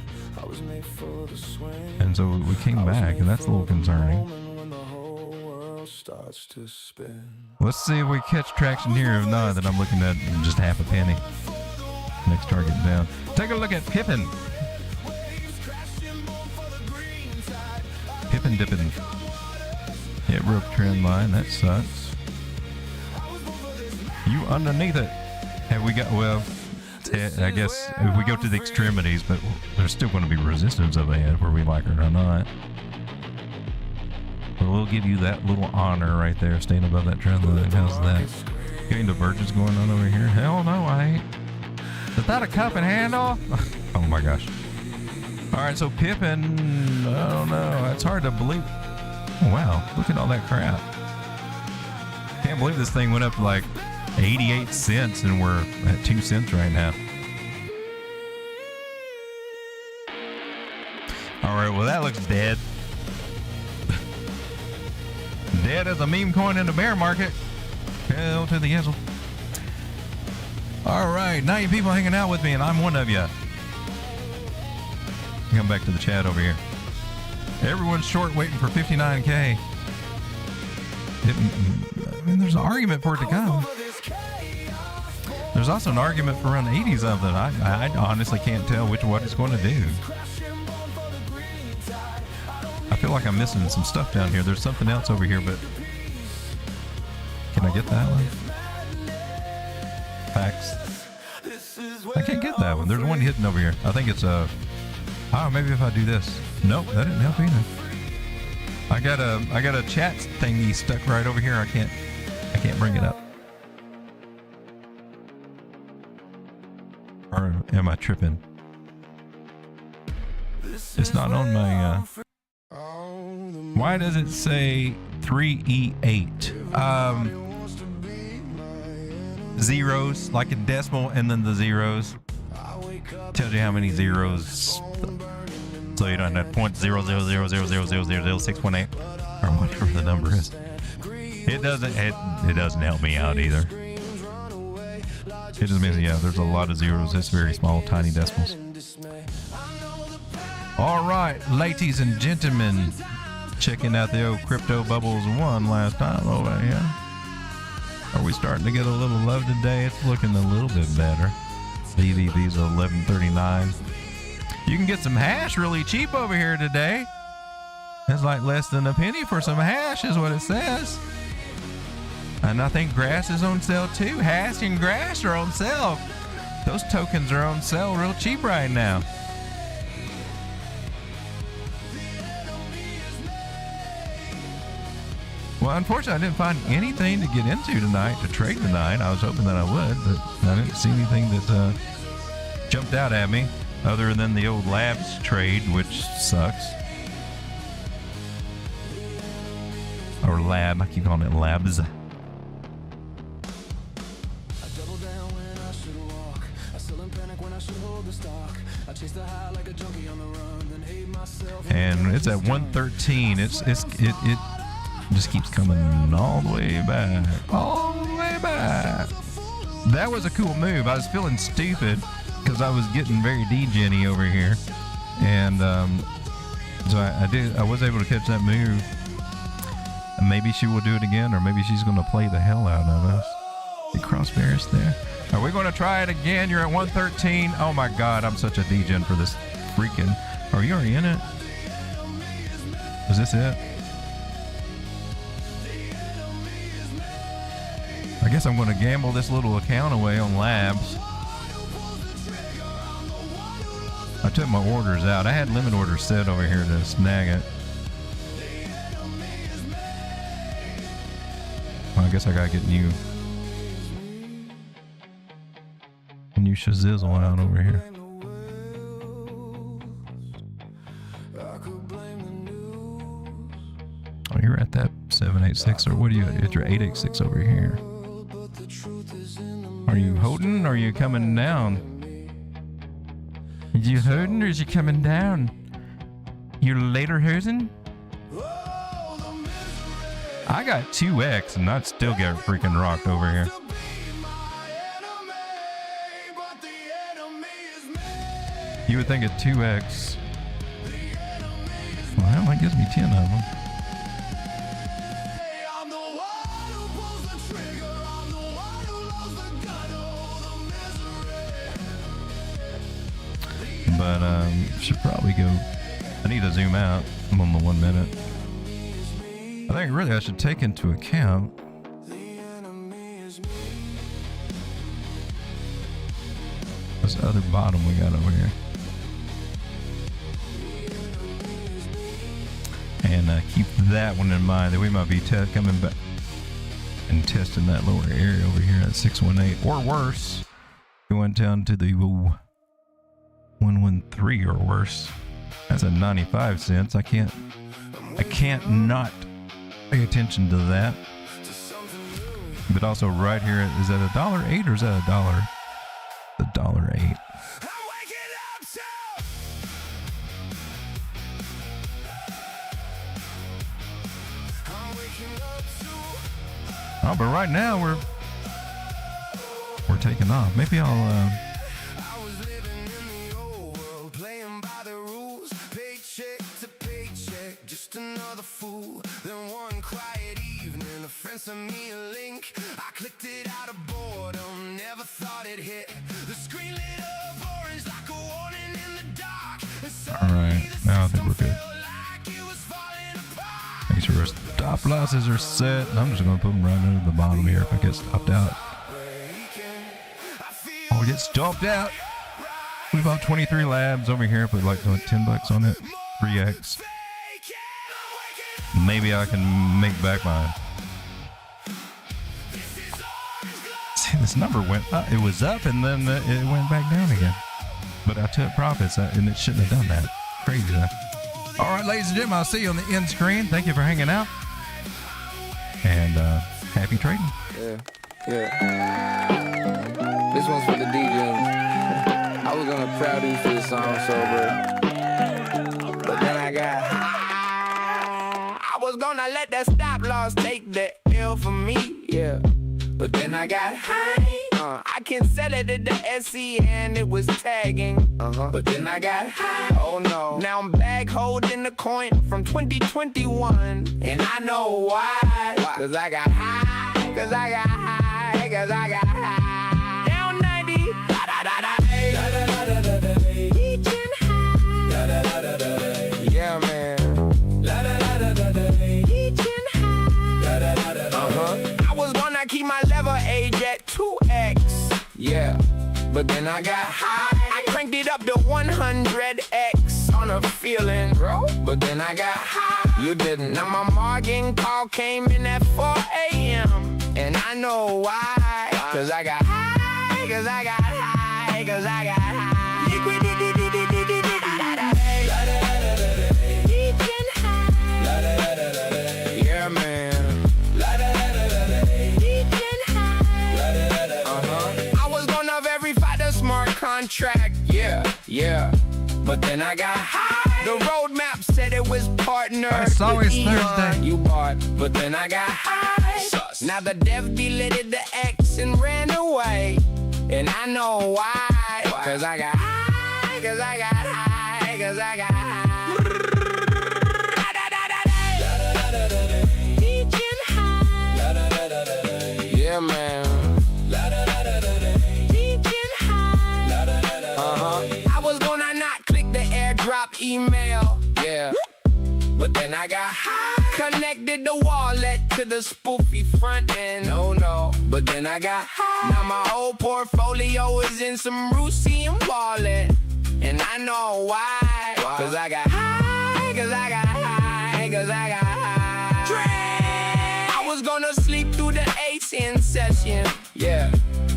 And so we came back, and that's a little concerning. Let's see if we catch traction here. If not, then I'm looking at just half a penny. Next target down. Take a look at Pippen. Pippen dipping. It broke trend line. That sucks. You underneath it. Have we got, well, I guess if we go to the extremities, but there's still going to be resistance up ahead where we like it or not. But we'll give you that little honor right there, staying above that trend line. How's that? Getting divergence going on over here? Hell no, I ain't. Is that a cup and handle? Oh my gosh. All right, so Pippen, I don't know. It's hard to believe. Oh, wow, look at all that crap. Can't believe this thing went up like 88 cents, and we're at 2 cents right now. All right, well, that looks dead. Dead as a meme coin in the bear market. Hell to the yizzle. All right, 90 people hanging out with me, and I'm one of you. Come back to the chat over here. Everyone's short waiting for 59K. I mean, there's an argument for it to come. There's also an argument for around 80s of it. I honestly can't tell which one it's going to do. I feel like I'm missing some stuff down here. There's something else over here, but can I get that one? Facts. I can't get that one. There's one hidden over here. I think it's a. Maybe if I do this. Nope, that didn't help either. I got a chat thingy stuck right over here. I can't bring it up. Or am I tripping? It's not on my. Why does it say 3E8? Zeros, like a decimal, and then the zeros. Tells you how many zeros. So you don't have 0.00000000618 or whatever the number is. It doesn't help me out either. It just means, yeah, there's a lot of zeros. It's very small, tiny decimals. All right, ladies and gentlemen, checking out the old Crypto Bubbles 1 last time over here. Are we starting to get a little love today? It's looking a little bit better. BBB's 1139. You can get some hash really cheap over here today. It's like less than a penny for some hash is what it says. And I think grass is on sale too. Hash and grass are on sale. Those tokens are on sale real cheap right now. Well, unfortunately, I didn't find anything to get into tonight, to trade tonight. I was hoping that I would, but I didn't see anything that jumped out at me other than the old labs trade, which sucks. Or lab, I keep calling it labs. And it's at 113. It just keeps coming all the way back. All the way back. That was a cool move. I was feeling stupid because I was getting very Degen-y over here. And so I was able to catch that move. And maybe she will do it again, or maybe she's going to play the hell out of us. The cross bears there. Are we going to try it again? You're at 113. Oh my God, I'm such a Degen for this freaking. Are you already in it? Is this it? I guess I'm going to gamble this little account away on labs. I took my orders out. I had limit orders set over here to snag it. Well, I guess I gotta get new shazizzle out over here. Oh, you're at that 786, or what are you at? Your 886 over here. Are you holding, or are you coming down? Is you holding, or is you coming down? You later hosen? I got 2x and I still get freaking rocked over here. You would think at 2x. Well, that gives me 10 of them. But should probably go. I need to zoom out. I'm on the 1 minute. I think really I should take into account this other bottom we got over here. And keep that one in mind, that we might be coming back and testing that lower area over here at 618, or worse, going down to the 113 or worse. That's at 95 cents. I can't not pay attention to that. But also right here, is that $1.08 or is that $1? $1.08. Oh, but right now we're taking off. Maybe I'll I was living in the old world, playing by the rules, paycheck to paycheck, just another fool. Then one quiet evening, a friend sent me a link. I clicked it out of boredom, never thought it hit. The screen lit up orange like a warning in the dark. all right. Now I think we're good. Make sure our stop losses are set. And I'm just gonna put them right under the bottom here if I get stopped out. Oh, we get stopped out. We bought 23 labs over here. Put like $10 on it. 3x. Maybe I can make back my. See, this number went up. It was up and then it went back down again. But I took profits and it shouldn't have done that. Crazy, huh? All right, ladies and gentlemen, I'll see you on the end screen. Thank you for hanging out. And happy trading. Yeah. This one's for the Degen. I was gonna produce this song sober, but then I got high. I was gonna let that stop loss take the L for me, yeah. But then I got high. I can sell it at the SE and it was tagging. But then I got high. Oh no. Now I'm back holding the coin from 2021. And I know why. Cause I got high. Cause I got high. Cause I got high. Down 90. Da da da da. Da da da da da. Reaching high. Da da da da da. Yeah, man. Da da da da da. Reaching high. Da da da da da. I was gonna keep my level age at 2x. Yeah, but then I got high. I cranked it up to 100x on a feeling, bro. But then I got high. You didn't. Now my margin call came in at 4 a.m. And I know why. Cause I got high. Cause I got high. Cause I got high. Liquidity. Yeah, man. Smart contract, yeah. But then I got high. The roadmap said it was partnered. It's always with Elon. Thursday. You bought, but then I got high. Sus. Now the dev deleted the X and ran away. And I know why. Cause I got high. Cause I got high. Cause I got high. Reaching high. Yeah, man. I was gonna not click the airdrop email, yeah. But then I got high. Connected the wallet to the spoofy front end, no. But then I got high. Now my whole portfolio is in some Russian wallet. And I know why. Cause I got high. Cause I got high. Cause I got high. I was gonna sleep through the 8 session, yeah.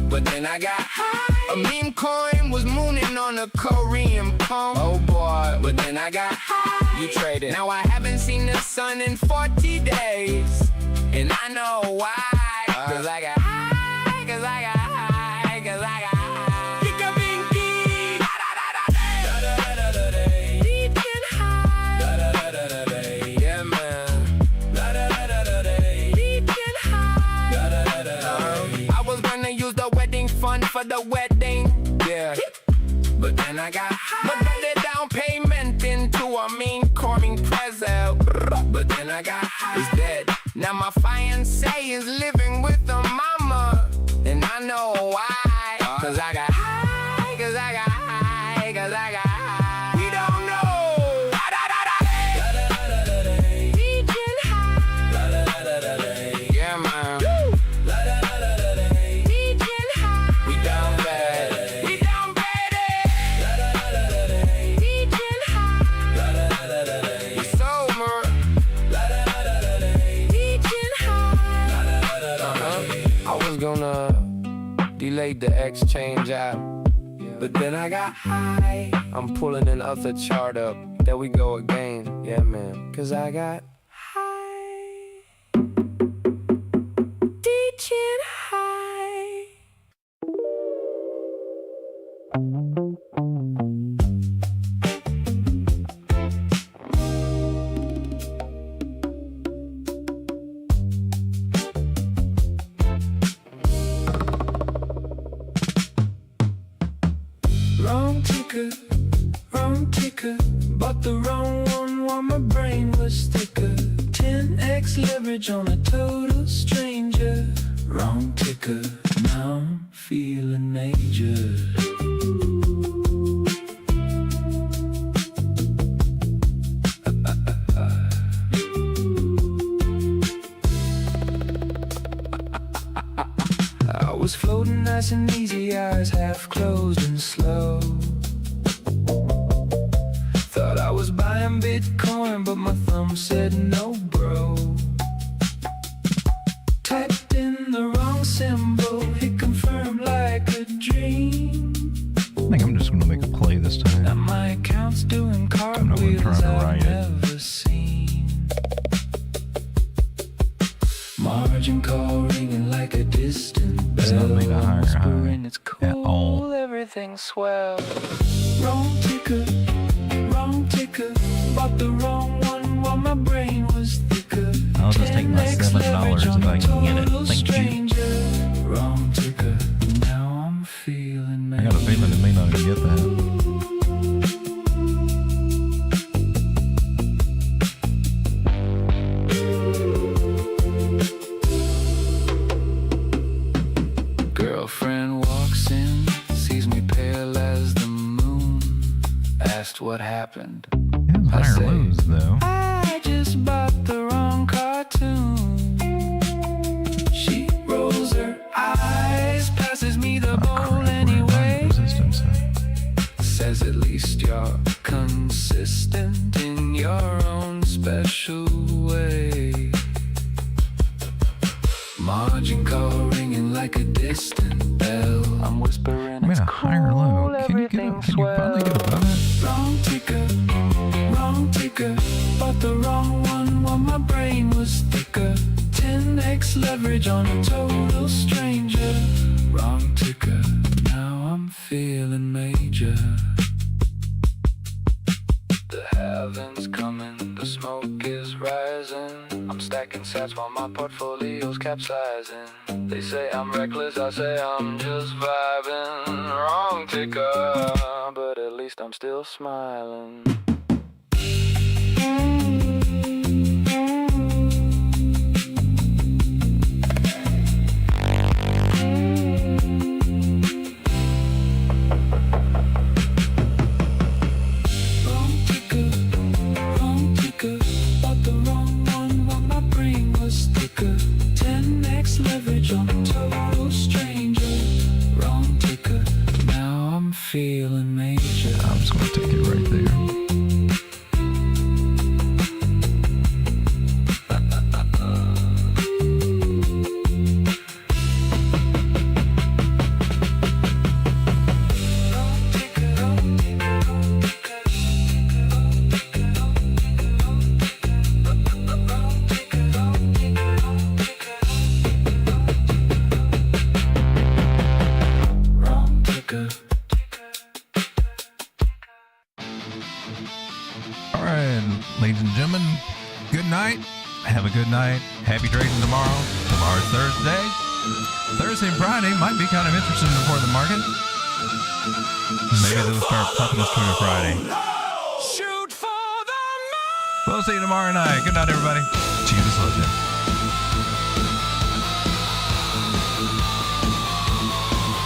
But then I got high. A meme coin was mooning on a Korean poem. Oh boy. But then I got high. You traded. Now I haven't seen the sun in 40 days. And I know why. Cause I got high. Cause I got high. Cause I got high. Pingu. Da da da da da. Da da da da. Reaching high. Da da da da da. Yeah, man. Da da da da da. Reaching high. Da da da da. I was gonna use the wedding fund for the wedding, yeah. But then I got high. But then the down payment into a mean corning present. But then I got high. It's dead. Now my fiancé is living with the mama. And I know why. Cause I got high. Cause I got high. Cause I got high. We don't know. Da da da da. Da da da da da. Reaching high. Da da da da da. Yeah, man. Da da da da da. Reaching high. We down bad. We down bad. Da da da da da. Reaching high. Da da da da da. We sober. Da da da da da. Reaching high. Da da da da da. I was gonna delay the exchange app, but then I got high. I'm pulling another chart up. There we go again. Yeah, man. Cause I got high. Teaching Wrong ticker, bought the wrong one while my brain was thicker. 10x leverage on a total stranger. Wrong ticker, now I'm feeling major. I was floating nice and easy, eyes half closed and slow. Thought I was buying Bitcoin, but my thumb said no, bro. Typed in the wrong symbol, hit confirm like a dream. I think I'm just going to make a play this time. Now my account's doing cartwheels I've never seen. Margin call ringing like a distant bell. It's not made a higher high It's cool, at all. everything's swell. Wrong ticker, bought the wrong one while my brain was thicker. I'll just take my $7 if I can get it. Thank you. Wrong ticker, now I'm feeling I got a feeling it may not even get that. Girlfriend walks in, sees me pale as the moon, asked what happened. Yeah, higher lows though. I just bought the wrong cartoon. She rolls her eyes, passes me the bowl anyway. Resistance. Says at least you're consistent in your own special way. Margin call ringing like a distant bell. I'm whispering, I'm it's in a higher low. cool, Can you finally get above it? Wrong ticker, bought the wrong one while my brain was thicker. 10x leverage on a total stranger. Wrong ticker, now I'm feeling major. The heavens coming, the smoke is rising. I'm stacking sats while my portfolio's capsizing. They say I'm reckless, I say I'm just vibing. Wrong ticker, but at least I'm still smiling. Wrong ticker, bought the wrong one while my brain was thicker. 10x leverage on a total stranger. Wrong ticker, now I'm feeling major. I'm just going to take it right there. Ladies and gentlemen, good night. Have a good night. Happy trading tomorrow. Tomorrow's Thursday. Thursday and Friday might be kind of interesting before the market. Maybe they'll start pumping us through to Friday. We'll see you tomorrow night. Good night, everybody. Cheers, legend.